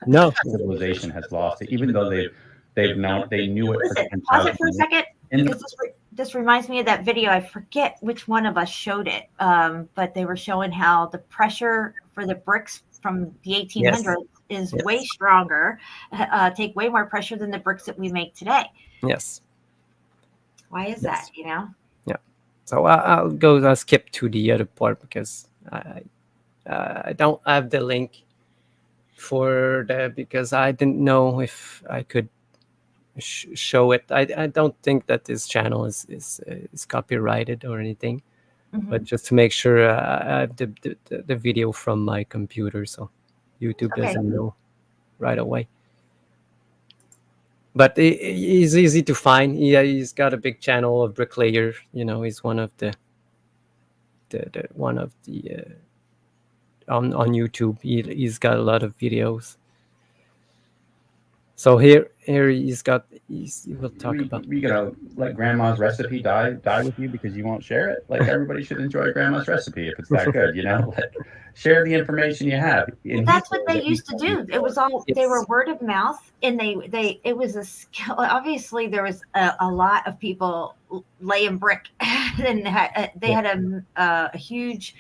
no. Civilization has lost it, even though they knew it. Listen, pause it for a second. Because this reminds me of that video. I forget which one of us showed it, but they were showing how the pressure for the bricks from the 1800s is way stronger, take way more pressure than the bricks that we make today. Yes. Why is that? Yeah. So I'll skip to the other part because I don't have the link for that because I didn't know if I could show it. I don't think that this channel is copyrighted or anything, but just to make sure I have the video from my computer, so YouTube doesn't know right away. But he's easy to find. He's got a big channel of bricklayer. You know, he's one of the on YouTube. He's got a lot of videos. So here he will talk about. You gonna let Grandma's recipe die with you because you won't share it? Like, everybody should enjoy Grandma's recipe if it's that good, you know. Like, share the information you have. And that's what they used to do. It was all they were word of mouth, and it was a skill. Obviously, there was a lot of people laying brick, and they had a huge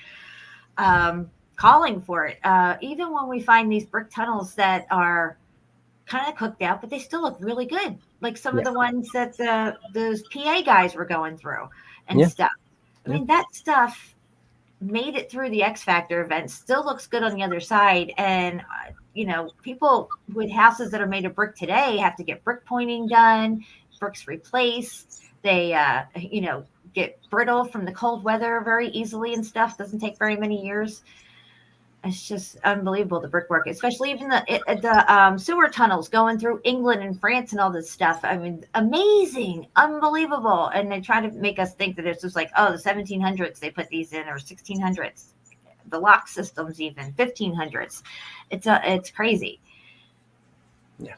calling for it. Even when we find these brick tunnels that are kind of cooked out, but they still look really good, like some of the ones that those PA guys were going through and stuff. I mean, that stuff made it through the X Factor event, still looks good on the other side. And you know, people with houses that are made of brick today have to get brick pointing done, bricks replaced. They you know, get brittle from the cold weather very easily and stuff. Doesn't take very many years. It's just unbelievable, the brickwork, especially even the sewer tunnels going through England and France and all this stuff. I mean, amazing, unbelievable. And they try to make us think that it's just like, oh, the 1700s they put these in, or 1600s, the lock systems, even 1500s. It's crazy. Yeah.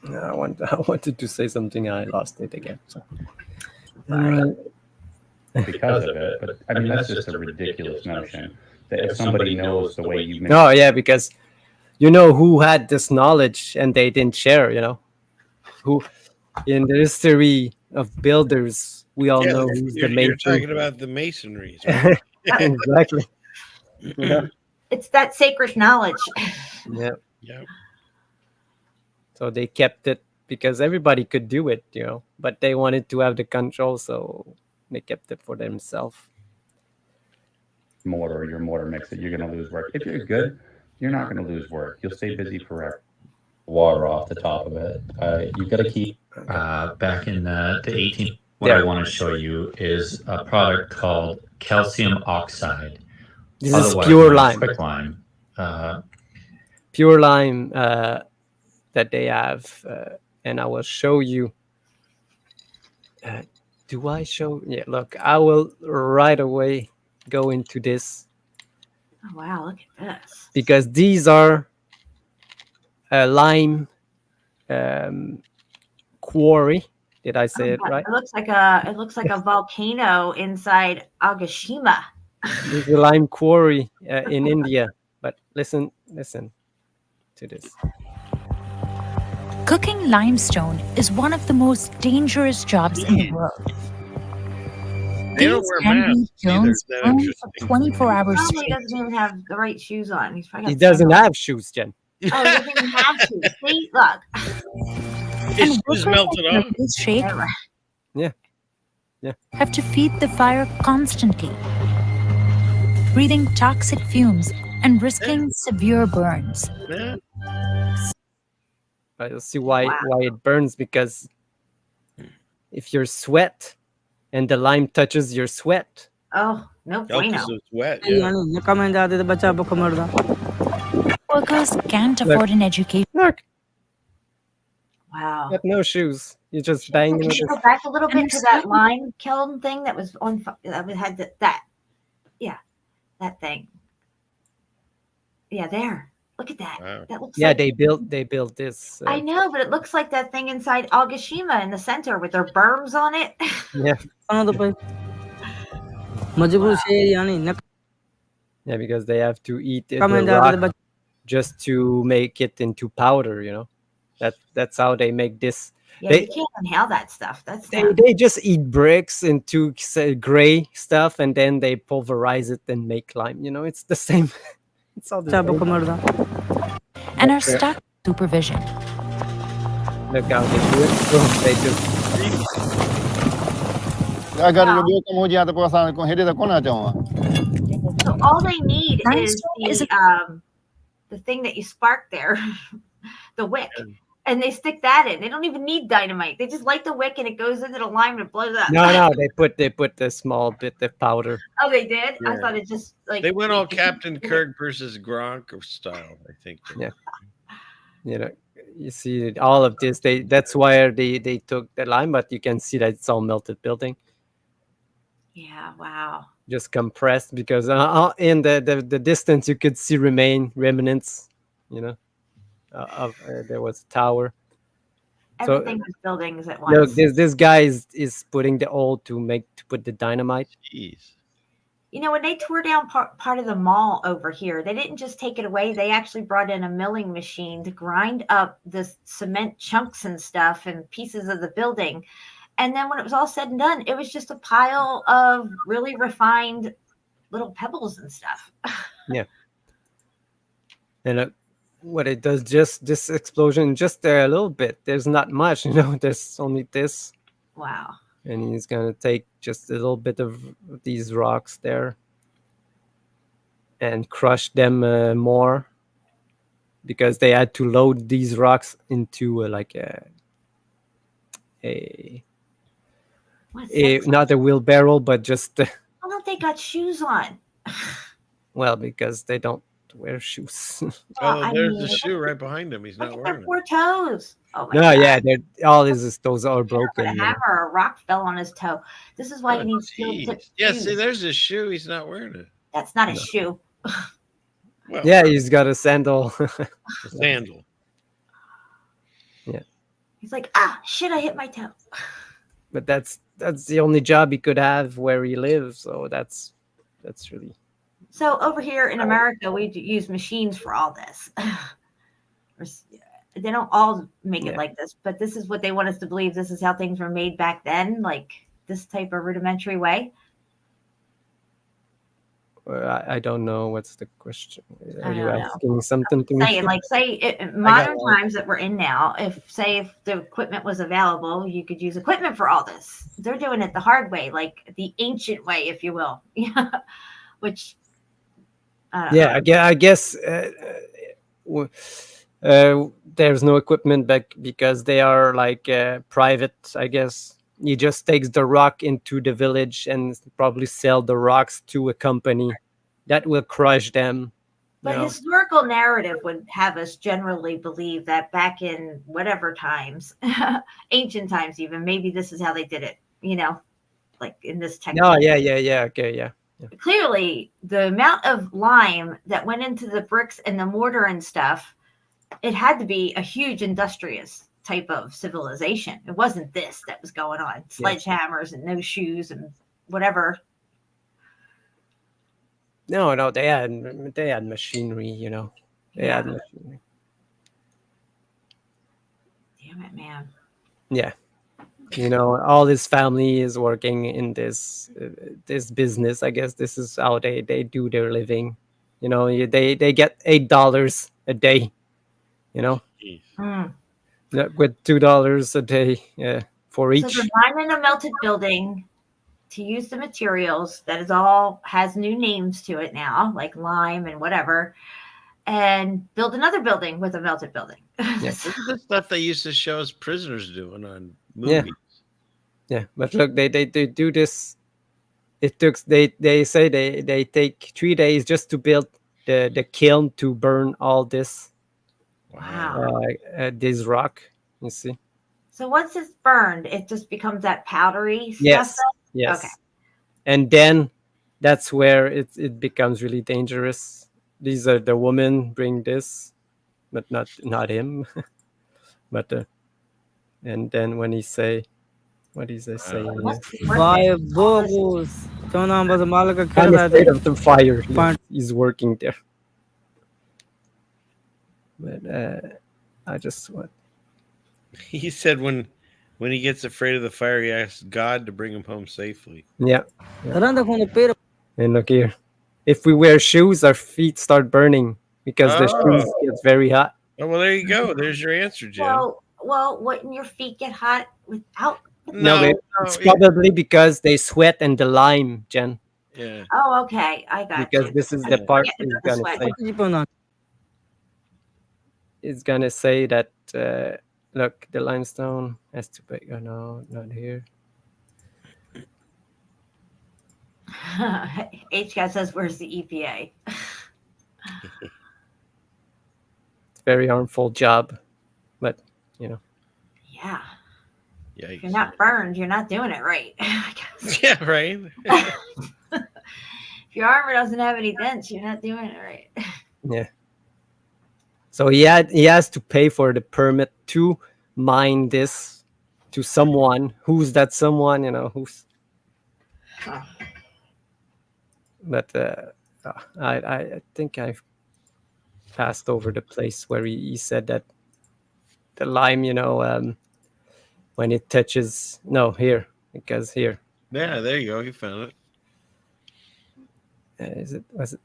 I wanted to say something, I lost it again. So. Because of it, but I mean, that's just a ridiculous notion that if somebody knows the way you make. Oh yeah, because you know who had this knowledge and they didn't share. You know, who in the history of builders, we all know who's the main. You're talking about the masonries. Right? Exactly. Yeah. It's that sacred knowledge. Yeah. Yeah. So they kept it because everybody could do it, you know, but they wanted to have the control, so they kept it for themselves. Your mortar makes it. You're going to lose work. If you're good, you're not going to lose work. You'll stay busy forever. Water off the top of it. You've got to keep. Back in the 18th, what I want to show you is a product called calcium oxide. This is pure lime. Quick lime. Pure lime that they have, and I will show you. Do I show? Yeah, look, I will right away go into this. Oh, wow, look at this. Because these are lime quarry. Did I say it right? It looks like a volcano inside Agashima. This is a lime quarry in India. But listen to this. Cooking limestone is one of the most dangerous jobs in the world. These handmade kilns burn for 24 hours Probably straight. doesn't even have the right shoes on. He doesn't have shoes, Jen. Oh, he doesn't even have shoes. See, look. His shoes melted off. Shape Yeah. have to feed the fire constantly, breathing toxic fumes and risking severe burns. Yeah. You'll see why it burns, because if your sweat and the lime touches your sweat. Oh, no bueno. It's wet. Yeah. Workers can't afford an education. Look, Wow. you have no shoes. You just bang Can into you this. go back a little bit to that lime kiln thing that was on? That had that thing. Yeah, there. Look at that. Wow. That looks. Yeah, like, they built this. I know, but it looks like that thing inside Agashima in the center with their berms on it. Yeah. Yeah, because they have to eat the rock just to make it into powder, you know. That's how they make this. Yeah, you can't inhale that stuff. They just eat bricks into gray stuff, and then they pulverize it and make lime. You know, it's the same. It's all the same. And are stuck in supervision. Look how they do it. Oh, they do. So all they need is the thing that you spark there, the wick, and they stick that in. They don't even need dynamite. They just light the wick, and it goes into the lime and it blows up. No, they put the small bit of powder. Oh, they did. I Yeah. thought it just like They went all Captain Kirk versus Gronk style, I think. Yeah. You know, you see all of this. That's why they took the lime, but you can see that it's all melted building. Yeah. Wow. Just compressed because in the distance you could see remnants, you know, of there was a tower. Everything was buildings at Look, once. this guy is putting the oil to put the dynamite. Jeez. You know, when they tore down part of the mall over here, they didn't just take it away. They actually brought in a milling machine to grind up the cement chunks and stuff and pieces of the building. And then when it was all said and done, it was just a pile of really refined little pebbles and stuff. Yeah. And what it does, just this explosion, just there a little bit. There's not much, you know. There's only this. Wow. And he's gonna take just a little bit of these rocks there and crush them more, because they had to load these rocks into like not a wheelbarrow, but just Why don't they got shoes on? well, because they don't wear shoes. Oh, there's the shoe right behind him. He's not Their wearing it. poor toes. Oh my No, God. yeah, they're all his toes are broken. A you know. hammer or a rock fell on his toe. This is why he needs steel tip Yeah, shoes. see, there's his shoe. He's not wearing it. That's not a shoe. Well, Yeah, he's got a sandal. a sandal. Yeah, He's like, shit, I hit my toe. but that's the only job he could have where he lives. So that's really. So over here in America, we use machines for all this. They don't all make it like this, but this is what they want us to believe. This is how things were made back then, like this type of rudimentary way. I don't know what's the question. Are I you don't know. asking something to me? Saying, like, modern times that we're in now, if the equipment was available, you could use equipment for all this. They're doing it the hard way, like the ancient way, if you will. Yeah, which. Yeah, I guess there's no equipment back because they are like private. I guess he just takes the rock into the village and probably sell the rocks to a company that will crush them. But historical narrative would have us generally believe that back in whatever times, ancient times even, maybe this is how they did it, you know, like in this technique. No, yeah, okay, yeah. Clearly, the amount of lime that went into the bricks and the mortar and stuff, it had to be a huge industrious type of civilization. It wasn't this that was going on. Sledgehammers and no shoes and whatever. No, they had machinery, you know. They had machinery. Damn it, man. Yeah. You know, all his family is working in this business. I guess this is how they do their living. You know, they get $8 a day. You know, with $2 a day for each. So they're mining a melted building to use the materials that is all has new names to it now, like lime and whatever, and build another building with a melted building. This is the stuff they used to show us prisoners doing on movies. Yeah, but look, they do this. It took they say they take 3 days just to build the kiln to burn all this. Wow. This rock, you see. So once it's burned, it just becomes that powdery stuff. Yes. Yes. Okay. And then that's where it becomes really dangerous. These are the women bring this, but not him. But and then when he say, what is he saying? Vai bobos. Então não, mas a mala que I'm afraid of the fire. He's working there. But I just want. He said when he gets afraid of the fire, he asks God to bring him home safely. Yeah. And look here. If we wear shoes, our feet start burning because the shoes get very hot. Oh, well, there you go. There's your answer, Jim. Well, wouldn't your feet get hot without? No, it's probably because they sweat and the lime, Jen. Yeah. Oh, okay. I got because you. this is the part he's gonna say. it's gonna say that look, the limestone has to be. Oh no, not here. HCAT says, "Where's the EPA?" It's a very harmful job, but you know. Yeah. Yikes. If you're not burned, you're not doing it right. I guess. Yeah, right. If your armor doesn't have any dents, you're not doing it right. Yeah. So he has to pay for the permit to mine this to someone. Who's that someone? You know who's. Huh. But I think I've passed over the place where he said that the lime, you know, when it touches. No, here, because here. Yeah, there you go. You found it. Was it?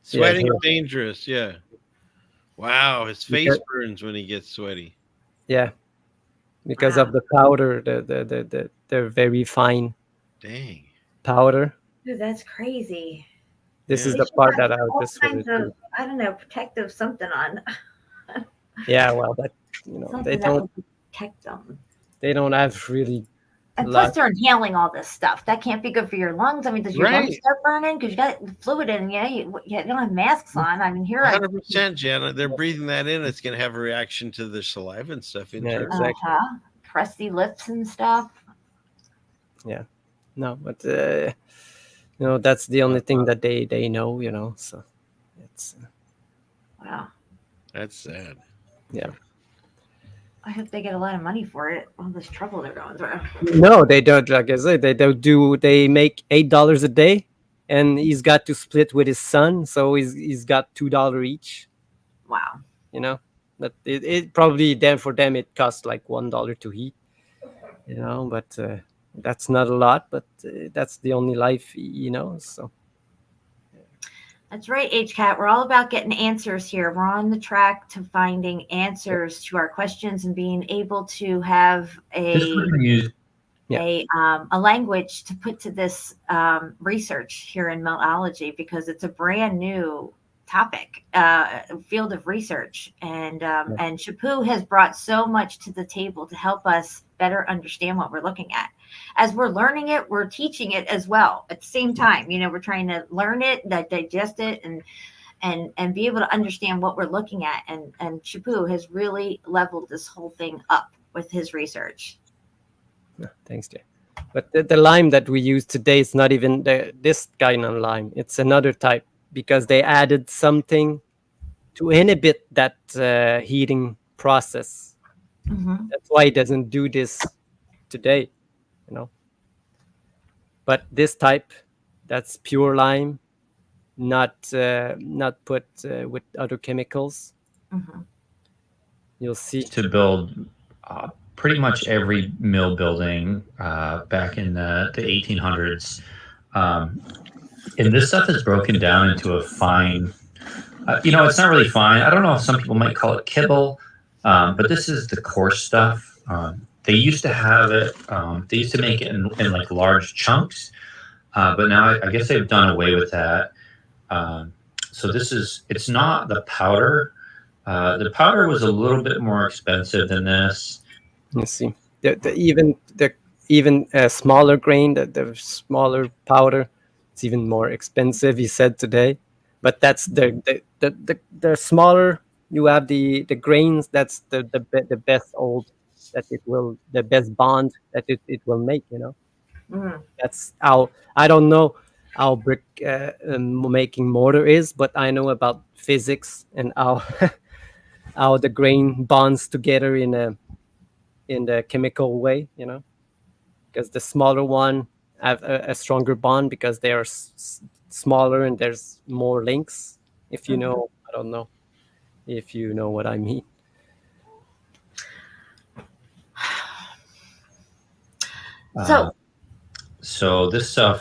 Sweating Yeah, is dangerous. Yeah. Wow, his face Because- burns when he gets sweaty. Yeah, because of the powder, the very fine Dang. powder. Dude, that's crazy. This Yeah. is They the should part have that I all just kinds wanted of, to. I don't know, protective something on. Yeah, well, that you know, Something they that don't would protect them. have really. And lot- plus, they're inhaling all this stuff. That can't be good for your lungs. I mean, does your lungs Right. start burning because you got fluid in you? You don't have masks on. I mean, here I 100%, Jana. They're breathing that in. It's going to have a reaction to their saliva and stuff. Internally. exactly. Crusty lips and stuff. Yeah, no, but you know, that's the only thing that they know. You know, so it's Wow. That's sad. yeah. I hope they get a lot of money for it. All this trouble they're going through. No, they don't. Like I said, they don't do. They make $8 a day, and he's got to split with his son, so he's got $2 each. Wow. You know, but it probably then for them it costs like $1 to heat. You know, but that's not a lot. But that's the only life, you know. So That's right, HCAT. We're all about getting answers here. We're on the track to finding answers to our questions and being able to have a language to put to this research here in Meltology, because it's a brand new topic, field of research, and Chaput has brought so much to the table to help us better understand what we're looking at. As we're learning it, we're teaching it as well at the same time. You know, we're trying to learn it, digest it, and be able to understand what we're looking at. And Chaput has really leveled this whole thing up with his research. thanks, Jay. But the lime that we use today is not even this kind of lime. It's another type, because they added something to inhibit that heating process. Mm-hmm. That's why it doesn't do this today, you know. But this type, that's pure lime, not put with other chemicals. Mm-hmm. You'll see. To build pretty much every mill building back in the 1800s. And this stuff is broken down into a fine, you know, it's not really fine. I don't know if some people might call it kibble, but this is the coarse stuff. They used to have it, they used to make it in like large chunks, but now I guess they've done away with that. So it's not the powder. The powder was a little bit more expensive than this. Let's see. Even smaller grain, the smaller powder, it's even more expensive. He said today, but that's the smaller you have the grains. That's the best the best bond that it will make. You know, that's how I don't know how brick making mortar is, but I know about physics and how how the grain bonds together in the chemical way, you know, because the smaller one have a stronger bond because they are smaller and there's more links. If you know, I don't know if you know what I mean. So this stuff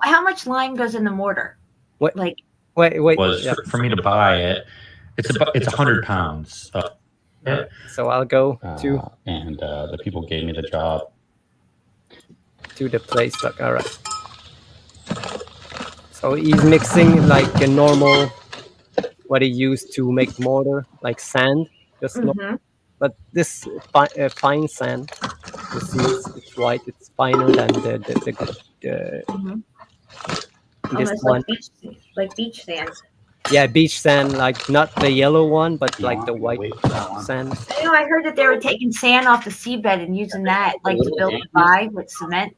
how much lime goes in the mortar? What? Like, wait. Was for me to buy it. It's 100 pounds. So I'll go to and the people gave me the job to the place. Like, all right. So he's mixing like a normal what he used to make mortar, like sand, just Mm-hmm. but this fine sand, you see, it's white. It's finer than the Mm-hmm. this Almost one. like beach sand. Yeah, beach sand, like not the yellow one, but like the white sand. I heard that they were taking sand off the seabed and using that, like to build the vibe with cement.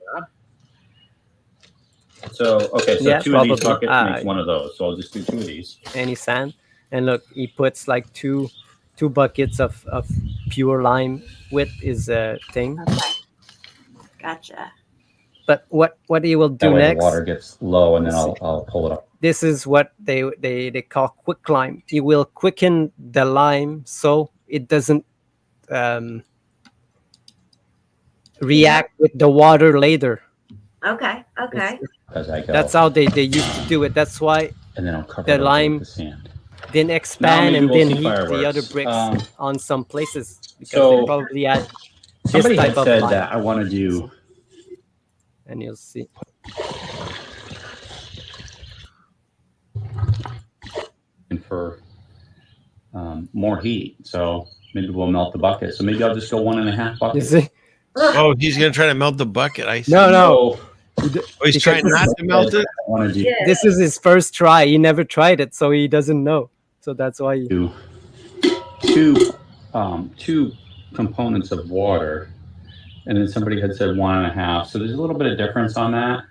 So, okay, so Yeah, two of these probably. buckets makes one of those. So I'll just do two of these. Any sand, and look, he puts like two buckets of pure lime with his thing. Okay. Gotcha. But what he will That do way next? the water gets low, and then I'll pull it up. This is what they call quick lime. He will quicken the lime so it doesn't react with the water later. Okay. Okay. That's how they used to do it. That's why and then I'll cover the it lime with the sand. then expand Now and maybe then we'll see heat the other fireworks. bricks on some places because so they probably had this Somebody type had of said lime. that I want to do. And you'll see. And for more heat, so maybe we'll melt the bucket. So maybe I'll just go 1.5 buckets. You see? Oh, he's gonna try to melt the bucket. I see. No. Oh, he's trying not to melt it. I want to do This is his first try. He never tried it, so he doesn't know. So that's why he... two components of water, and then somebody had said 1.5. So there's a little bit of difference on that.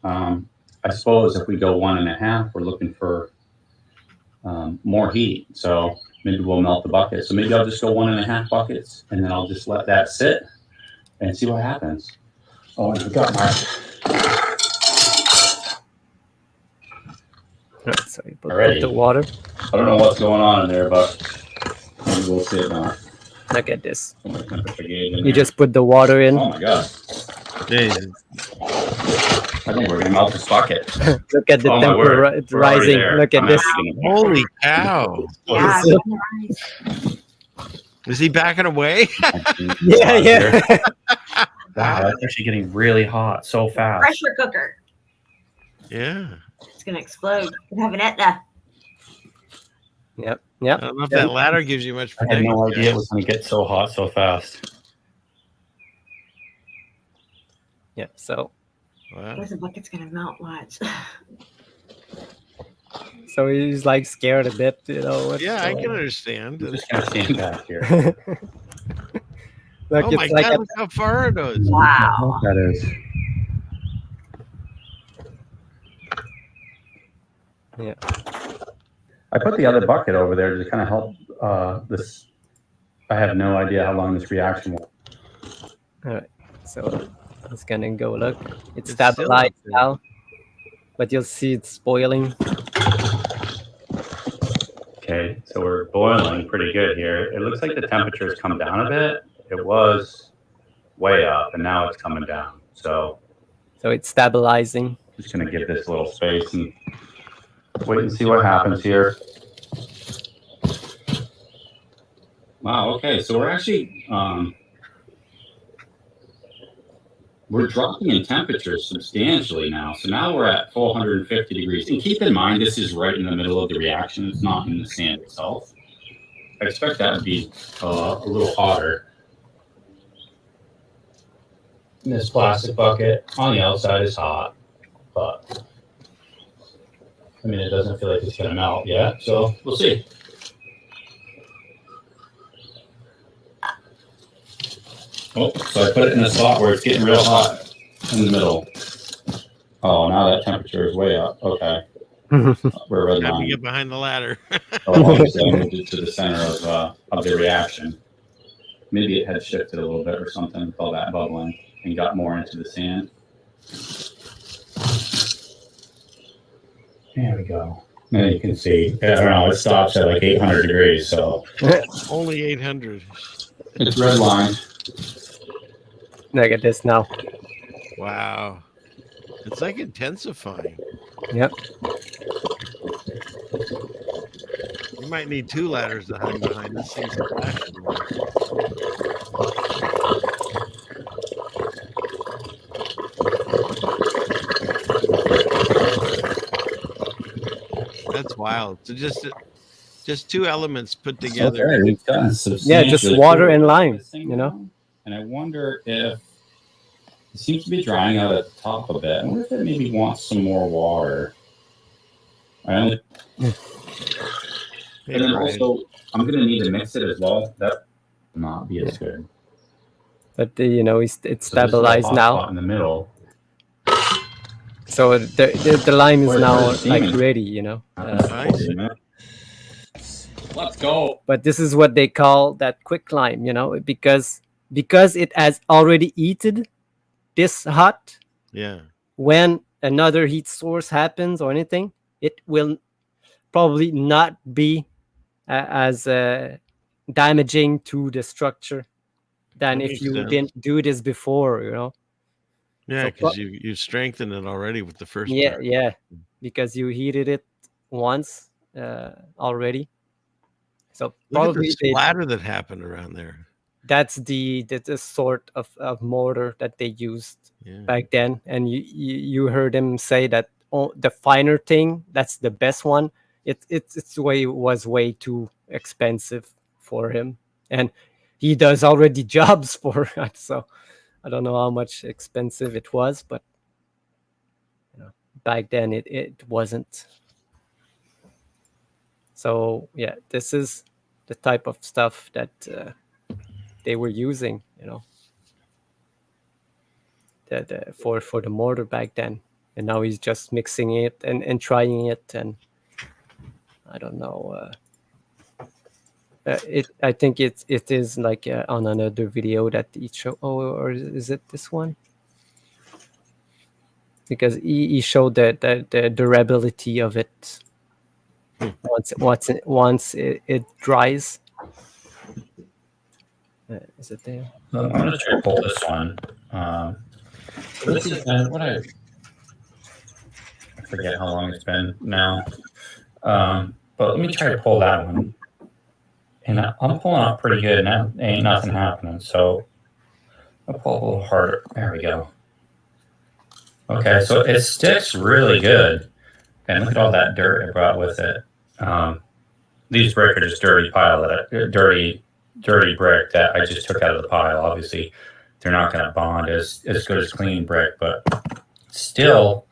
I suppose if we go 1.5, we're looking for more heat. So maybe we'll melt the bucket. So maybe I'll just go 1.5 buckets, and then I'll just let that sit and see what happens. Oh, I forgot my. So you put the water. I don't know what's going on in there, but maybe we'll see it now. Look at this. My temperature gauge in You there. just put the water in. Oh my god. Jesus. I think we're gonna melt this bucket. Look at the Oh, my temperature word. it's We're already rising. there. Look at I'm this. actually gonna- Holy cow! Yeah. Is he backing away? Yeah. Wow, that's actually getting really hot so fast. Pressure cooker. Yeah. It's gonna explode. You can have an Etna. Yep. I don't know if that ladder gives you much I had protection. no idea it was gonna get so hot so fast. Yeah. So Wow. There's a bucket's gonna melt. Watch. he's like scared a bit, you know. what's Yeah, I going can on. understand. I'm just gonna stand back here. Look, Oh my it's like god, look how far it is. Wow. That is. Yeah. I put the other bucket over there to kind of help this. I have no idea how long this reaction will. All right. So it's gonna go. Look, it's It's stabilized still up now, but you'll see it's boiling. Okay, so we're boiling pretty good here. It looks like the temperature's come down a bit. It was way up, and now it's coming down. So it's stabilizing. just gonna give this a little space and wait and see what happens here. Wow. Okay, so we're actually we're dropping in temperature substantially now. So now we're at 450 degrees. And keep in mind, this is right in the middle of the reaction. It's not in the sand itself. I expect that to be a little hotter. And this plastic bucket on the outside is hot, but I mean, it doesn't feel like it's going to melt yet. So we'll see. Oh, so I put it in a spot where it's getting real hot in the middle. Oh, now that temperature is way up. Okay. We're red Time to line. get behind the ladder. Oh, obviously I moved it to the center of the reaction. Maybe it had shifted a little bit or something with all that bubbling and got more into the sand. There we go. Now you can see, I don't know, it stops at like 800 degrees, so Only 800. it's red line. Look at this now. Wow. It's like intensifying. Yep. You might need 2 ladders to hide behind. This thing's flashing. That's wild. So just Just two elements put together. Okay, we've gotten Yeah, substantially just water cooler and lime. this thing You know. now. And I wonder if it seems to be drying out at the top a bit. I wonder if it maybe wants some more water. I only. And then also, I'm going to need to mix it as well. That will not be as good. But you know, it's So stabilized this is a hot now. spot in the middle. So the lime is Where's now the steaming? like ready. You know. Let's go. But this is what they call that quick lime. You know, because it has already eaten this hot. Yeah. When another heat source happens or anything, it will probably not be as damaging to the structure than That if makes you sense. didn't do this before, you know. Yeah, So because you strengthened it already with the first yeah, part. yeah, because you heated it once already. So Look at probably the splatter that happened around there. that's the sort of mortar that they used back then, and you heard him say that the finer thing, that's the best one. It's was way too expensive for him, and he does already jobs for it, so I don't know how much expensive it was, but you know, back then it wasn't. So yeah, this is the type of stuff that they were using, you know, for the mortar back then, and now he's just mixing it and trying it, and I don't know. I think it is like on another video that he showed. Oh, or is it this one? Because he showed the durability of it once it dries. Is it there? I'm going to try to pull this one. This is what I forget how long it's been now. But let me try to pull that one. And I'm pulling out pretty good, and ain't nothing happening. So I'll pull a little harder. There we go. Okay, so it sticks really good. And look at all that dirt I brought with it. These brick are just dirty brick that I just took out of the pile. Obviously, they're not going to bond as good as clean brick, but still,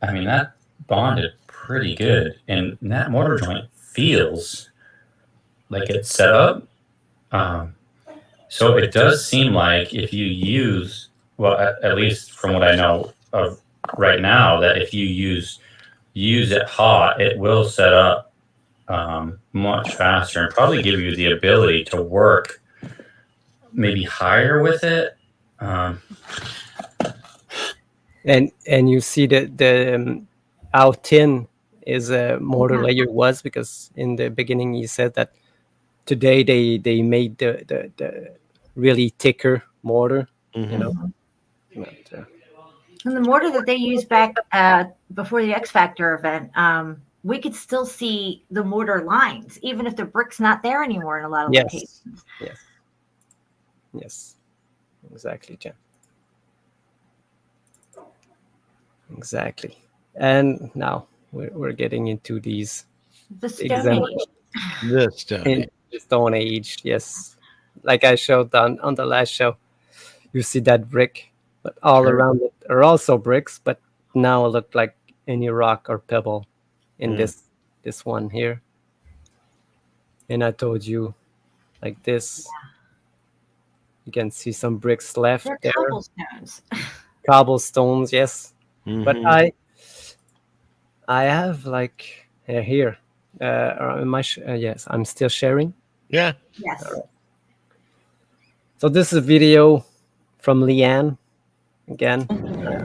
I mean, that bonded pretty good. And that mortar joint feels like it's set up. So it does seem like if you use, well, at least from what I know of right now, that if you use it hot, it will set up much faster and probably give you the ability to work maybe higher with it. And you see the how thin is a mortar layer was, because in the beginning you said that today they made the really thicker mortar, you know. But, and the mortar that they used back before the X Factor event, we could still see the mortar lines, even if the brick's not there anymore in a lot of locations. Yes, exactly, Jen. Exactly. And now we're getting into these the Stone Age. The Stone Age. The Stone Age, yes. Like I showed on the last show, you see that brick, but all around it are also bricks, but now it look like any rock or pebble in this one here. And I told you, like this, you can see some bricks left. They're cobblestones. Cobblestones, yes. But I have like here. Am I yes, I'm still sharing. Yeah. Yes. Right. So this is a video from Leanne. Again,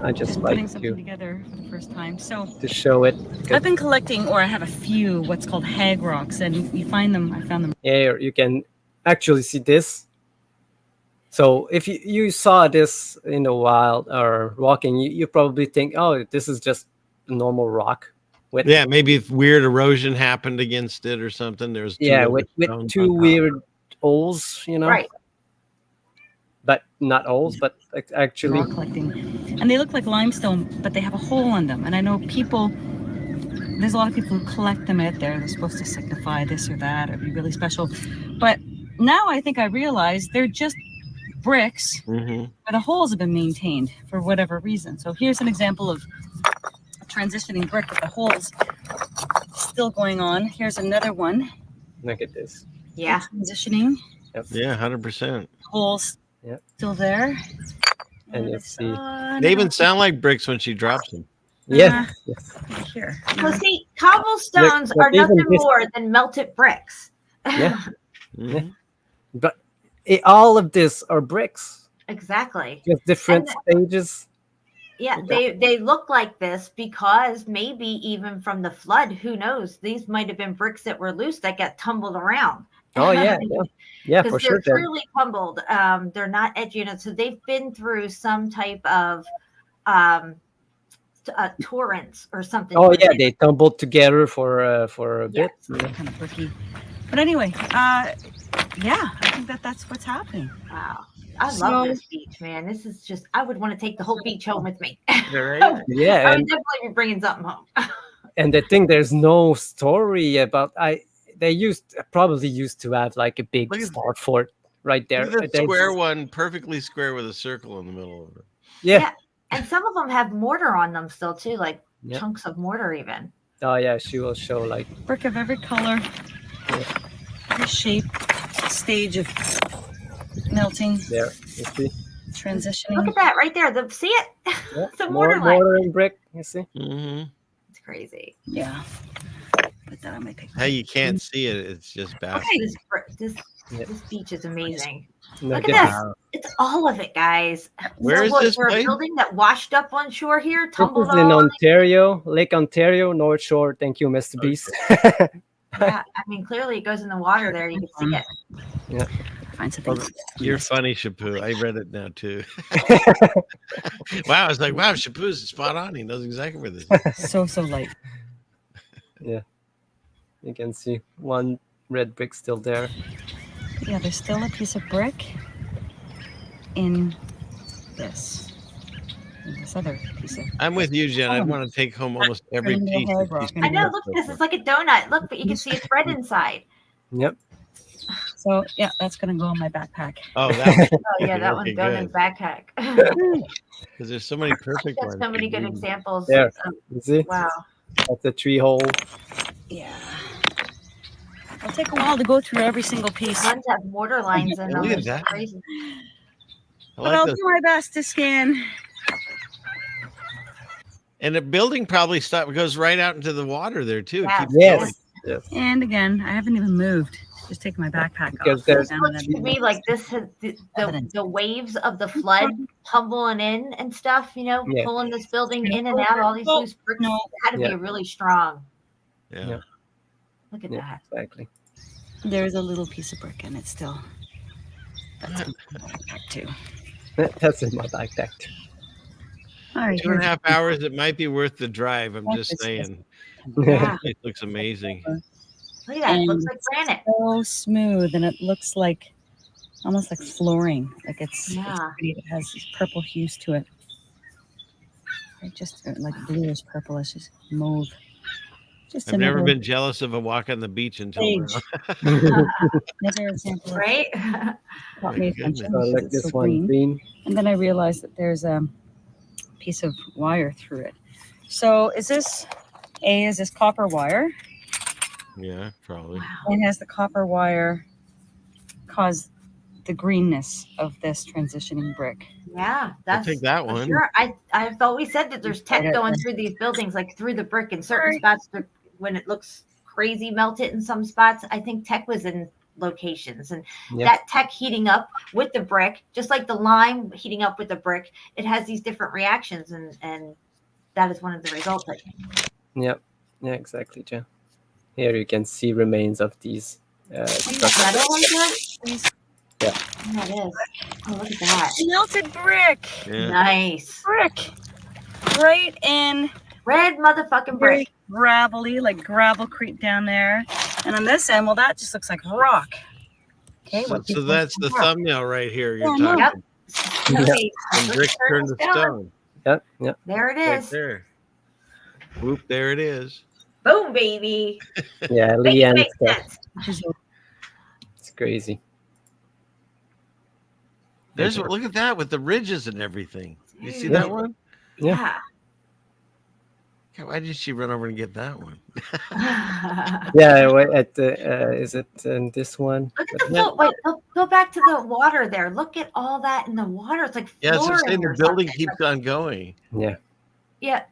I just like putting something together for the first time. So to show it. I've been collecting, or I have a few what's called hag rocks, and you find them. I found them. Here you can actually see this. So if you saw this in the wild or walking, you probably think, oh, this is just a normal rock. With, maybe if weird erosion happened against it or something. There's with two weird holes, you know. Right. But not holes, but actually rock collecting, and they look like limestone, but they have a hole in them. And I know people there's a lot of people who collect them out there. They're supposed to signify this or that or be really special. But now I think I realize they're just bricks where the holes have been maintained for whatever reason. So here's an example of a transitioning brick with the holes still going on. Here's another one. Look at this. Yeah. Transitioning. Yep. Yeah, 100%. Holes still there. And you see. They even sound like bricks when she drops them. Yes. Here. Well, see, cobblestones Look, are even nothing this- more than melted bricks. Yeah. Yeah. But all of this are bricks. Exactly. Just different stages. Yeah, they look like this because maybe even from the flood, who knows? These might have been bricks that were loose that got tumbled around. Oh yeah, yeah, for Because sure. they're truly tumbled. They're not edgy, so they've been through some type of torrents or something. Oh yeah, they tumbled together for a bit. Kind of bricky. But anyway, yeah, I think that's what's happening. Wow. I love this beach, man. This is just, I would want to take the whole beach home with me. Yeah, I would and, definitely be bringing something home. and the thing, there's no story about they probably used to have like a big star fort right there. Look at the square one, perfectly square with a circle in the middle of it. Yeah. And some of them have mortar on them still too, like Yeah. chunks of mortar even. Oh yeah, she will show like Brick of every color, every shape, stage of melting, there. You see? transitioning. Look at that right there. See it? Yeah. The More mortar line. mortar and brick. You see? It's crazy. Yeah. But then I might take. How you can't see it, it's just bad. Okay, this beach is amazing. Look Look at this. It's all of it, guys. Where is what, this we're a place? building that washed up on shore here, This tumbled is in all. Ontario, Lake Ontario, North Shore. Thank you, Mr. Beast. Yeah, I mean, clearly it goes in the water there. You can see it. Yeah. Find something. You're funny, Shapu. I read it now too. Wow, I was like, wow, Shapu's spot on. He knows exactly where this is. So light. Yeah. You can see one red brick still there. Yeah, there's still a piece of brick in this. In this other piece of. I'm with you, Jen. I want to take home almost every Turn into a piece. hair of rock. these I know. pieces. Look at this. It's like a donut. Look, but you can see it's red inside. Yep. So yeah, that's gonna go in my backpack. Oh, that Oh yeah, that one's going in good. backpack. Because there's so many perfect There's ones. so many good examples. There. of- You see? Wow. That's a 3 hole. Yeah. It'll take a while to go through every single piece. Ones have mortar lines in them. Look at It's that. crazy. I But like I'll this. do my best to scan. And the building probably goes right out into the water there too. It Yeah. keeps Yes. going. Yes. And again, I haven't even moved. Just taking my backpack Because off. there's- It looks to me like this has the waves of the flood tumbling in and stuff, Yeah. pulling this building in and out, all these loose bricks. No. It had to Yeah. be really strong. Yeah. Look at Yeah, that. exactly. There's a little piece of brick in it still. That's in my backpack too. That's in my backpack. All right. 2.5 hours. It might be worth the drive. I'm just It's- saying. Yeah. It looks amazing. Look at that. It looks like granite. So smooth, and it looks like almost like flooring. Like it's Yeah. pretty. It has this purple hues to it. Like just like bluish purplish, just mauve. Just I've never another- been jealous of a walk on the beach until Sage. now. Another example. of- Right? Caught me My attention. So because like it's this so one green. And then I realized that there's a piece of wire through it. So is this copper wire? Yeah, probably. And has the copper wire cause the greenness of this transitioning brick? Yeah. That's take that for one. Sure. I've always said that there's tech Right. going through these buildings, like through the brick in certain Right. spots when it looks crazy melted in some spots. I think tech was in locations and Yeah. that tech heating up with the brick, just like the lime heating up with the brick, it has these different reactions and that is one of the results. I think. Yep. Yeah, exactly, Jen. Here you can see remains of these. Metal like that? Yeah. Yeah, it is. Oh, look at that. Melted brick. Yeah. Nice. Brick. Right in Red motherfucking very brick. gravelly, like gravel creep down there. And on this end, well, that just looks like rock. Okay. So that's the thumbnail right here. You're Yeah, no. talking. Yep. Okay, From let's brick turn turned to this down. stone. Yep. Yep. There it Right is. there. Whoop, there it is. Boom, baby. Yeah, Make it Leanne make stuff. sense. It's crazy. Look at that with the ridges and everything. You see Dude. that one? Yeah. God, why did she run over and get that one? Yeah, at the is it in this one? Look at the float. Wait, go back to the water there. Look at all that in the water. It's like Yeah, it's flooring saying the or building something. keeps on going. Yeah. Yeah,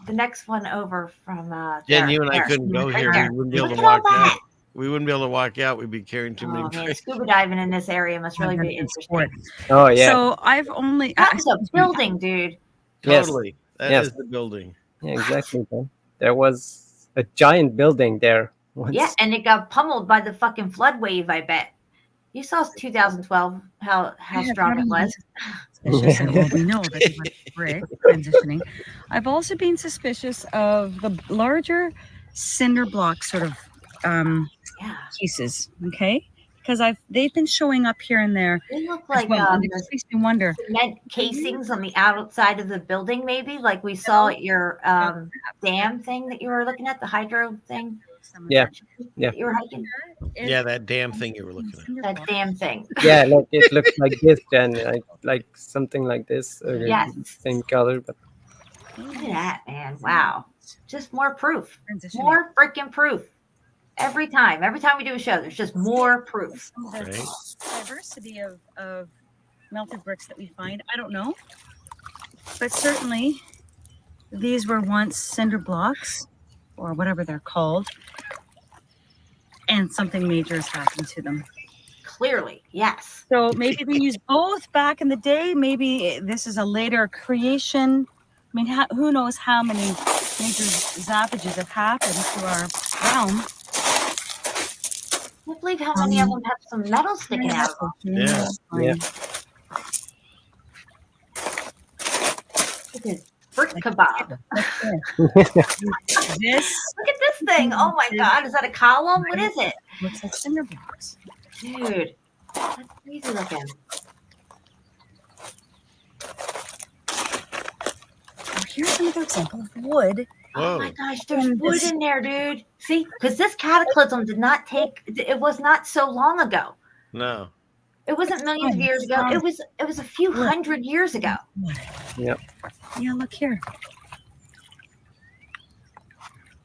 the next one over from Jen, there, you and I there. couldn't go Right here. there. We wouldn't be able Look to at all walk out. that. We wouldn't be able to walk out. We'd be carrying too many Oh man, bricks. scuba diving in this area must really be interesting. Oh yeah. So I've only. That's a building, dude. Totally. That Yes. is the building. Yeah, exactly. Ben. There was a giant building there once. Yeah, and it got pummeled by the fucking flood wave, I bet. You saw 2012, how strong it was. Suspicious of what we know about the brick transitioning. I've also been suspicious of the larger cinder block sort of pieces, okay? Because they've been showing up here and there. They look as like well, and it makes me wonder. cement casings on the outside of the building, maybe like we saw at your dam thing that you were looking at, the hydro thing. Yeah. Yeah. You were hiking. Yeah, that damn thing you were looking at. That damn thing. Yeah, like it looks like this, Jen, like something like this. Yes. Same color, but Look at that, man! Wow, just more proof, more freaking proof. Every time we do a show, there's just more proof. Diversity of melted bricks that we find, I don't know, but certainly these were once cinder blocks or whatever they're called, and something major has happened to them. Clearly, yes. So maybe they used both back in the day. Maybe this is a later creation. I mean, who knows how many major zappages have happened to our realm. I can't believe how many of them have some metal sticking out. Yeah. Yeah. Look at brick kebab. This. Look at this thing. Oh my God. Is that a column? What is it? Looks like cinder blocks. Dude, that's crazy looking. Here's another example of wood. Oh my gosh, there's wood in there, dude. See, because this cataclysm did not take. It was not so long ago. No. It wasn't millions of years ago. It was a few hundred years ago. Yep. Yeah, look here.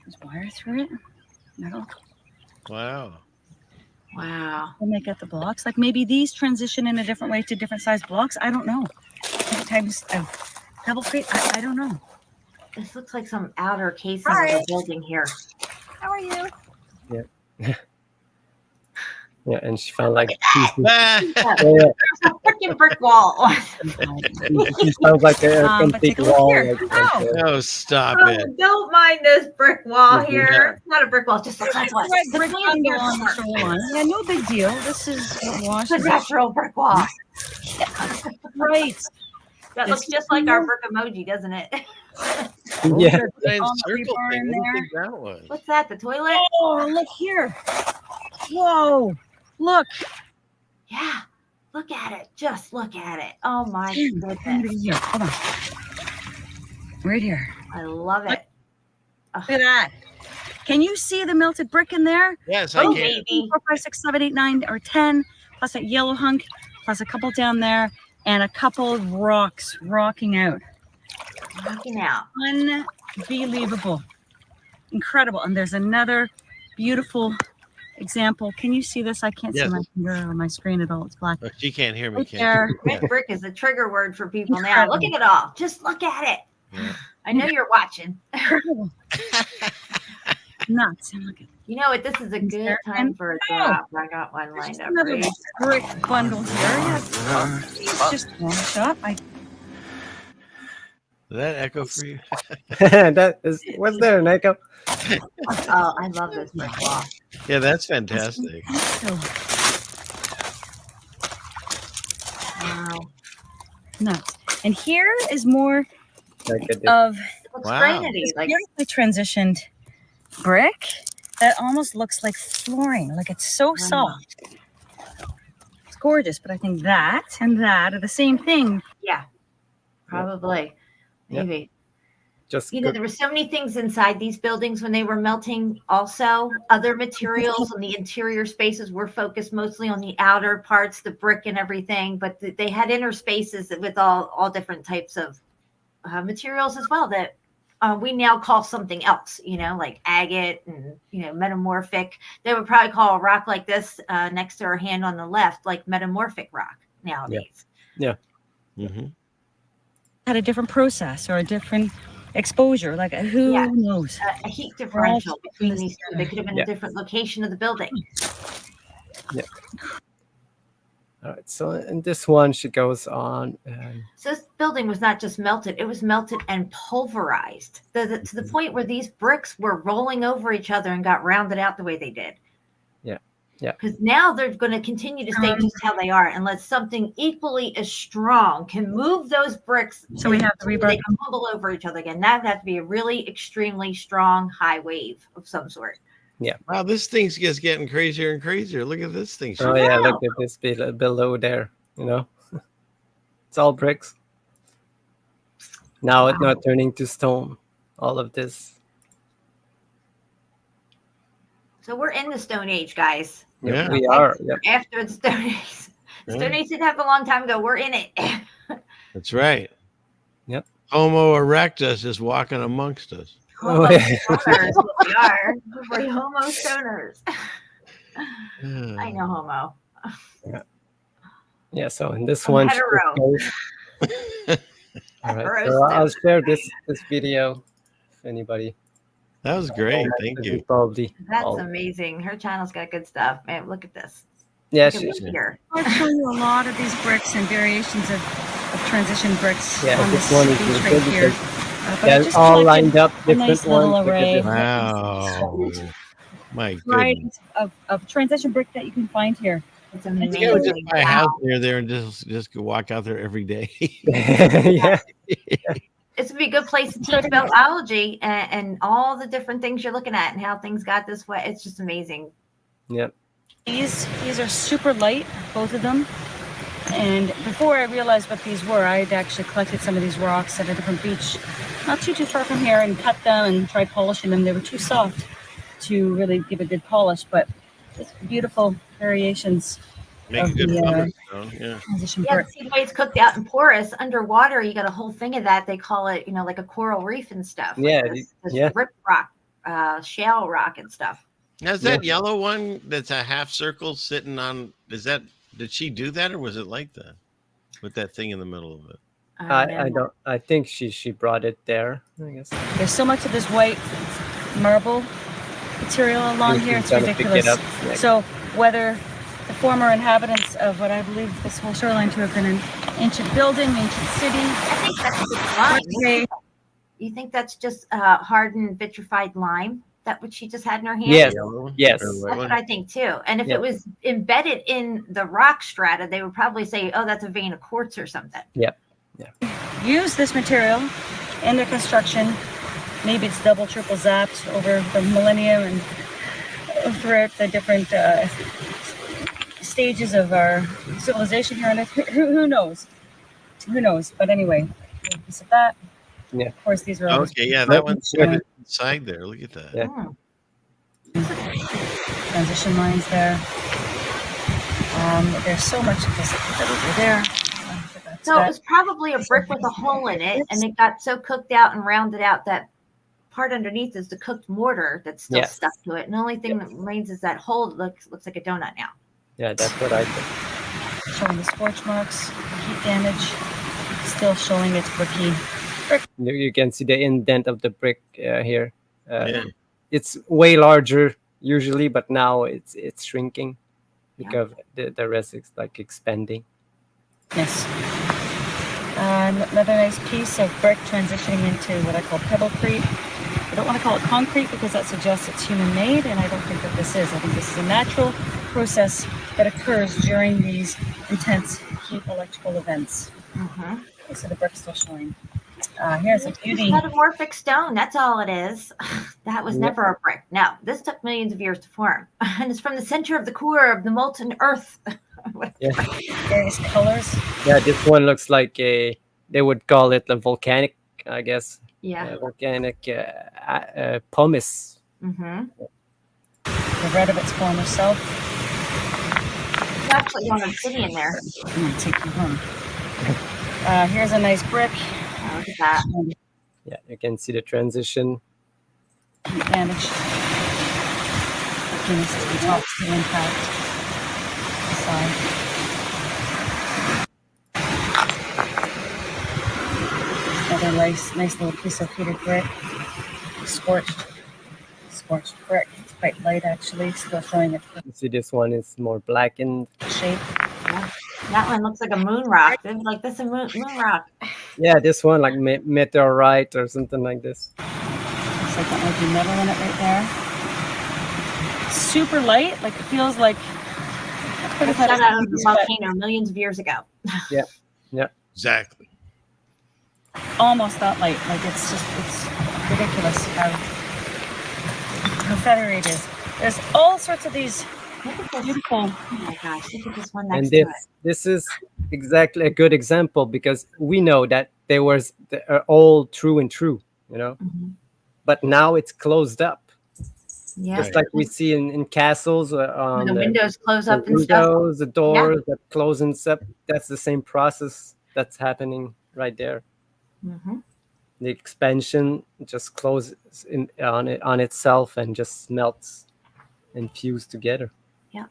There's wire through it. Metal. Wow. Wow. When they get the blocks, like maybe these transition in a different way to different size blocks. I don't know. Different types of pebble-crate. I don't know. This looks like some outer casing of a building here. How are you? Yeah. Yeah, and she found like There's a freaking brick wall. she found like a complete wall. No, stop it. Don't mind this brick wall here. It's not a brick wall, it just looks like one. Right, brick bundle on the shoreline. Yeah, no big deal. This is what washes. It's a natural brick wall. Right. That looks just like our brick emoji, doesn't it? Yeah. Circle thing. What do you think that was? What's that? The toilet? Oh, look here. Whoa. Look. Yeah. Look at it. Just look at it. Oh my goodness. Here. Hold on. Right here. I love it. Look at that. Can you see the melted brick in there? Yes, I Oh, can. baby. 4, 5, 6, 7, 8, 9, or 10, plus a yellow hunk, plus a couple down there, and a couple of rocks rocking out. Rocking out. Unbelievable. Incredible. And there's another beautiful example. Can you see this? I can't see my finger on my screen at all. It's black. Oh, she can't hear me. Right Can there. Red brick is a trigger word for people now. Look at it all. Just look at it. Yeah. I know you're watching. Incredible. Nuts. Look at You know what? This is a good time for a drop. I got one lined up. another Ready? brick bundle here. Yeah. It's just washed up. Did that echo for you? Was there an echo? Oh, I love this brick wall. Yeah, that's fantastic. Wow. Nuts. And here is more Like of Looks Wow. granity. this Like beautifully transitioned brick that almost looks like flooring. Like it's so soft. It's gorgeous, but I think that and that are the same thing. yeah, probably. Yep. Maybe. just You know, there were so many things inside these buildings when they were melting. Also, other materials on the interior spaces were focused mostly on the outer parts, the brick and everything. But they had inner spaces with all different types of materials as well that we now call something else. You know, like agate and metamorphic. They would probably call a rock like this next to our hand on the left, like metamorphic rock nowadays. Yeah. Had a different process or a different exposure. Like who knows? A heat differential between these two. They could have been a different location of the building. Yeah. All right. So in this one, she goes on. So this building was not just melted; it was melted and pulverized to the point where these bricks were rolling over each other and got rounded out the way they did. Yeah. Because now they're going to continue to stay just how they are, unless something equally as strong can move those bricks. So we have to rebar. They can tumble over each other again. That would have to be a really extremely strong high wave of some sort. Yeah. Wow, this thing's just getting crazier and crazier. Look at this thing. Oh yeah, look at this below there. It's all bricks. Now it's not turning to stone. All of this. So we're in the Stone Age, guys. Yeah, we are. Yep. After the Stone Age. Stone Age didn't happen a long time ago. We're in it. That's right. Yep. Homo erectus is walking amongst us. Homo stoners, what we are. We're Homo stoners. I know Homo. Yeah. So in this one, hetero. All right. So I'll share this video if anybody. That was great. Thank you. Probably. That's amazing. Her channel's got good stuff. Man, look at this. Yeah, I'll show you a lot of these bricks and variations of transition bricks on this this one is beach really right good here. They're I just all lined up, a different nice little ones. array. Wow. My goodness. Varieties of transition brick that you can find here. It's You would just amazing. buy a house near there and just go walk out there every day. Yeah. This would be a good place to teach about biology and all the different things you're looking at and how things got this way. It's just amazing. Yep. These are super light, both of them. And before I realized what these were, I had actually collected some of these rocks at a different beach, not too far from here, and cut them and tried polishing them. They were too soft to really give a good polish, but it's beautiful variations. Make a good pumice stone, transition Yeah, brick. see the way it's cooked out and porous underwater. You got a whole thing of that. They call it, like a coral reef and stuff. Yeah, like this rip rock, shale rock and stuff. Now, is that yellow one that's a half circle sitting on? Did she do that, or was it like that with that thing in the middle of it? I don't. I think she brought it there. I guess. There's so much of this white marble material along here. It's ridiculous. So whether the former inhabitants of what I believe this whole shoreline to have been an ancient building, ancient city. I think that's just lime. You think that's just hardened vitrified lime? That what she just had in her hand? Yes. Yes. That's what I think too. And if it was embedded in the rock strata, they would probably say, "Oh, that's a vein of quartz or something." Yep. Yeah. Use this material in their construction. Maybe it's double, triple zapped over the millennium and throughout the different stages of our civilization here on Earth. Who knows? Who knows? But anyway, a piece of that. Yeah. Of course, these are all Okay. Yeah, that one's good inside there. Look at that. Yeah. transition lines there. There's so much of this over there. So it was probably a brick with a hole in it, and it got so cooked out and rounded out that part underneath is the cooked mortar that's still stuck to it. And the only thing that remains is that hole that looks like a donut now. Yeah, that's what I think. Showing the scorch marks, heat damage, still showing its bricky. You can see the indent of the brick here. It's way larger usually, but now it's shrinking because the rest is like expanding. Yes. Another nice piece of brick transitioning into what I call pebblecrete. I don't want to call it concrete because that suggests it's human-made, and I don't think that this is. I think this is a natural process that occurs during these intense heat electrical events. Okay, so the brick's still showing. Here's a beauty. Metamorphic stone. That's all it is. That was never a brick. No, this took millions of years to form, and it's from the center of the core of the molten earth. Various colors. Yeah, this one looks like they would call it a volcanic, I guess, Yeah. Volcanic pumice. Mm-hmm. The red of its former self. There's actually one obsidian there. I'm going to take you home. Here's a nice brick. Oh, look at that. Yeah, you can see the transition. Damage. Against the top steel impact. Side. Another nice little piece of heated brick. Scorched brick. It's quite light actually, still showing it. You see this one is more blackened. Shape. Yeah. That one looks like a moon rock. It's like this is a moon rock. Yeah, this one like meteorite or something like this. Looks like that might be metal in it right there. Super light, like it feels like It's shot out of the volcano millions of years ago. Yeah, yeah. Exactly. Almost that light. Like it's ridiculous how feathery it is. There's all sorts of these beautiful. Oh my gosh, look at this one next And to it. this is exactly a good example because we know that they are all true and true, you know, but now it's closed up. Yeah. Just like we see in castles, When the windows close up the and stuff. windows, the doors that close and stuff. That's the same process that's happening right there. Mm-hmm. The expansion just closes on itself and just melts and fuse together. Yeah.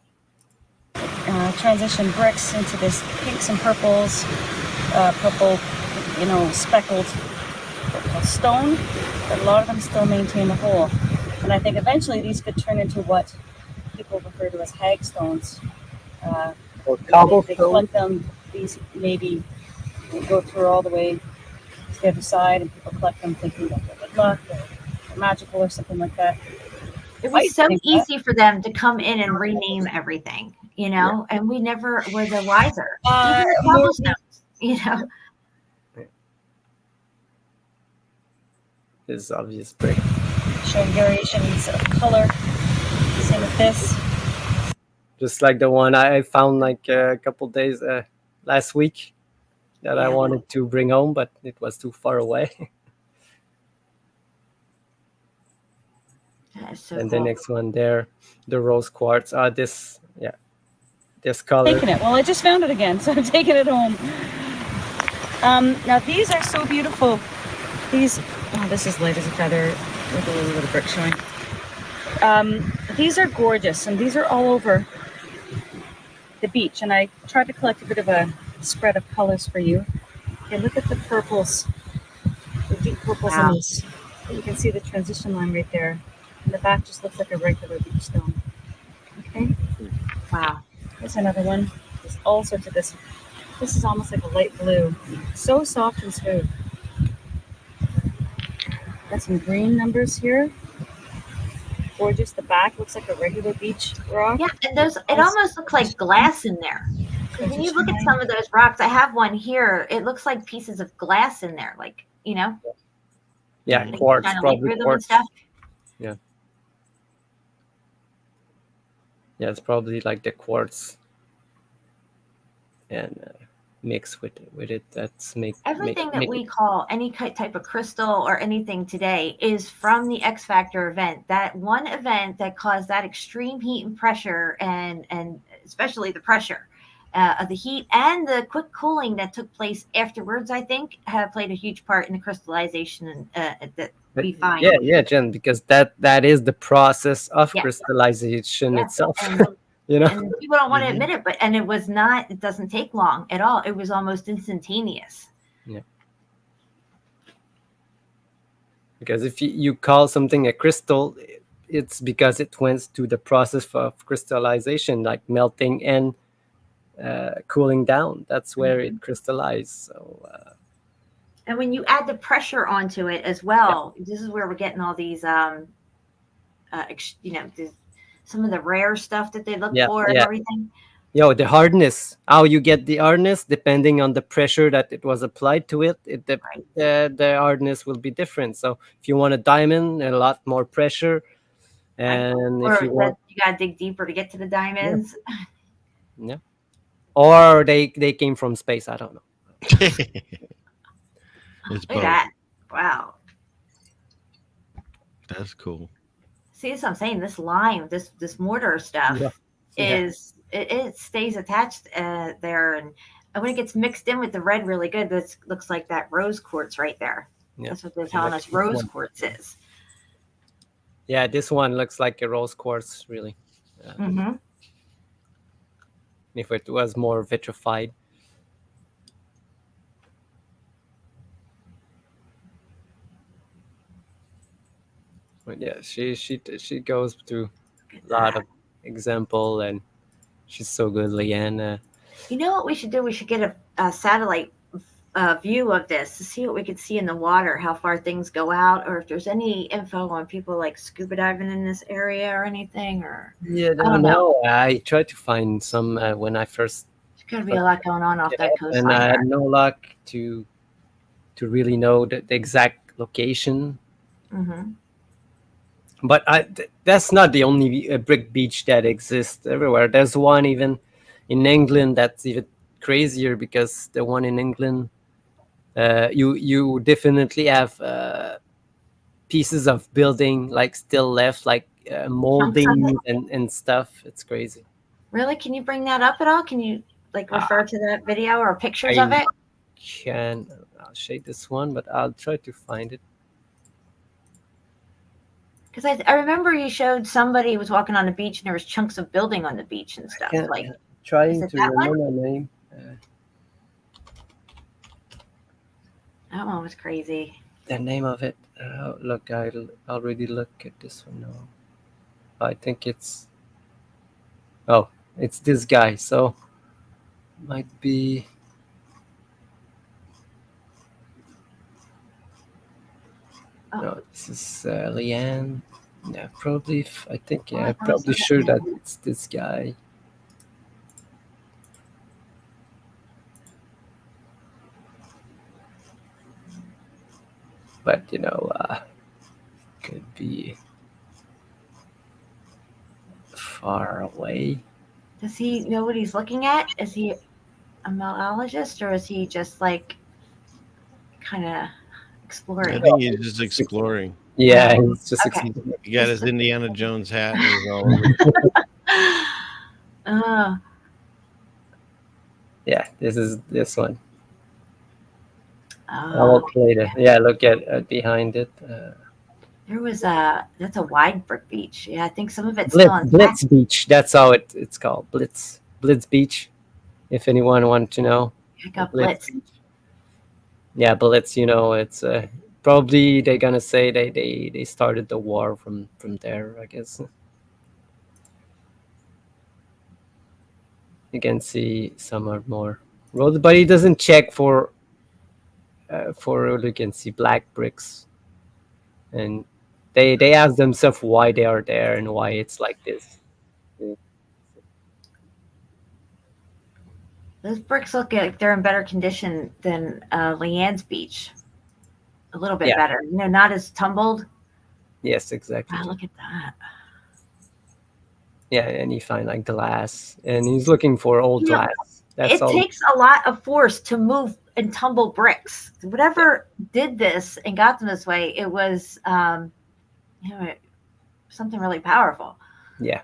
Transition bricks into this pinks and purples, purple, speckled stone. But a lot of them still maintain the whole. And I think eventually these could turn into what people refer to as hagstones. Or They collect them. These maybe go through all the way to the other side, and people collect them thinking that they're good luck or magical or something like that. It was so easy for them to come in and rename everything, and we never were the wiser. Even the cobblestones, This is obvious brick. Showing variations of color. Same with this. Just like the one I found like a couple days last week that I wanted to bring home, but it was too far away. That is so And cool. the next one there, the rose quartz. This color. Taking it. Well, I just found it again, so I'm taking it home. Now these are so beautiful. These, this is light as a feather with a little bit of brick showing. These are gorgeous, and these are all over the beach. And I tried to collect a bit of a spread of colors for you. Okay, look at the purples, the deep purples in these. You can see the transition line right there. And the back just looks like a regular beach stone. Okay. Wow. There's another one. There's all sorts of this. This is almost like a light blue. So soft and smooth. Got some green numbers here. Gorgeous. The back looks like a regular beach rock. Yeah, and it almost looks like glass in there. When you look at some of those rocks, I have one here. It looks like pieces of glass in there, like. Yeah, like quartz, kind of probably rhythm and quartz. stuff. Yeah. Yeah, it's probably like the quartz and mix with it. That's Everything that we call any type of crystal or anything today is from the X Factor event. That one event that caused that extreme heat and pressure, and especially the pressure of the heat and the quick cooling that took place afterwards, I think, have played a huge part in the crystallization that we find. Yeah, Jen, because that is the process of crystallization itself. And, and people don't want to admit it, and it was not. It doesn't take long at all. It was almost instantaneous. Yeah. Because if you call something a crystal, it's because it went through the process of crystallization, like melting and cooling down. That's where it crystallized. So. And when you add the pressure onto it as well, this is where we're getting all these, some of the rare stuff that they look for and everything. The hardness. How you get the hardness, depending on the pressure that it was applied to it, the hardness will be different. So if you want a diamond, a lot more pressure, and if you want, you gotta dig deeper to get to the diamonds. Yeah. Or they came from space. I don't know. Look at that! Wow. That's cool. See, that's what I'm saying. This lime, this mortar stuff is it stays attached there, and when it gets mixed in with the red really good, this looks like that rose quartz right there. That's what they're telling us rose quartz is. Yeah, this one looks like a rose quartz, really. If it was more vitrified. But yeah, she goes through a lot of example, and she's so good, Leanne. You know what we should do? We should get a satellite view of this to see what we could see in the water, how far things go out, or if there's any info on people like scuba diving in this area or anything. Or Yeah, I don't know. I tried to find some when I first. There's got to be a lot going on off that coastline. And I had no luck to really know the exact location. But that's not the only brick beach that exists everywhere. There's one even in England that's even crazier, because the one in England, you definitely have pieces of building like still left, like molding and stuff. It's crazy. Really? Can you bring that up at all? Can you like refer to that video or pictures of it? I'll shade this one, but I'll try to find it. Because I remember you showed somebody was walking on the beach and there was chunks of building on the beach and stuff. Like trying to remember the name. That one was crazy. The name of it. Look, I'll already look at this one now. I think it's. Oh, it's this guy. So might be. No, this is Leanne. Yeah, probably. I think. Yeah, I'm probably sure that it's this guy. But could be far away. Does he know what he's looking at? Is he a meltologist, or is he just like kind of exploring? I think he's just exploring. Yeah, he's just exploring. He got his Indiana Jones hat and he's all over. Yeah, this is this one. Oh, later. Yeah, look at behind it. There was that's a wide brick beach. Yeah, I think some of it's Blitz, still on Blitz Beach. That's how it's called. Blitz Beach. If anyone wants to know. Check out Blitz. Yeah, Blitz. It's probably they're gonna say they started the war from there, I guess. You can see some are more roads, but he doesn't check for you can see black bricks, and they ask themselves why they are there and why it's like this. Those bricks look like they're in better condition than Leanne's beach. A little bit better, not as tumbled. Yes, exactly. Wow, look at that. Yeah, and you find like glass, and he's looking for old glass. It takes a lot of force to move and tumble bricks. Whatever did this and got them this way, it was something really powerful. Yeah.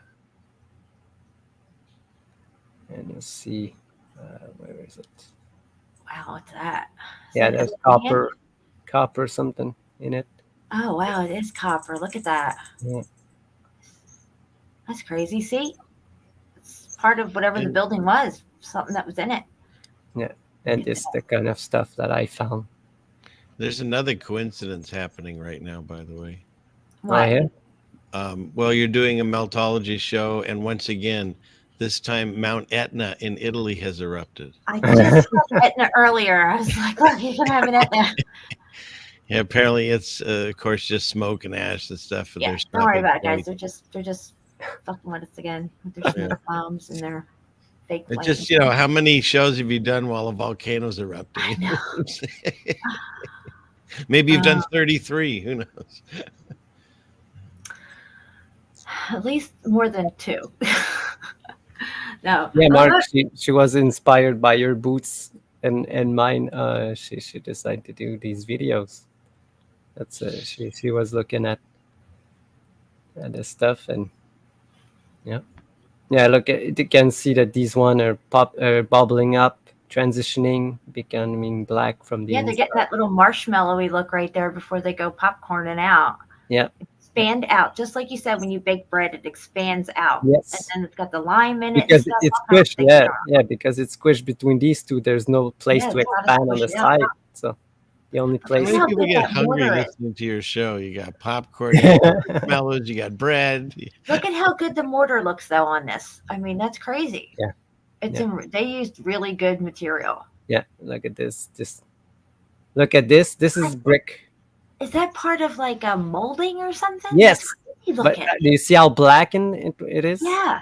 And you'll see, where is it? Wow, what's that? Yeah, there's copper something in it. Oh, wow, it is copper. Look at that. Yeah. That's crazy. See? It's part of whatever the building was, something that was in it. Yeah, and it's the kind of stuff that I found. There's another coincidence happening right now, by the way. What? Oh, yeah? Well, you're doing a Meltology show, and once again, this time Mount Etna in Italy has erupted. I just saw Etna earlier. I was like, look, you can have an Etna. Yeah, apparently it's, of course, just smoke and ash and stuff. Yeah, don't worry about it, guys. They're just fucking with us again with their smoke bombs and their fake It's flames. just, how many shows have you done while a volcano's erupting? I know. Maybe you've done 33. Who knows? At least more than 2. No. Yeah, Mark, she was inspired by your boots and mine. She decided to do these videos. That's she was looking at this stuff, and yeah. Look, you can see that these one are bubbling up, transitioning, becoming black from the Yeah, they're inside. getting that little marshmallowy look right there before they go popcorning out. Yeah. Expand out, just like you said, when you bake bread, it expands out. Yes. And then it's got the lime in it. Because and stuff, it's all kinds of squished, things yeah, because it's squished between these two. There's no place Yeah, to it's gotta expand on the squish it out. side, so the only How place. many how people good get that hungry mortar is. listening to your show? You got popcorn, you got marshmallows, you got bread. Look at how good the mortar looks, though, on this. I mean, that's crazy. Yeah. It's Yeah. they used really good material. Yeah, look at this. Just look at this. This is brick. Is that part of like a molding or something? Yes, That's crazy but looking. do you see how blackened it is? Yeah.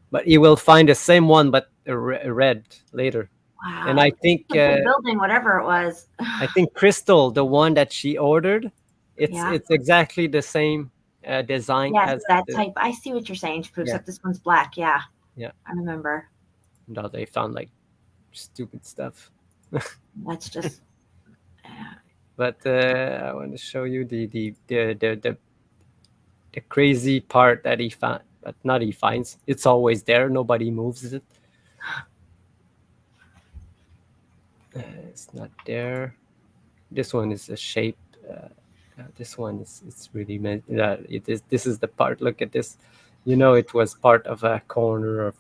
But you will find the same one, but red later. Wow. And I think It's a big building, whatever it was. I think Crystal, the one that she ordered, it's Yeah. it's exactly the same design Yes, as that the, type. I see what you're saying, Yeah. except this one's black. Yeah. Yeah. I remember. No, they found like stupid stuff. That's just. But I want to show you the crazy part that he found, but not he finds. It's always there. Nobody moves it. It's not there. This one is a shape. This one is it's really meant. It is. This is the part. Look at this. You know, it was part of a corner of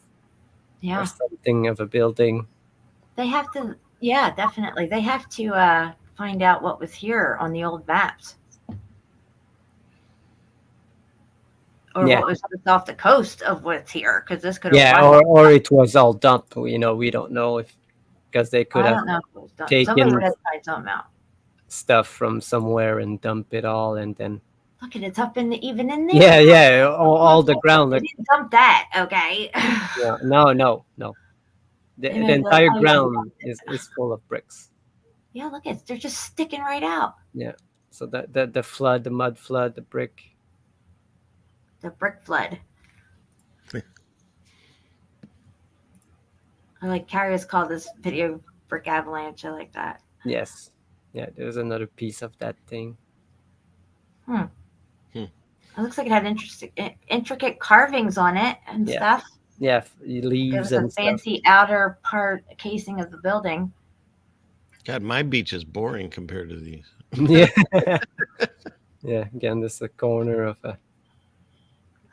Yeah. or something of a building. They have to. Yeah, definitely. They have to find out what was here on the old maps. Or Yeah. what was just off the coast of what's here, because this could have. Yeah, or it was all dumped. You know, we don't know if because they could I have don't know if it was done. taken Somebody would have tried something out. stuff from somewhere and dump it all, and then Look at it, it's up in even in there. yeah, all the ground. They Look, didn't dump that, okay? yeah, no. The They made entire like- ground is full of bricks. Yeah, look, they're just sticking right out. Yeah. So the flood, the mud flood, the brick. The brick flood. I like Carrier's called this video brick avalanche. I like that. Yes. Yeah, there's another piece of that thing. It looks like it had intricate carvings on it and Yeah. stuff. Yeah, It leaves was a and stuff. fancy outer part casing of the building. God, my beach is boring compared to these. Yeah. Yeah, again, this is a corner of a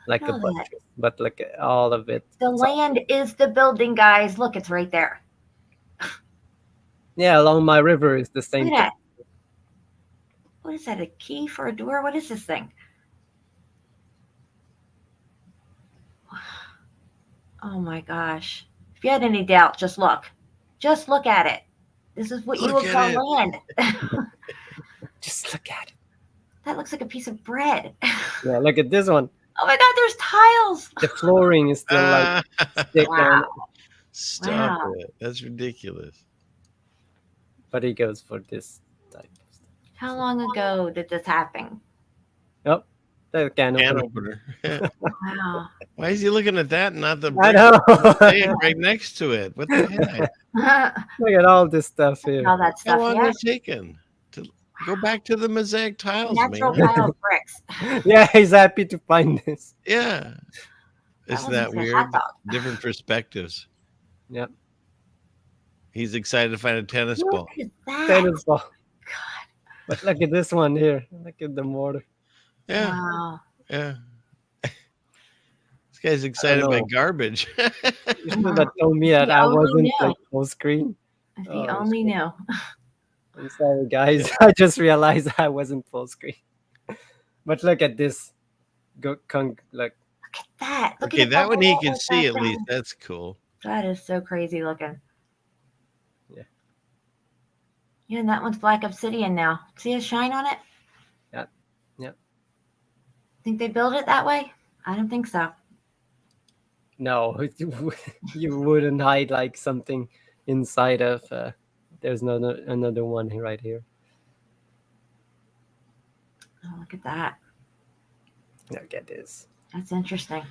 like a Look at that. buttress, but like all of it. The land is the building, guys. Look, it's right there. Yeah, along my river is the same Look thing. at that. What is that? A key for a door? What is this thing? Oh my gosh. If you had any doubt, just look. Just look at it. This is what you Look will at call land. Just look at it. That looks like a piece of bread. Yeah, look at this one. Oh my God, there's tiles. The flooring is still like stick on, Wow. Stop Wow. it. That's ridiculous. but he goes for this type of stuff. How long ago did this happen? Oh, the can Can opener. opener. Wow. Why is he looking at that and not the I brick know. thing right next to it? What the heck? Look at all this stuff here. All that How stuff. long Yeah. was it taken to go back to the mosaic tiles, Natural man? pile of bricks. Yeah, he's happy to find this. Yeah. Isn't was that just a weird? hot dog. Different perspectives. Yep. He's excited to find a tennis ball. Look at that. Tennis ball. But look at this one here. Look at the mortar. Yeah. Wow. Yeah. This guy's excited by know. garbage. You should have told me that You I only wasn't knew. like full screen. If he Oh, only knew. I'm sorry, guys. I just realized I wasn't full screen. But look at this. Look, Look at that. Look Okay, at that one he bubble can with see that at thing. least. That's cool. That is so crazy looking. Yeah. Yeah, and that one's black obsidian now. See a shine on it? Yep. Yep. Think they built it that way? I don't think so. No, you wouldn't hide like something inside of. There's another one right here. Oh, look at that. Look at this. That's interesting.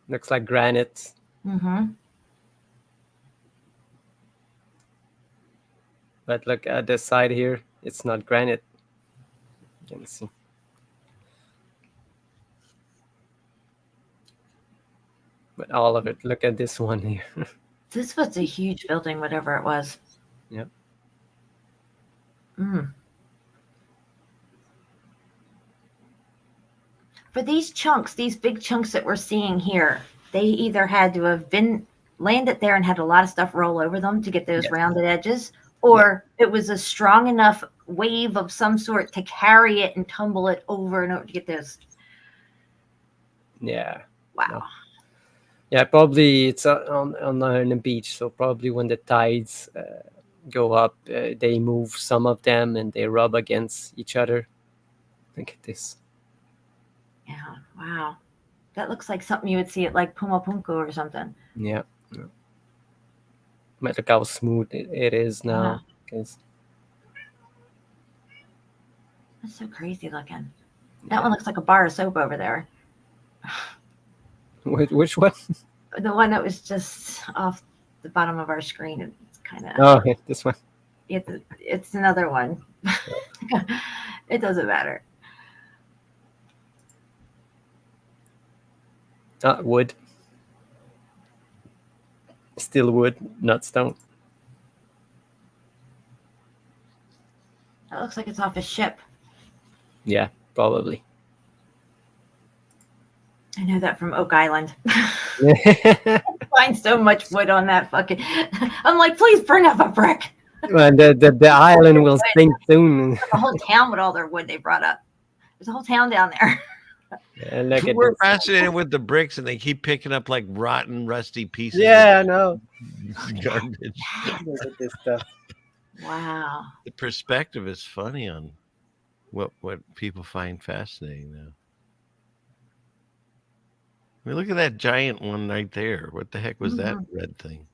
Looks like granite. Mm-hmm. But look at the side here. It's not granite. You can see. but all of it. Look at this one here. This was a huge building, whatever it was. Yep. Mm. For these chunks, these big chunks that we're seeing here, they either had to have been landed there and had a lot of stuff roll over them to get those rounded edges, or it was a strong enough wave of some sort to carry it and tumble it over and over to get those. Yeah. Wow. No. Yeah, probably it's on the beach. So probably when the tides go up, they move some of them and they rub against each other. Look at this. Yeah. Wow. That looks like something you would see at like Pumapunku or something. Yeah. But look how smooth it is now. That's so crazy looking. That one looks like a bar of soap over there. Which one? The one that was just off the bottom of our screen. It's kind of. Oh, this one. It's another one. It doesn't matter. Wood. Still wood, not stone. That looks like it's off a ship. Yeah, probably. I know that from Oak Island. Find so much wood on that fucking. I'm like, please bring up a brick. Well, the island will sink soon. The whole town with all their wood they brought up. There's a whole town down there. Yeah, we're fascinated with the bricks, and they keep picking up like rotten, rusty pieces. Yeah, I know. Garbage. Look at this stuff. Wow. The perspective is funny on what people find fascinating now. I mean, look at that giant one right there. What the heck was that red thing?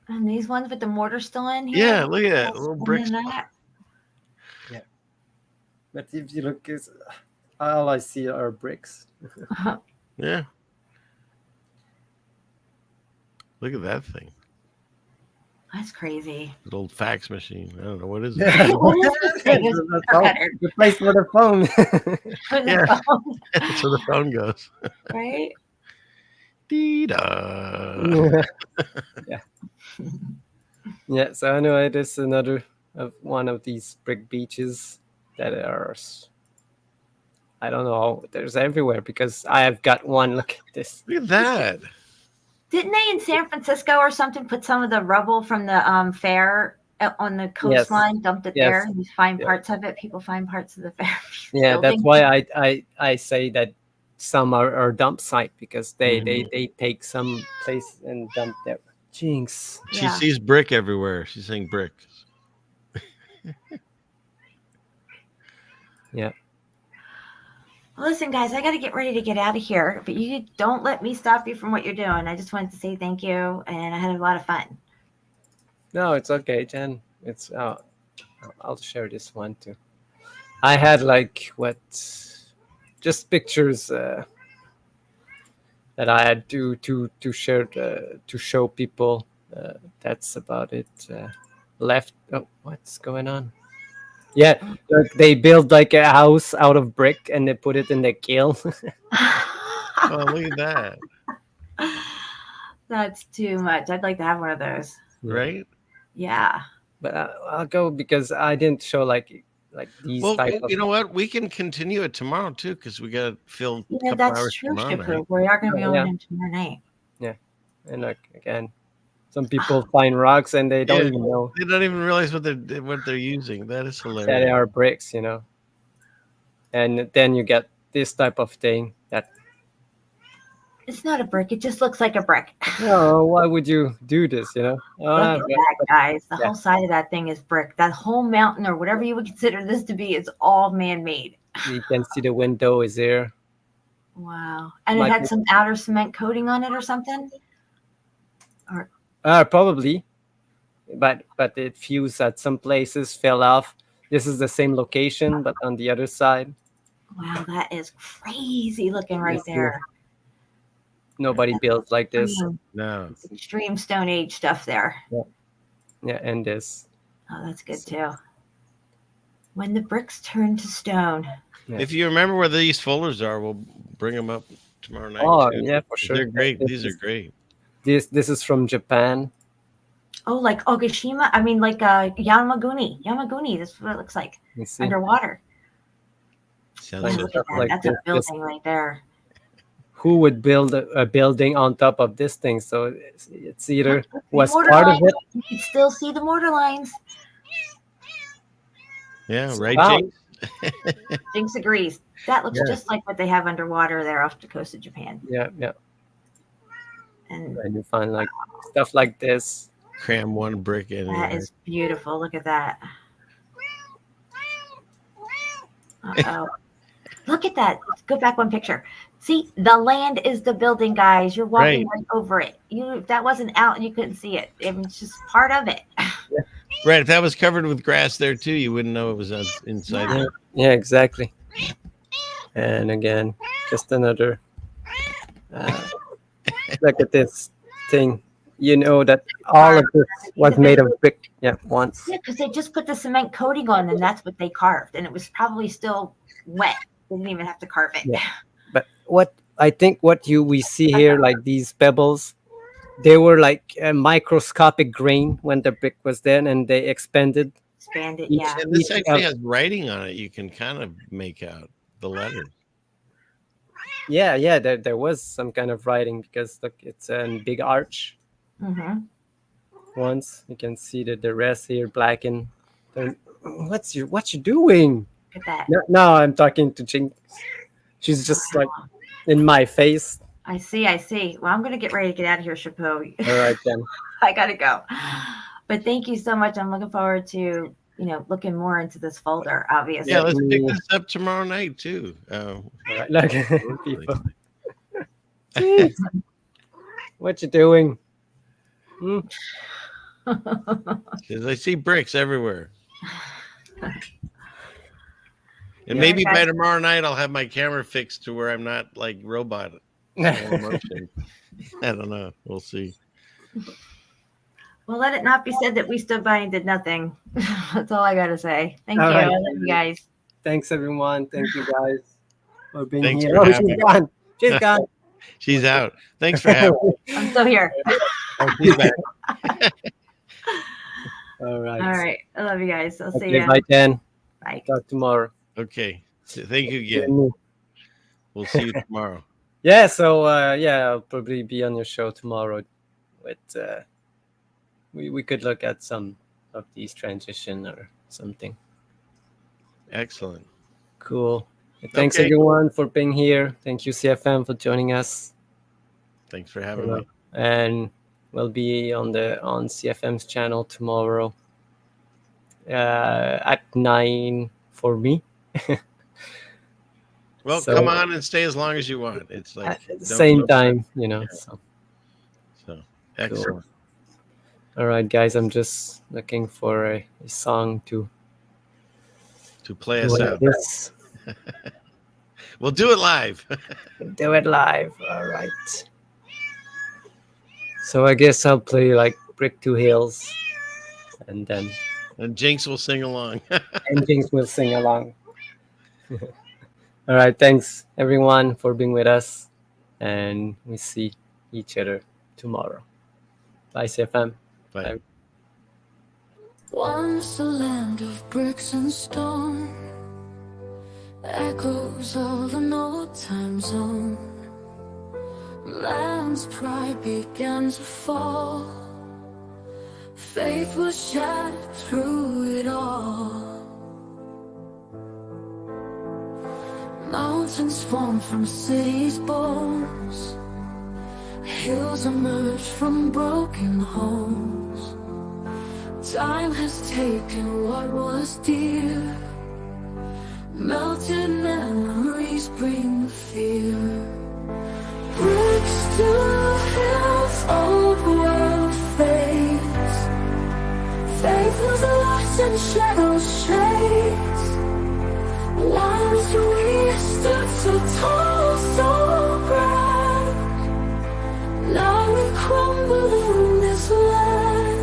And these ones with the mortar still in here? Yeah, look at that little bricks. Yeah. But if you look, all I see are bricks. Yeah. Look at that thing. That's crazy. An old fax machine. I don't know. What is it? Yeah. The place for the phone. Yeah. That's where the phone goes. Right? Dee-da. Yeah. Yeah, so anyway, this is another one of these brick beaches that are, I don't know, there's everywhere because I have got one. Look at this. Look at that. Didn't they in San Francisco or something put some of the rubble from the fair on the coastline, dumped it there? You find parts of it. People find parts of the fair. Yeah, that's why I say that some are dump site because they take some place and dump there. Jinx. She sees brick everywhere. She's saying brick. Yeah. Well, listen, guys, I got to get ready to get out of here, but you don't let me stop you from what you're doing. I just wanted to say thank you, and I had a lot of fun. No, it's okay, Jen. It's I'll share this one too. I had just pictures that I had to share to show people. That's about it. Left. Oh, what's going on? Yeah, look, they build like a house out of brick and they put it in the kiln. Oh, look at that. That's too much. I'd like to have one of those. Right? Yeah. But I'll go because I didn't show like these type of. You know what? We can continue it tomorrow too because we got to fill a couple that's hours true, tomorrow night. We are going to be on him tomorrow night. Yeah, and look again. Some people find rocks and they don't even know. They don't even realize what they're using. That is hilarious. That they are bricks, you know. And then you get this type of thing that. It's not a brick. It just looks like a brick. No, why would you do this? You know. Look at that, guys. The whole side of that thing is brick. That whole mountain or whatever you would consider this to be is all man-made. You can see the window is there. Wow. And it had some outer cement coating on it or something? Or. Probably, but it fused at some places, fell off. This is the same location, but on the other side. Wow, that is crazy looking right there. Nobody built like this. No. It's extreme Stone Age stuff there. Yeah, and this. Oh, that's good too. When the bricks turn to stone. Yeah. If you remember where these folders are, we'll bring them up. tomorrow night. Oh, too. yeah, for sure. They're great. This These are is- great. This is from Japan. Oh, like Ogashima. I mean, like Yamaguni. Yamaguni. This is what it looks like You see? underwater. Sounds Yeah, so look at that. like That's this- a building right there. Who would build a building on top of this thing? So it's either Look, was mortar part of lines. it. You can still see the mortar lines. Yeah, right, Wow. Jinx? Jinx agrees. That looks Yeah. just like what they have underwater there off the coast of Japan. Yeah, yeah. And And you find like stuff like this. Cram one brick in. that is beautiful. Look at that. Uh-oh. Look at that. Let's go back one picture. See, the land is the building, guys. You're walking right over it. If that wasn't out, you couldn't see it. It was just part of it. Right. If that was covered with grass there too, you wouldn't know it was inside. Yeah, there. yeah, exactly. And again, just another look at this thing. You know that all of this was made of brick. Yeah, once. Yeah, because they just put the cement coating on, and that's what they carved, and it was probably still wet. They didn't even have to carve it. Yeah. But what I think what we see here, like these pebbles, they were like a microscopic grain when the brick was there, and they expanded. Expanded, each- yeah. And this each actually of- has writing on it. You can kind of make out the letters. Yeah, yeah. There was some kind of writing because look, it's a big arch. Mm-hmm. Once you can see that the rest here blackened. Then what you doing? Look at that. No, I'm talking to Jinx. She's just like in my face. I see. Well, I'm going to get ready to get out of here, Chapeau. All right then. I got to go. But thank you so much. I'm looking forward to, looking more into this folder, obviously. Yeah, let's pick this up tomorrow night too. All right, look, people. Jeez. What you doing? Hmm? 'Cause I see bricks everywhere. And Yeah, maybe by guys. tomorrow night I'll have my camera fixed to where I'm not like robot slow motion. I don't know. We'll see. Well, let it not be said that we stood by and did nothing. That's all I got to say. Thank All you. right. I love you guys. Thanks everyone. Thank you guys for being Thanks here. for Oh, having she's me. gone. She's gone. She's out. Thanks for having me. I'm still here. Oh, she's back. All right. All right. I love you guys. I'll see Okay, you. bye then. Bye. Talk tomorrow. Okay. So thank you again. We'll see you tomorrow. Yeah, so I'll probably be on your show tomorrow with we could look at some of these transition or something. Excellent. Cool. Thanks Okay. everyone for being here. Thank you CFM for joining us. Thanks for having me. And we'll be on CFM's channel tomorrow at 9 for me. Well, So- come on and stay as long as you want. It's like At the don't- same don't- time, So excellent. All right, guys, I'm just looking for a song to Play us do out. this. We'll do it live. Do it live. All right. So I guess I'll play like Brick Two Hills, and then And Jinx will sing along. and Jinx will sing along. All right, thanks everyone for being with us, and we see each other tomorrow. Bye, CFM. Bye. Once a land of bricks and stone, echoes of an old time zone. Land's pride began to fall. Faith was shattered through it all. Mountains formed from cities' bones. Hills emerged from broken homes. Time has taken what was dear. Melted memories bring the fear. Bricks to hills, old world fades. Faith was lost in shadows shades. Once we stood so tall, so grand. Now we crumble in this land.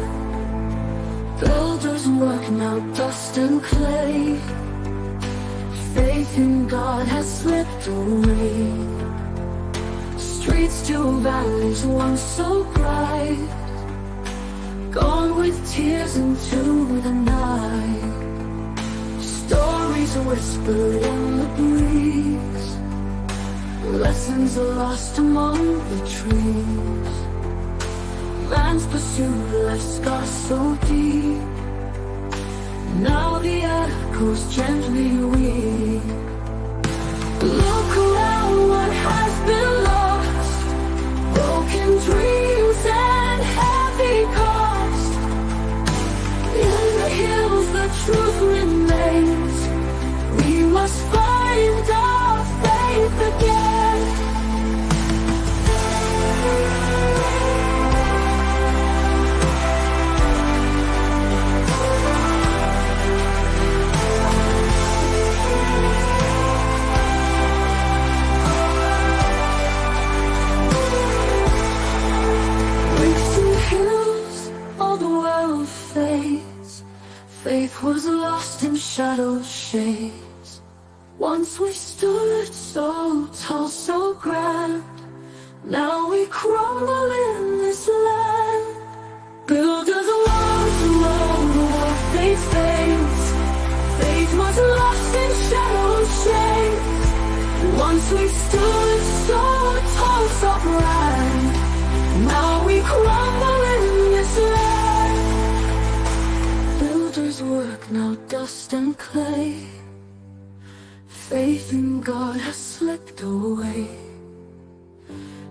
Builders working out dust and clay. Faith in God has slipped away. Streets to valleys once so bright, gone with tears into the night. Stories whispered in the breeze, lessons are lost among the trees. Man's pursuit left scars so deep, now the echoes gently weep. Look around, what has been lost, broken dreams and heavy cost. In the hills the truth remains, we must find our faith again. Faith was lost in shadow shades. Once we stood so tall, so grand, now we crumble in this land. Builders walk the road, the war faith fades. Faith was lost in shadow shades. Once we stood so tall, so grand, now we crumble in this land. Work now dust and clay, faith in God has slipped away.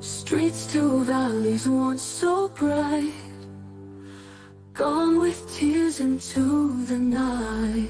Streets to valleys once so bright, gone with tears into the night.